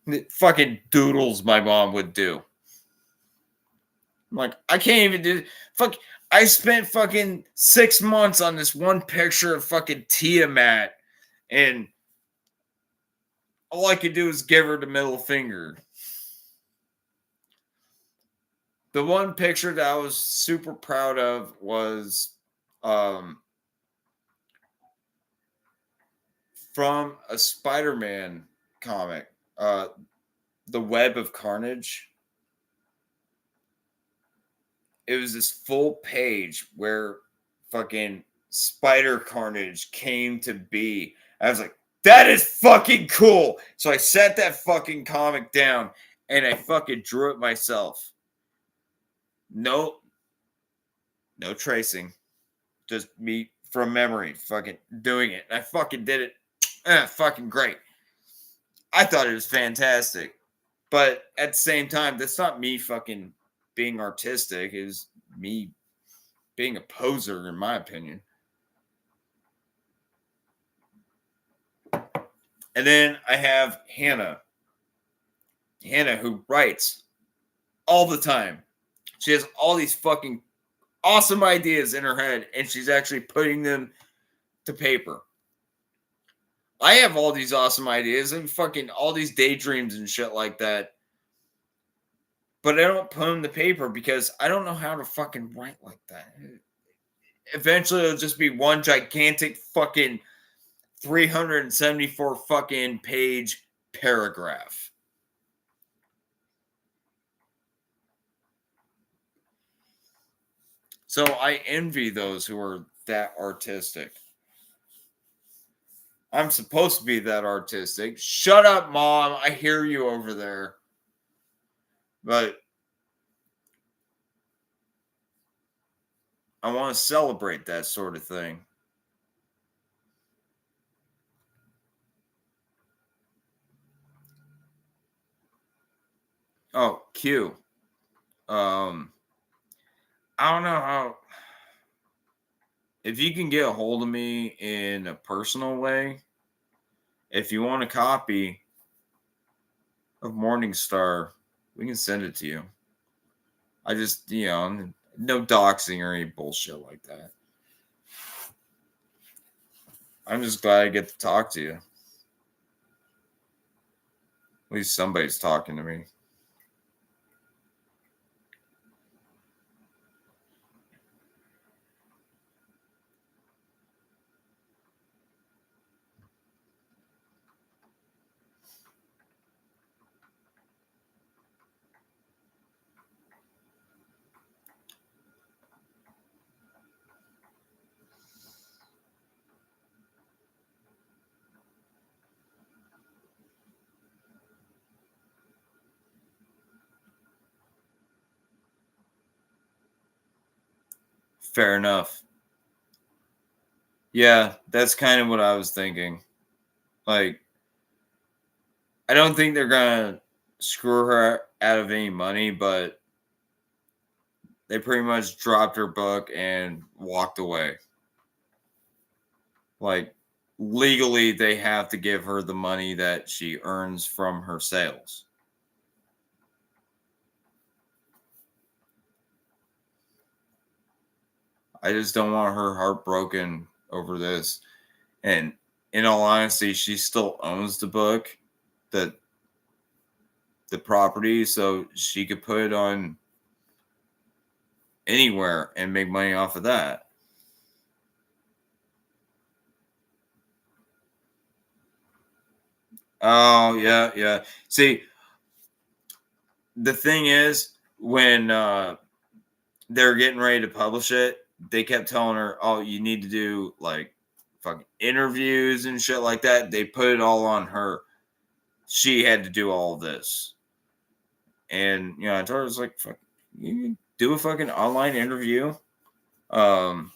my fucking doodles my mom would do. I'm like, I can't even do fuck. I spent fucking 6 months on this one picture of fucking Tiamat, and all I could do is give her the middle finger. The one picture that I was super proud of was from a Spider-Man comic, The Web of Carnage. It was this full page where fucking Spider Carnage came to be. I was like, that is fucking cool. So I set that fucking comic down and I fucking drew it myself. No tracing. Just me from memory fucking doing it. And I fucking did it. Fucking great. I thought it was fantastic. But at the same time, that's not me fucking being artistic. It was me being a poser, in my opinion. And then I have Hannah. Hannah, who writes all the time. She has all these fucking awesome ideas in her head, and she's actually putting them to paper. I have all these awesome ideas and fucking all these daydreams and shit like that. But I don't put them to paper because I don't know how to fucking write like that. Eventually, it'll just be one gigantic fucking 374 fucking page paragraph. So I envy those who are that artistic. I'm supposed to be that artistic. Shut up, Mom. I hear you over there. But I want to celebrate that sort of thing. Oh, Q. I don't know how. If you can get a hold of me in a personal way, if you want a copy of Morningstar, we can send it to you. I just, no doxing or any bullshit like that. I'm just glad I get to talk to you. At least somebody's talking to me. Fair enough. Yeah, that's kind of what I was thinking. Like, I don't think they're gonna screw her out of any money, but they pretty much dropped her book and walked away. Like, legally, they have to give her the money that she earns from her sales. I just don't want her heartbroken over this. And in all honesty, she still owns the book, the property, so she could put it on anywhere and make money off of that. Oh yeah, yeah. See, the thing is, when they're getting ready to publish it, they kept telling her, "Oh, you need to do like fucking interviews and shit like that." They put it all on her. She had to do all this, and I told her, "I was like, fuck, you can do a fucking online interview. Um,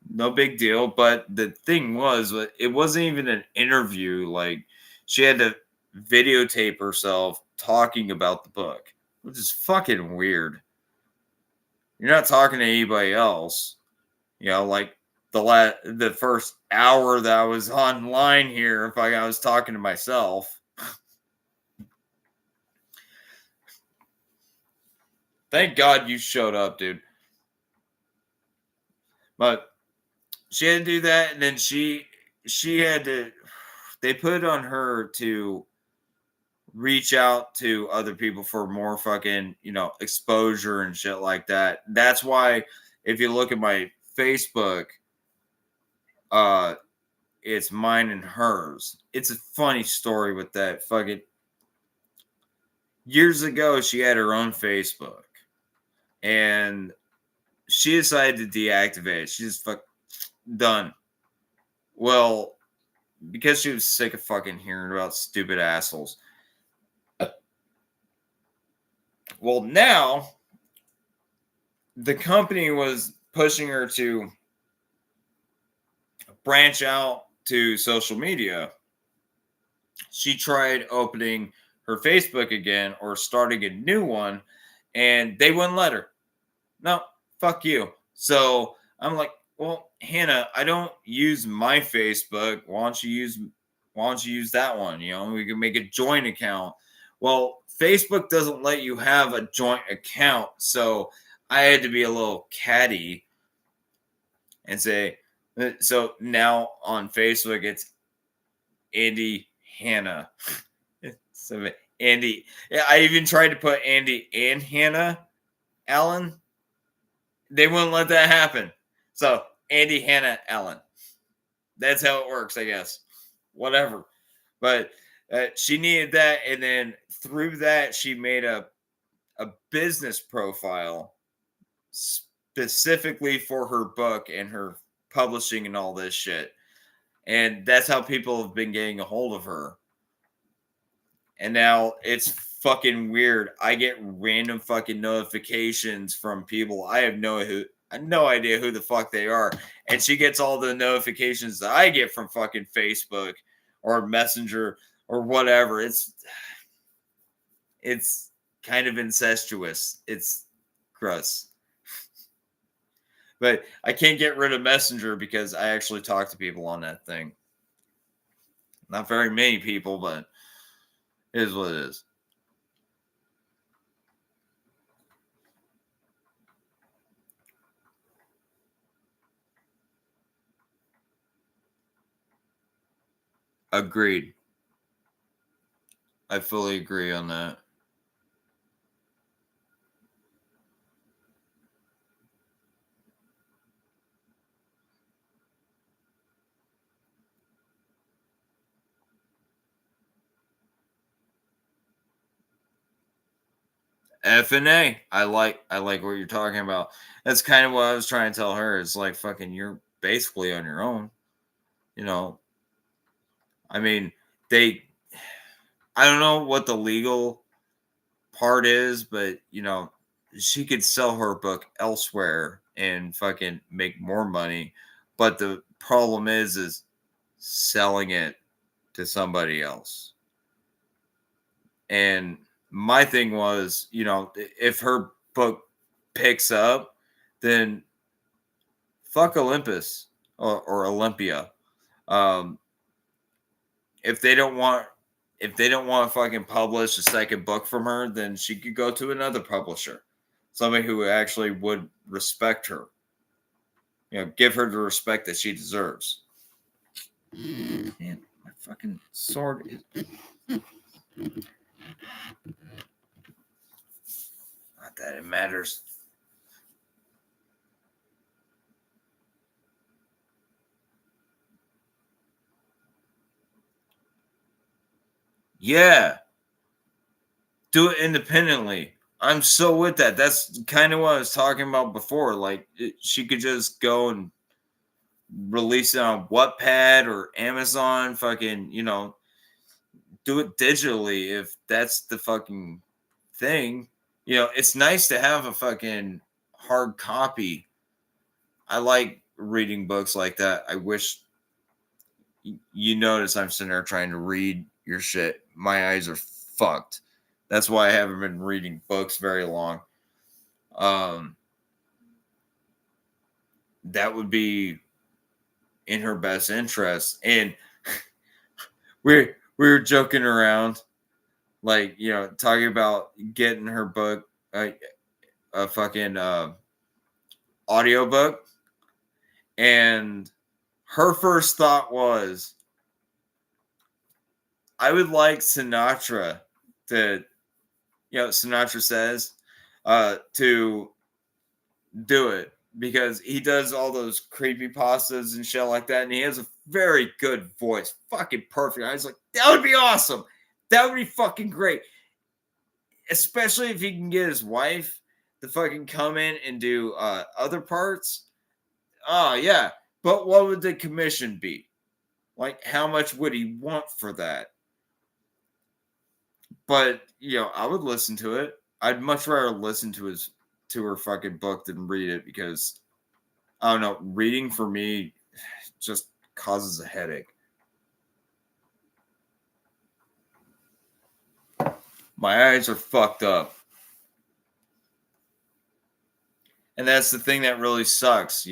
no big deal." But the thing was, it wasn't even an interview. Like, she had to videotape herself talking about the book, which is fucking weird. You're not talking to anybody else. Like the first hour that I was online here, if I was talking to myself. Thank God you showed up, dude. But she had to do that, and then she had to. They put it on her to reach out to other people for more fucking exposure and shit like that. That's why if you look at my Facebook, uh, it's mine and hers. It's a funny story with that fucking. Years ago, she had her own Facebook, and she decided to deactivate it. She's done. Well, because she was sick of fucking hearing about stupid assholes. Well, now the company was pushing her to branch out to social media. She tried opening her Facebook again or starting a new one, and they wouldn't let her. No, fuck you. So I'm like, well, Hannah, I don't use my Facebook. Why don't you use that one? We can make a joint account. Well, Facebook doesn't let you have a joint account, so I had to be a little catty and say, so now on Facebook it's Andy Hannah. So Andy, yeah, I even tried to put Andy and Hannah Allen. They wouldn't let that happen. So Andy, Hannah, Allen. That's how it works, I guess. Whatever. But she needed that, and then through that, she made a business profile specifically for her book and her publishing and all this shit. And that's how people have been getting a hold of her. And now it's fucking weird. I get random fucking notifications from people I have no idea who the fuck they are. And she gets all the notifications that I get from fucking Facebook or Messenger or whatever. It's kind of incestuous. It's gross. But I can't get rid of Messenger because I actually talk to people on that thing. Not very many people, but it is what it is. Agreed. I fully agree on that. F and A. I like what you're talking about. That's kind of what I was trying to tell her. It's like fucking you're basically on your own. You know, I mean, they I don't know what the legal part is, but she could sell her book elsewhere and fucking make more money. But the problem is selling it to somebody else. And my thing was, if her book picks up, then fuck Olympus or Olympia. Um, if they don't want to fucking publish a second book from her, then she could go to another publisher, somebody who actually would respect her. Give her the respect that she deserves. Man, my fucking sword is not that it matters. Yeah. Do it independently. I'm so with that. That's kind of what I was talking about before. Like, she could just go and release it on Wattpad or Amazon, fucking, do it digitally if that's the fucking thing. It's nice to have a fucking hard copy. I like reading books like that. I wish you notice I'm sitting there trying to read your shit. My eyes are fucked. That's why I haven't been reading books very long. That would be in her best interest. And we were joking around, like, talking about getting her book, a fucking audiobook. And her first thought was, I would like Sinatra to, Sinatra says, to do it, because he does all those creepy pastas and shit like that, and he has a very good voice, fucking perfect. I was like, that would be awesome. That would be fucking great, especially if he can get his wife to fucking come in and do other parts. Oh yeah, but what would the commission be? Like, how much would he want for that? But I would listen to it. I'd much rather listen to her fucking book than read it, because I don't know, reading for me just causes a headache. My eyes are fucked up. And that's the thing that really sucks,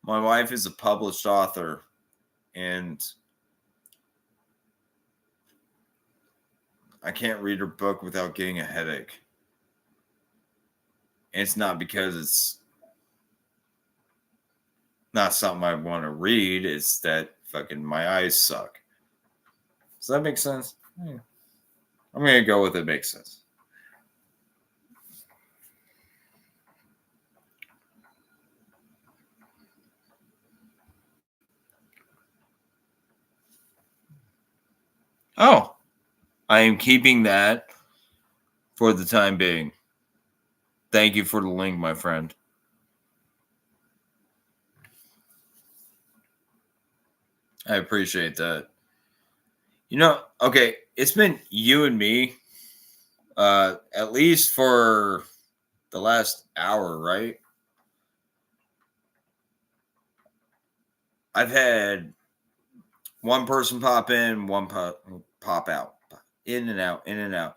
My wife is a published author, and I can't read her book without getting a headache. And it's not because it's not something I want to read, it's that fucking my eyes suck. Does that make sense? I'm going to go with it makes sense. Oh, I am keeping that for the time being. Thank you for the link, my friend. I appreciate that. Okay, it's been you and me, at least for the last hour, right? I've had one person pop in, one pop out, in and out, in and out.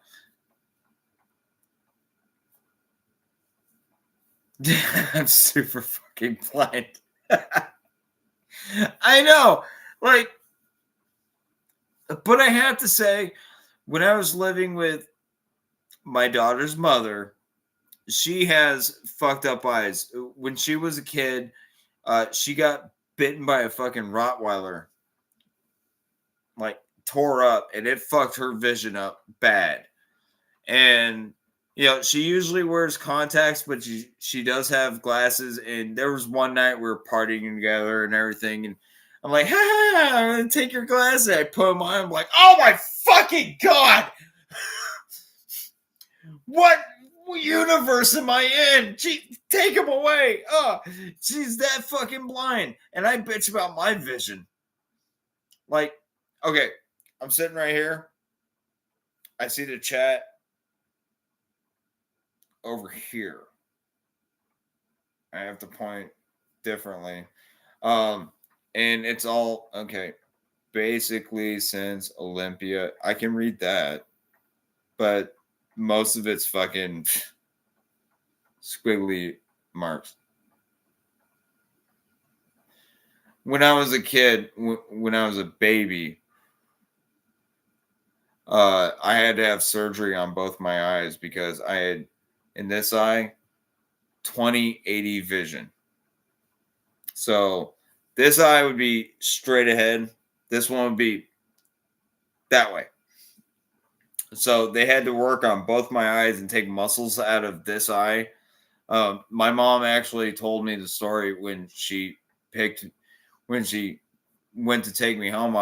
I'm super fucking blind. I know, like, but I have to say, when I was living with my daughter's mother, she has fucked up eyes. When she was a kid, she got bitten by a fucking Rottweiler, like tore up, and it fucked her vision up bad. And she usually wears contacts, but she does have glasses. And there was one night we were partying together and everything, and I'm like, ha, I'm gonna take your glasses. I put them on. I'm like, oh my fucking god, what universe am I in? Take him away. Oh, she's that fucking blind. And I bitch about my vision. Like, okay, I'm sitting right here. I see the chat over here. I have to point differently. And it's all okay. Basically, since Olympia, I can read that, but most of it's fucking squiggly marks. When I was a kid, when I was a baby, I had to have surgery on both my eyes because I had, in this eye, 20/80 vision. So this eye would be straight ahead. This one would be that way. So they had to work on both my eyes and take muscles out of this eye. My mom actually told me the story when she went to take me home.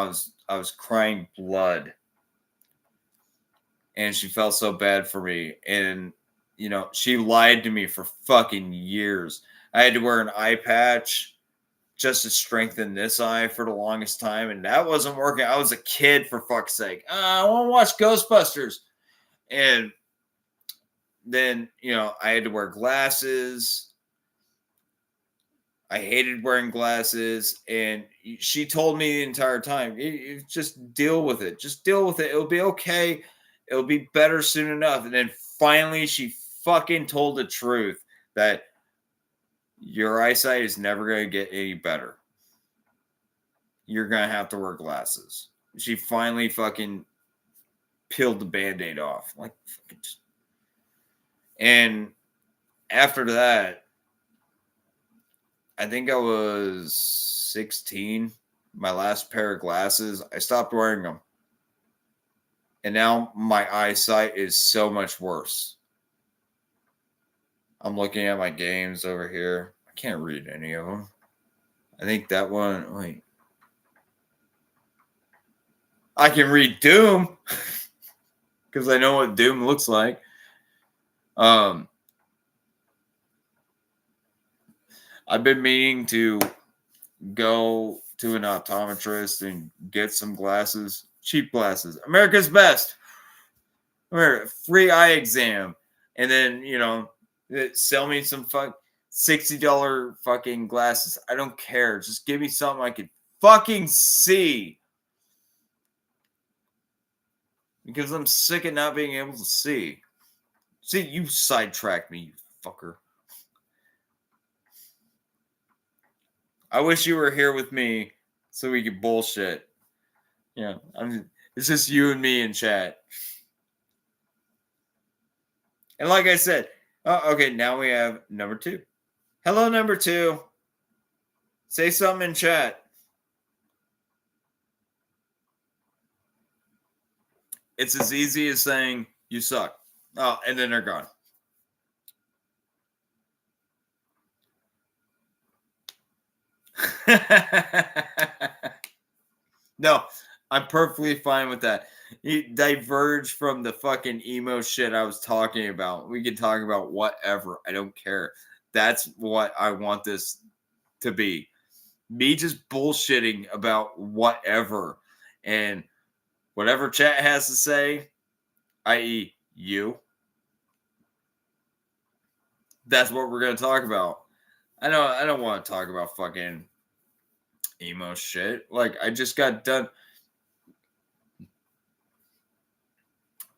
I I was crying blood. And she felt so bad for me. And, she lied to me for fucking years. I had to wear an eye patch just to strengthen this eye for the longest time. And that wasn't working. I was a kid, for fuck's sake. I want to watch Ghostbusters. And then, I had to wear glasses. I hated wearing glasses. And she told me the entire time, you just deal with it. Just deal with it. It'll be okay. It'll be better soon enough. And then finally, she fucking told the truth that your eyesight is never going to get any better. You're going to have to wear glasses. She finally fucking peeled the Band-Aid off. And after that, I think I was 16, my last pair of glasses, I stopped wearing them. And now my eyesight is so much worse. I'm looking at my games over here. I can't read any of them. I think that one, wait. I can read Doom because I know what Doom looks like. I've been meaning to go to an optometrist and get some glasses, cheap glasses. America's best. Free eye exam. And then, sell me some $60 fucking glasses. I don't care. Just give me something I can fucking see. Because I'm sick of not being able to see. See, you sidetracked me, you fucker. I wish you were here with me so we could bullshit. It's just you and me in chat. And like I said, okay, now we have number 2. Hello, number 2. Say something in chat. It's as easy as saying, you suck. Oh, and then they're gone. No, I'm perfectly fine with that. You diverge from the fucking emo shit I was talking about. We can talk about whatever. I don't care. That's what I want this to be. Me just bullshitting about whatever. And whatever chat has to say, i.e. you, that's what we're going to talk about. I don't want to talk about fucking emo shit. Like, I just got done.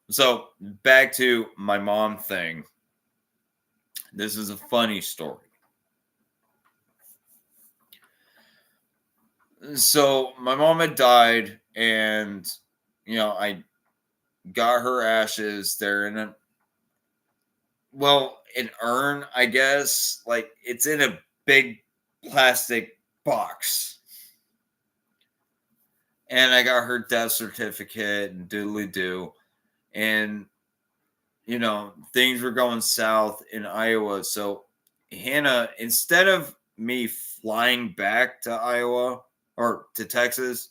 So, back to my mom thing. This is a funny story. So, my mom had died, and, I got her ashes. They're in an urn, I guess. Like, it's in a big plastic box. And I got her death certificate and doodly-doo. And, things were going south in Iowa. So, Hannah, instead of me flying back to Iowa or to Texas,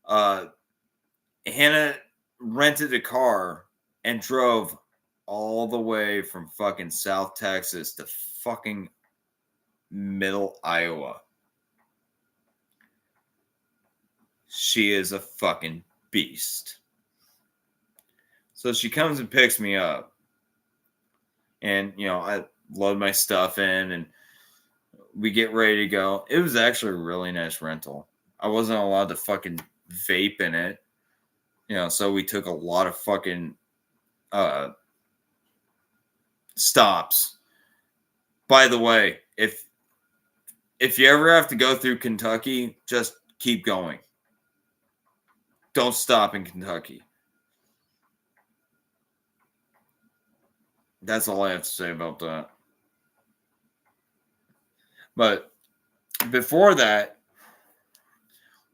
Hannah rented a car and drove all the way from fucking South Texas to fucking middle Iowa. She is a fucking beast. So she comes and picks me up. And, I load my stuff in and we get ready to go. It was actually a really nice rental. I wasn't allowed to fucking vape in it. So we took a lot of fucking stops. By the way, if you ever have to go through Kentucky, just keep going. Don't stop in Kentucky. That's all I have to say about that. But before that,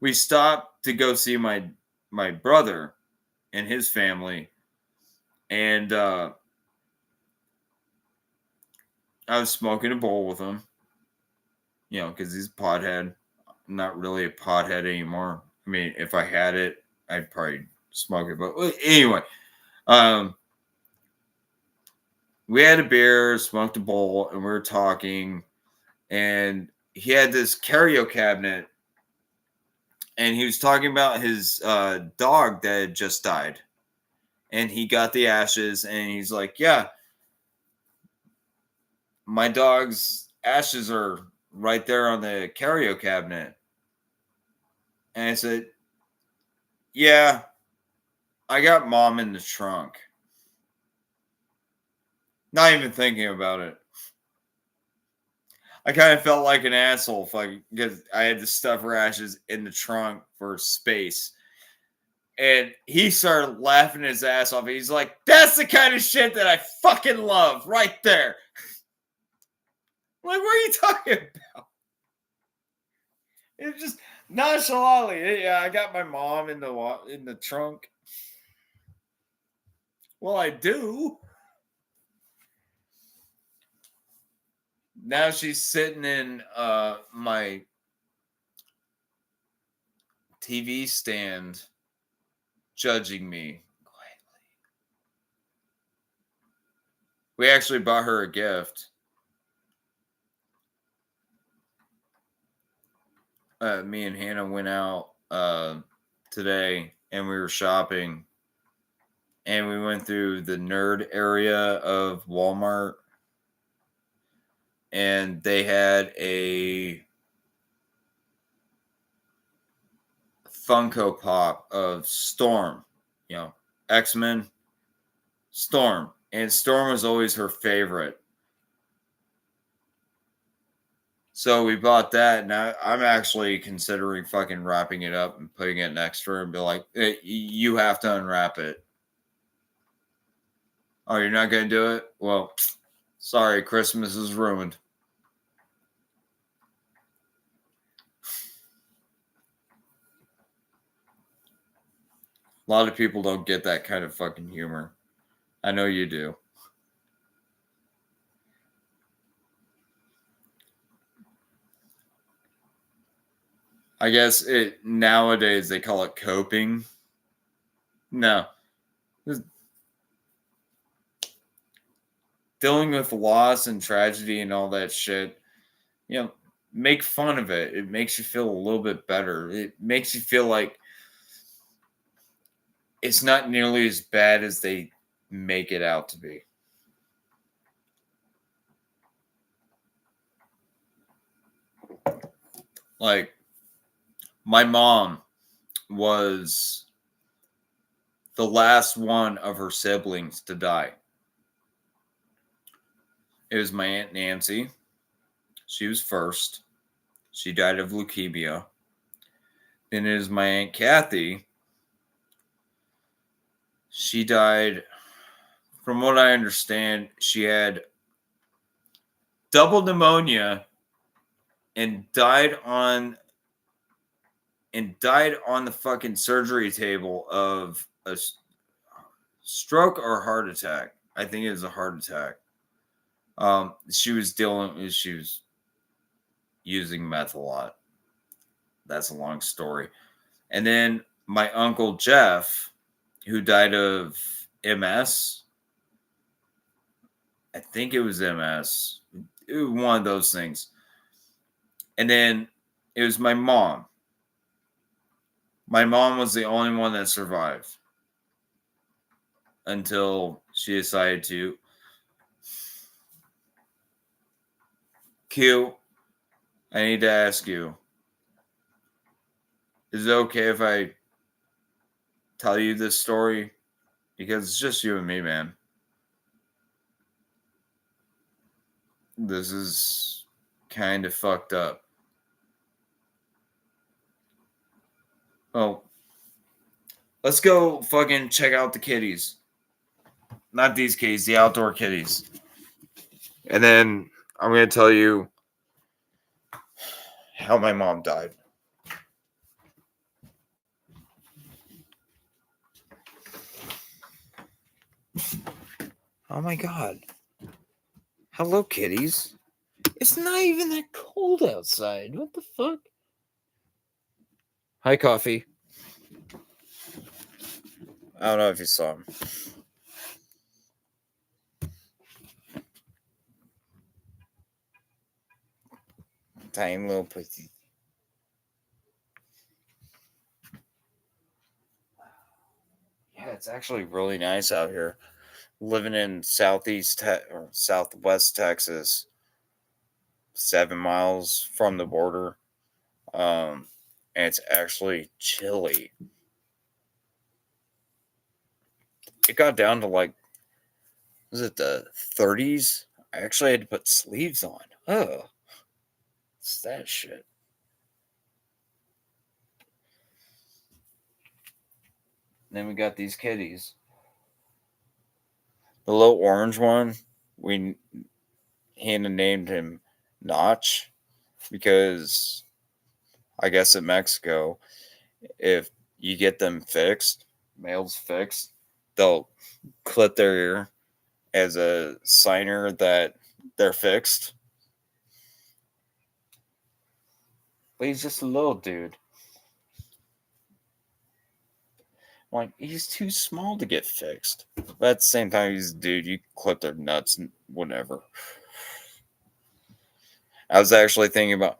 we stopped to go see my brother and his family. And I was smoking a bowl with him. Because he's a pothead. I'm not really a pothead anymore. I mean, if I had it, I'd probably smoke it. But anyway, we had a beer, smoked a bowl, and we were talking. And he had this karaoke cabinet, and he was talking about his dog that had just died. And he got the ashes, and he's like, yeah, my dog's ashes are right there on the karaoke cabinet. And I said, yeah, I got mom in the trunk. Not even thinking about it. I kind of felt like an asshole because I had to stuff her ashes in the trunk for space. And he started laughing his ass off. He's like, that's the kind of shit that I fucking love right there. Like, what are you talking about? It's just nonchalantly. Yeah, I got my mom in the trunk. Well, I do. Now she's sitting in my TV stand judging me quietly. We actually bought her a gift. Me and Hannah went out today and we were shopping, and we went through the nerd area of Walmart, and they had a Funko Pop of Storm, X-Men Storm. And Storm was always her favorite. So we bought that, and I'm actually considering fucking wrapping it up and putting it next to her and be like, hey, you have to unwrap it. Oh, you're not going to do it? Well, sorry, Christmas is ruined. A lot of people don't get that kind of fucking humor. I know you do. I guess nowadays they call it coping. No. Dealing with loss and tragedy and all that shit, make fun of it. It makes you feel a little bit better. It makes you feel like it's not nearly as bad as they make it out to be. Like, my mom was the last one of her siblings to die. It was my Aunt Nancy. She was first. She died of leukemia. Then it is my Aunt Kathy. She died, from what I understand, she had double pneumonia and died on the fucking surgery table of a stroke or heart attack. I think it was a heart attack. She was using meth a lot. That's a long story. And then my uncle Jeff, who died of MS. I think it was MS. It was one of those things. And then it was my mom. My mom was the only one that survived until she decided to. Q, I need to ask you, is it okay if I tell you this story? Because it's just you and me, man. This is kind of fucked up. Well, let's go fucking check out the kitties. Not these kitties, the outdoor kitties. And then I'm going to tell you how my mom died. Oh my God. Hello, kitties. It's not even that cold outside. What the fuck? Hi, Coffee. I don't know if you saw him. Tiny little pussy. Yeah, it's actually really nice out here. Living in or southwest Texas, 7 miles from the border. And it's actually chilly. It got down to like, was it the 30s? I actually had to put sleeves on. Oh, it's that shit. Then we got these kitties. The little orange one, Hannah named him Notch because I guess in Mexico, if you get them fixed, males fixed, they'll clip their ear as a signer that they're fixed. But he's just a little dude. Like, he's too small to get fixed. But at the same time, he's a dude. You clip their nuts and whatever. I was actually thinking about.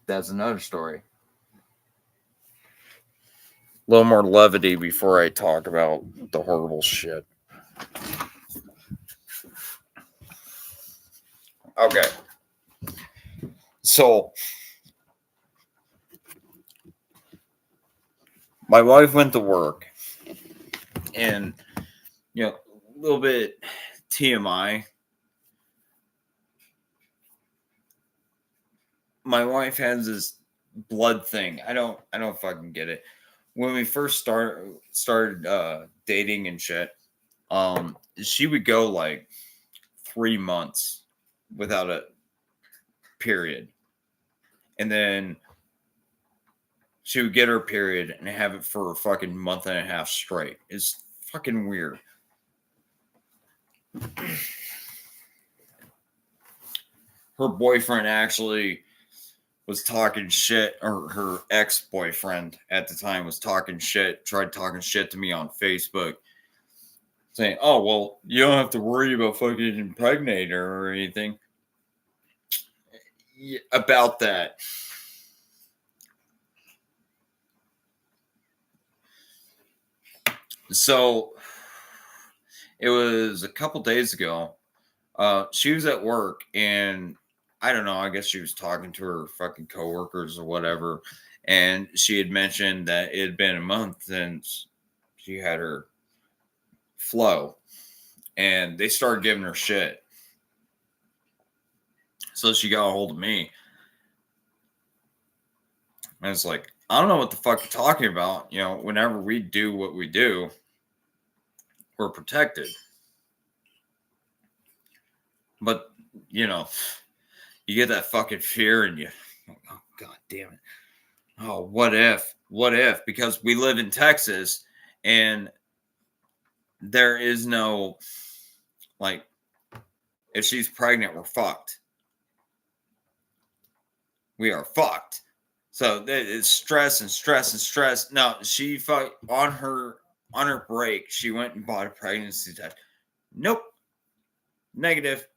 That's another story. A little more levity before I talk about the horrible shit. Okay. So, my wife went to work, and, a little bit TMI. My wife has this blood thing. I don't fucking get it. When we first started dating and shit, she would go like 3 months without a period, and then she would get her period and have it for a fucking month and a half straight. It's fucking weird. Her boyfriend actually was talking shit, or her ex-boyfriend at the time was talking shit, tried talking shit to me on Facebook, saying, oh, well, you don't have to worry about fucking impregnating her or anything. Yeah, about that. So, it was a couple days ago. She was at work, and I don't know, I guess she was talking to her fucking coworkers or whatever, and she had mentioned that it had been a month since she had her flow, and they started giving her shit. So she got a hold of me, and it's like, I don't know what the fuck you're talking about. Whenever we do what we do, we're protected. But, you get that fucking fear, and oh, god damn it. Oh, what if? What if? Because we live in Texas, and there is no, like, if she's pregnant, we're fucked. We are fucked. So it's stress and stress and stress. No, she on her break, she went and bought a pregnancy test. Nope. Negative.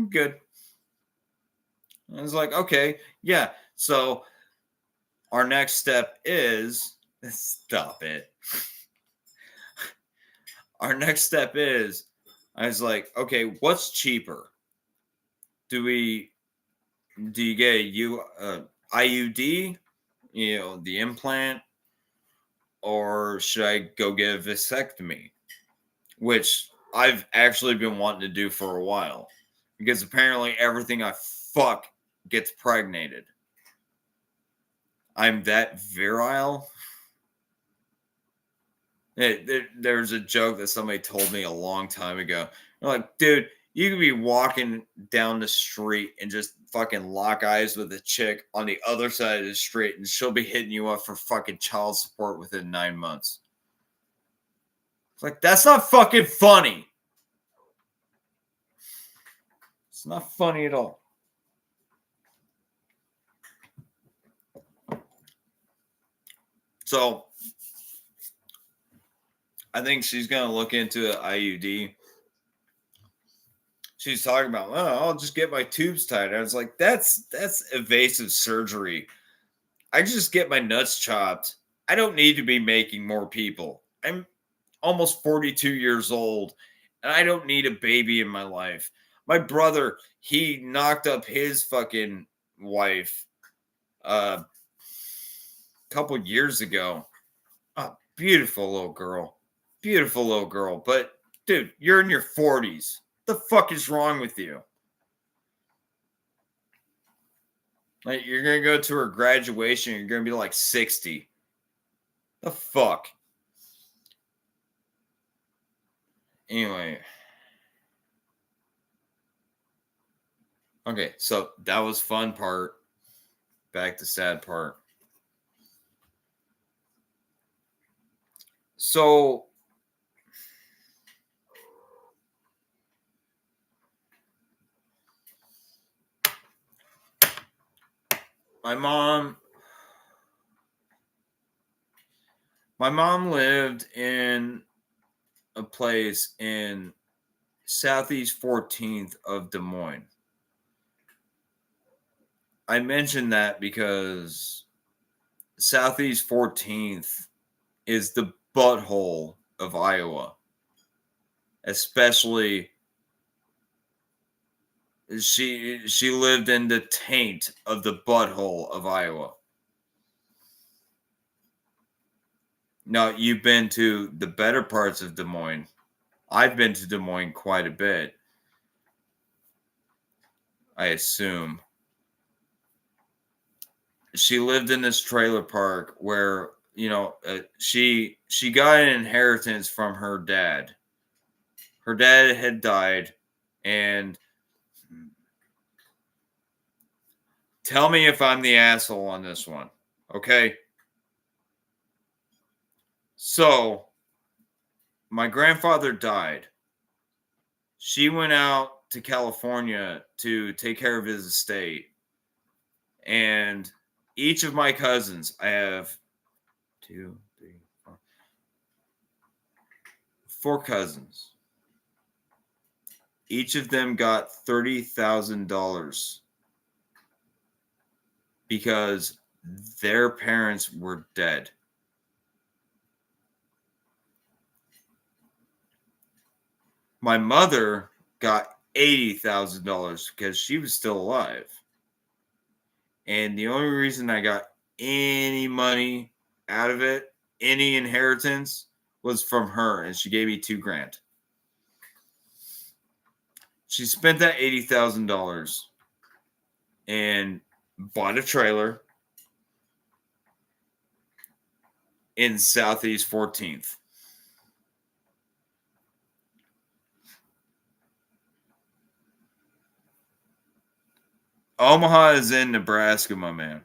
Good. I was like, okay, yeah. So our next step is stop it. Our next step is, I was like, okay, what's cheaper? Do you get a IUD, the implant, or should I go get a vasectomy? Which I've actually been wanting to do for a while, because apparently everything I fuck gets pregnated. I'm that virile. There's a joke that somebody told me a long time ago. They're like, dude, you could be walking down the street and just fucking lock eyes with a chick on the other side of the street, and she'll be hitting you up for fucking child support within 9 months. It's like, that's not fucking funny. It's not funny at all. So I think she's gonna look into an IUD. She's talking about, oh, I'll just get my tubes tied. I was like, that's evasive surgery. I just get my nuts chopped. I don't need to be making more people. I'm almost 42 years old, and I don't need a baby in my life. My brother, he knocked up his fucking wife a couple years ago. A beautiful little girl. Beautiful little girl. But dude, you're in your 40s. The fuck is wrong with you? Like, you're gonna go to her graduation, you're gonna be like 60. The fuck? Anyway. Okay, so that was fun part. Back to sad part. So my mom lived in a place in Southeast 14th of Des Moines. I mentioned that because Southeast 14th is the butthole of Iowa. Especially she lived in the taint of the butthole of Iowa. Now, you've been to the better parts of Des Moines. I've been to Des Moines quite a bit. I assume. She lived in this trailer park where, she got an inheritance from her dad. Her dad had died, and tell me if I'm the asshole on this one, okay? So, my grandfather died. She went out to California to take care of his estate. And each of my cousins, I have 2, 3, 4 cousins. Each of them got $30,000 because their parents were dead. My mother got $80,000 because she was still alive. And the only reason I got any money out of it, any inheritance, was from her, and she gave me $2,000. She spent that $80,000 and bought a trailer in Southeast 14th. Omaha is in Nebraska, my man.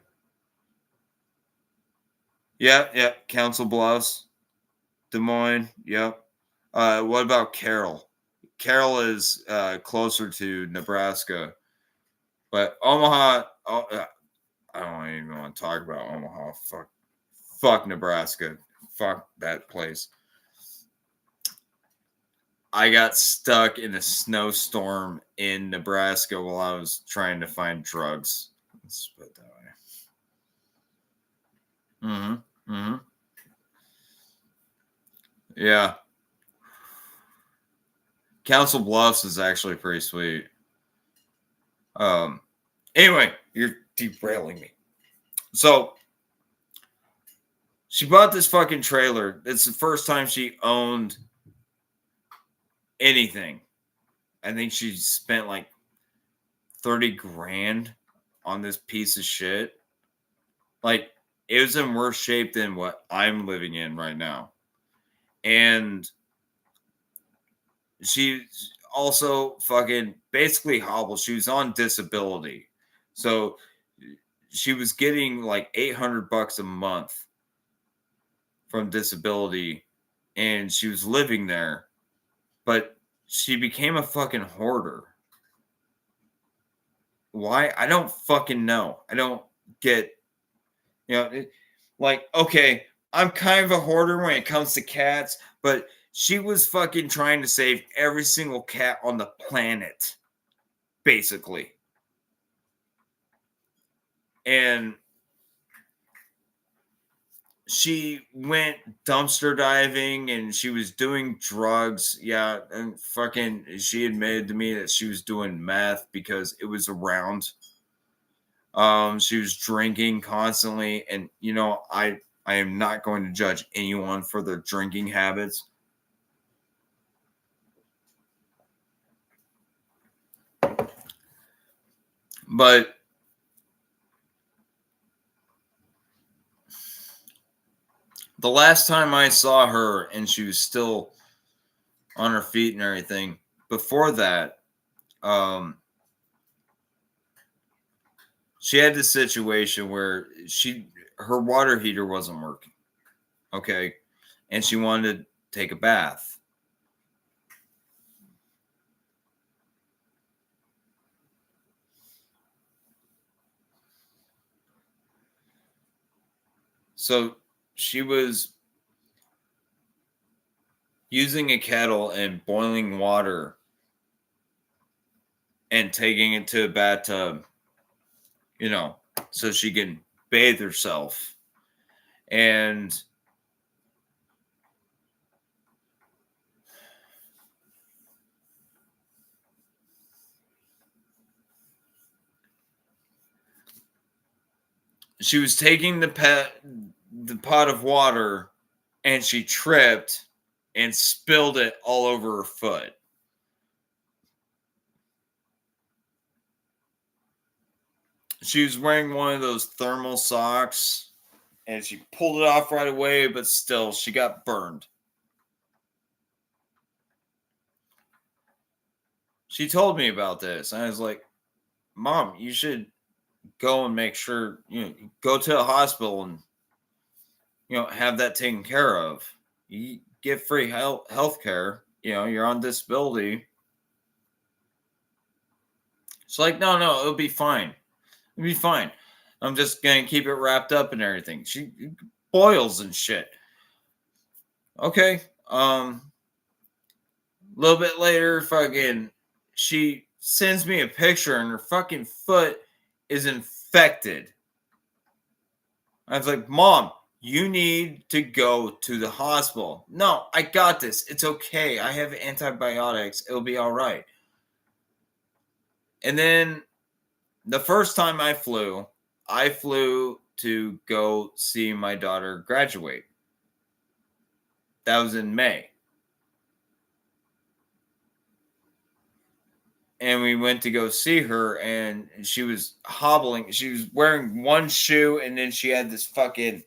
Yep. Council Bluffs, Des Moines. Yep. What about Carroll? Carroll is closer to Nebraska, but Omaha. I don't even want to talk about Omaha. Fuck Nebraska. Fuck that place. I got stuck in a snowstorm in Nebraska while I was trying to find drugs. Let's put it that way. Yeah. Council Bluffs is actually pretty sweet. Anyway, you're derailing me. So she bought this fucking trailer. It's the first time she owned anything. I think she spent like $30,000 on this piece of shit. Like, it was in worse shape than what I'm living in right now. And she also fucking basically hobbled. She was on disability. So she was getting like $800 a month from disability, and she was living there, but she became a fucking hoarder. Why? I don't fucking know. I don't get, like, okay, I'm kind of a hoarder when it comes to cats, but she was fucking trying to save every single cat on the planet, basically. And she went dumpster diving and she was doing drugs. Yeah, and fucking she admitted to me that she was doing meth because it was around. She was drinking constantly, and I am not going to judge anyone for their drinking habits. But the last time I saw her and she was still on her feet and everything, before that, she had this situation where her water heater wasn't working. Okay. And she wanted to take a bath. So she was using a kettle and boiling water and taking it to a bathtub, so she can bathe herself. And she was taking the pot of water and she tripped and spilled it all over her foot. She was wearing one of those thermal socks and she pulled it off right away, but still she got burned. She told me about this and I was like, Mom, you should go and make sure, go to a hospital and, have that taken care of. You get free health care. You're on disability. She's like, no, it'll be fine. It'll be fine. I'm just going to keep it wrapped up and everything. She boils and shit. Okay. A little bit later, fucking, she sends me a picture and her fucking foot is infected. I was like, Mom, you need to go to the hospital. No, I got this. It's okay. I have antibiotics. It'll be all right. And then the first time I flew to go see my daughter graduate. That was in May. And we went to go see her, and she was hobbling. She was wearing one shoe, and then she had this fucking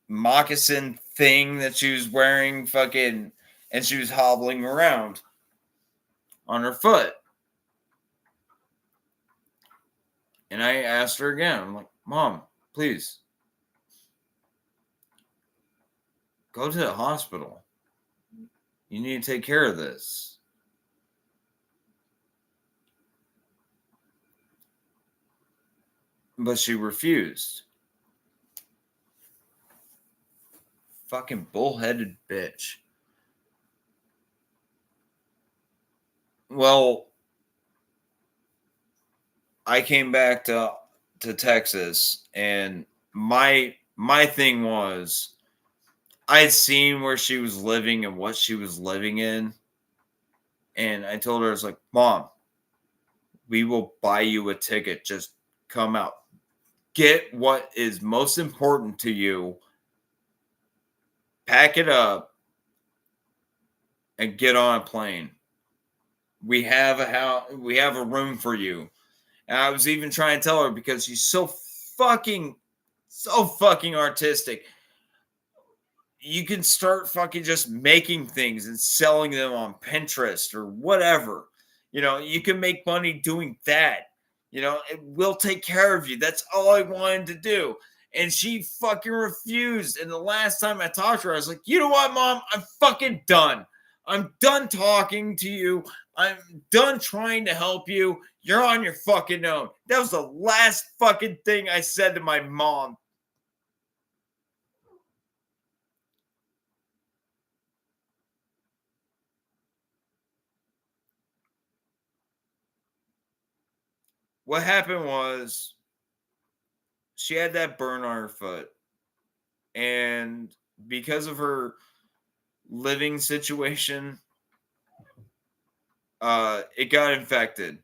moccasin thing that she was wearing, fucking, and she was hobbling around on her foot. And I asked her again, I'm like, Mom, please go to the hospital. You need to take care of this. But she refused. Fucking bullheaded bitch. Well, I came back to Texas, and my thing was, I'd seen where she was living and what she was living in, and I told her, I was like, Mom, we will buy you a ticket. Just come out. Get what is most important to you, pack it up, and get on a plane. We have a house, we have a room for you. And I was even trying to tell her, because she's so fucking artistic. You can start fucking just making things and selling them on Pinterest or whatever. You can make money doing that. It will take care of you. That's all I wanted to do. And she fucking refused. And the last time I talked to her, I was like, you know what, Mom? I'm fucking done. I'm done talking to you. I'm done trying to help you. You're on your fucking own. That was the last fucking thing I said to my mom. What happened was she had that burn on her foot. And because of her living situation, it got infected.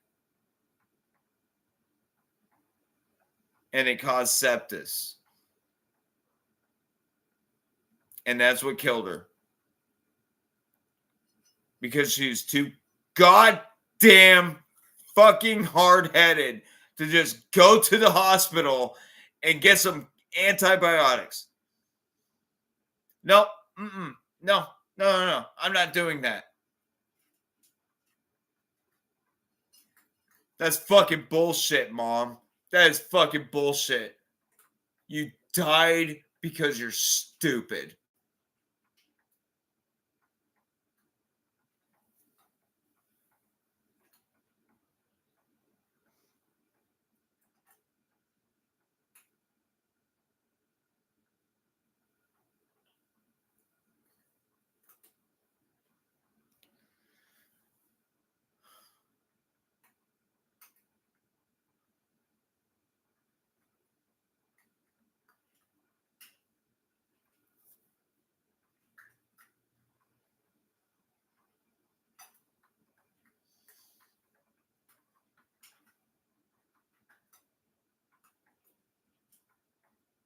And it caused sepsis. And that's what killed her. Because she was too goddamn fucking hard-headed to just go to the hospital and get some antibiotics. Nope. No. I'm not doing that. That's fucking bullshit, Mom. That is fucking bullshit. You died because you're stupid.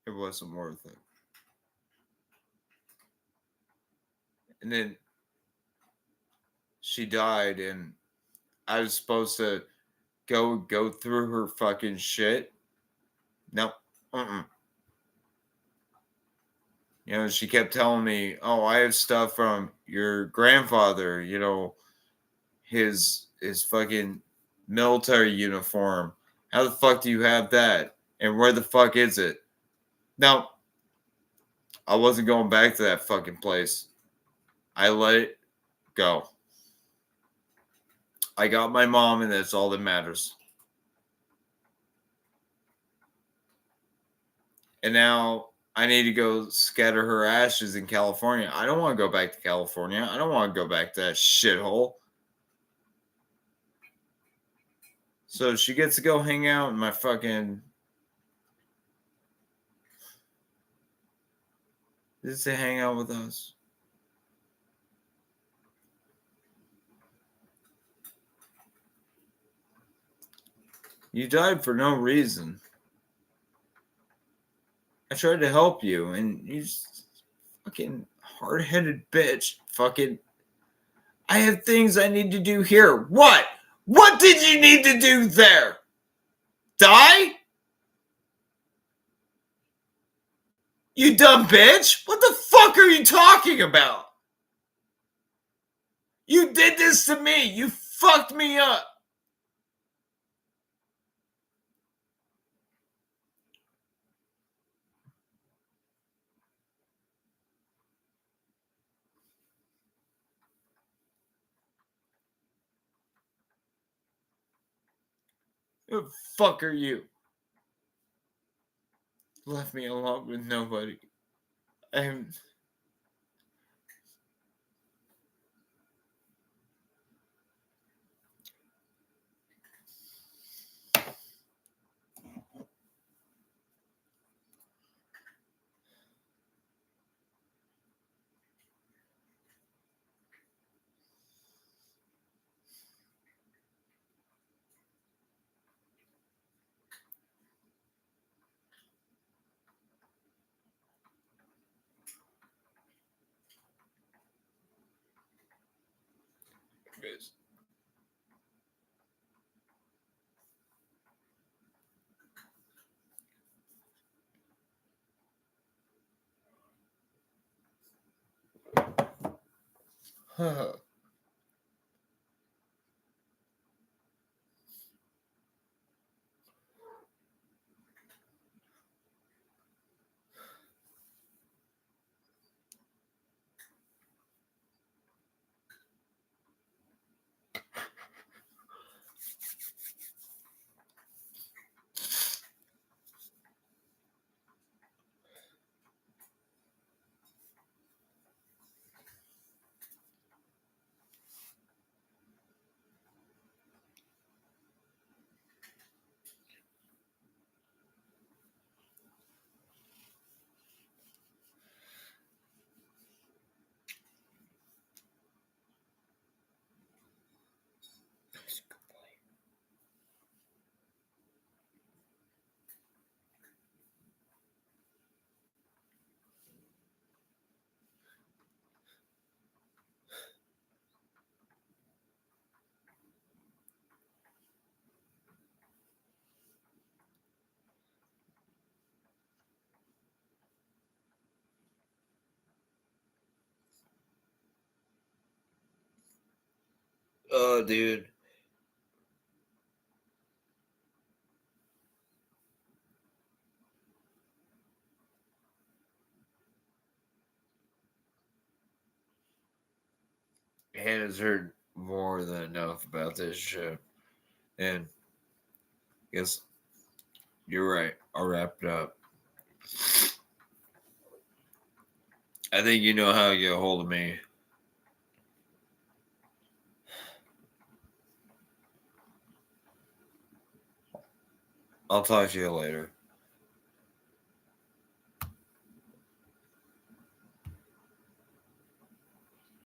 It wasn't worth it. And then she died, and I was supposed to go through her fucking shit. Nope. You know, she kept telling me, "Oh, I have stuff from your grandfather, you know, his fucking military uniform. How the fuck do you have that? And where the fuck is it?" No, I wasn't going back to that fucking place. I let it go. I got my mom, and that's all that matters. And now I need to go scatter her ashes in California. I don't want to go back to California. I don't want to go back to that shithole. So she gets to go hang out in my fucking. Did it say hang out with us? You died for no reason. I tried to help you, and you just fucking hard-headed bitch. Fucking. I have things I need to do here. What? What did you need to do there? Die? You dumb bitch! What the fuck are you talking about? You did this to me. You fucked me up. Who the fuck are you? Left me alone with nobody. I'm. Oh, dude. Hannah's heard more than enough about this shit. And I guess you're right. I'll wrap it up. I think you know how to get a hold of me. I'll talk to you later.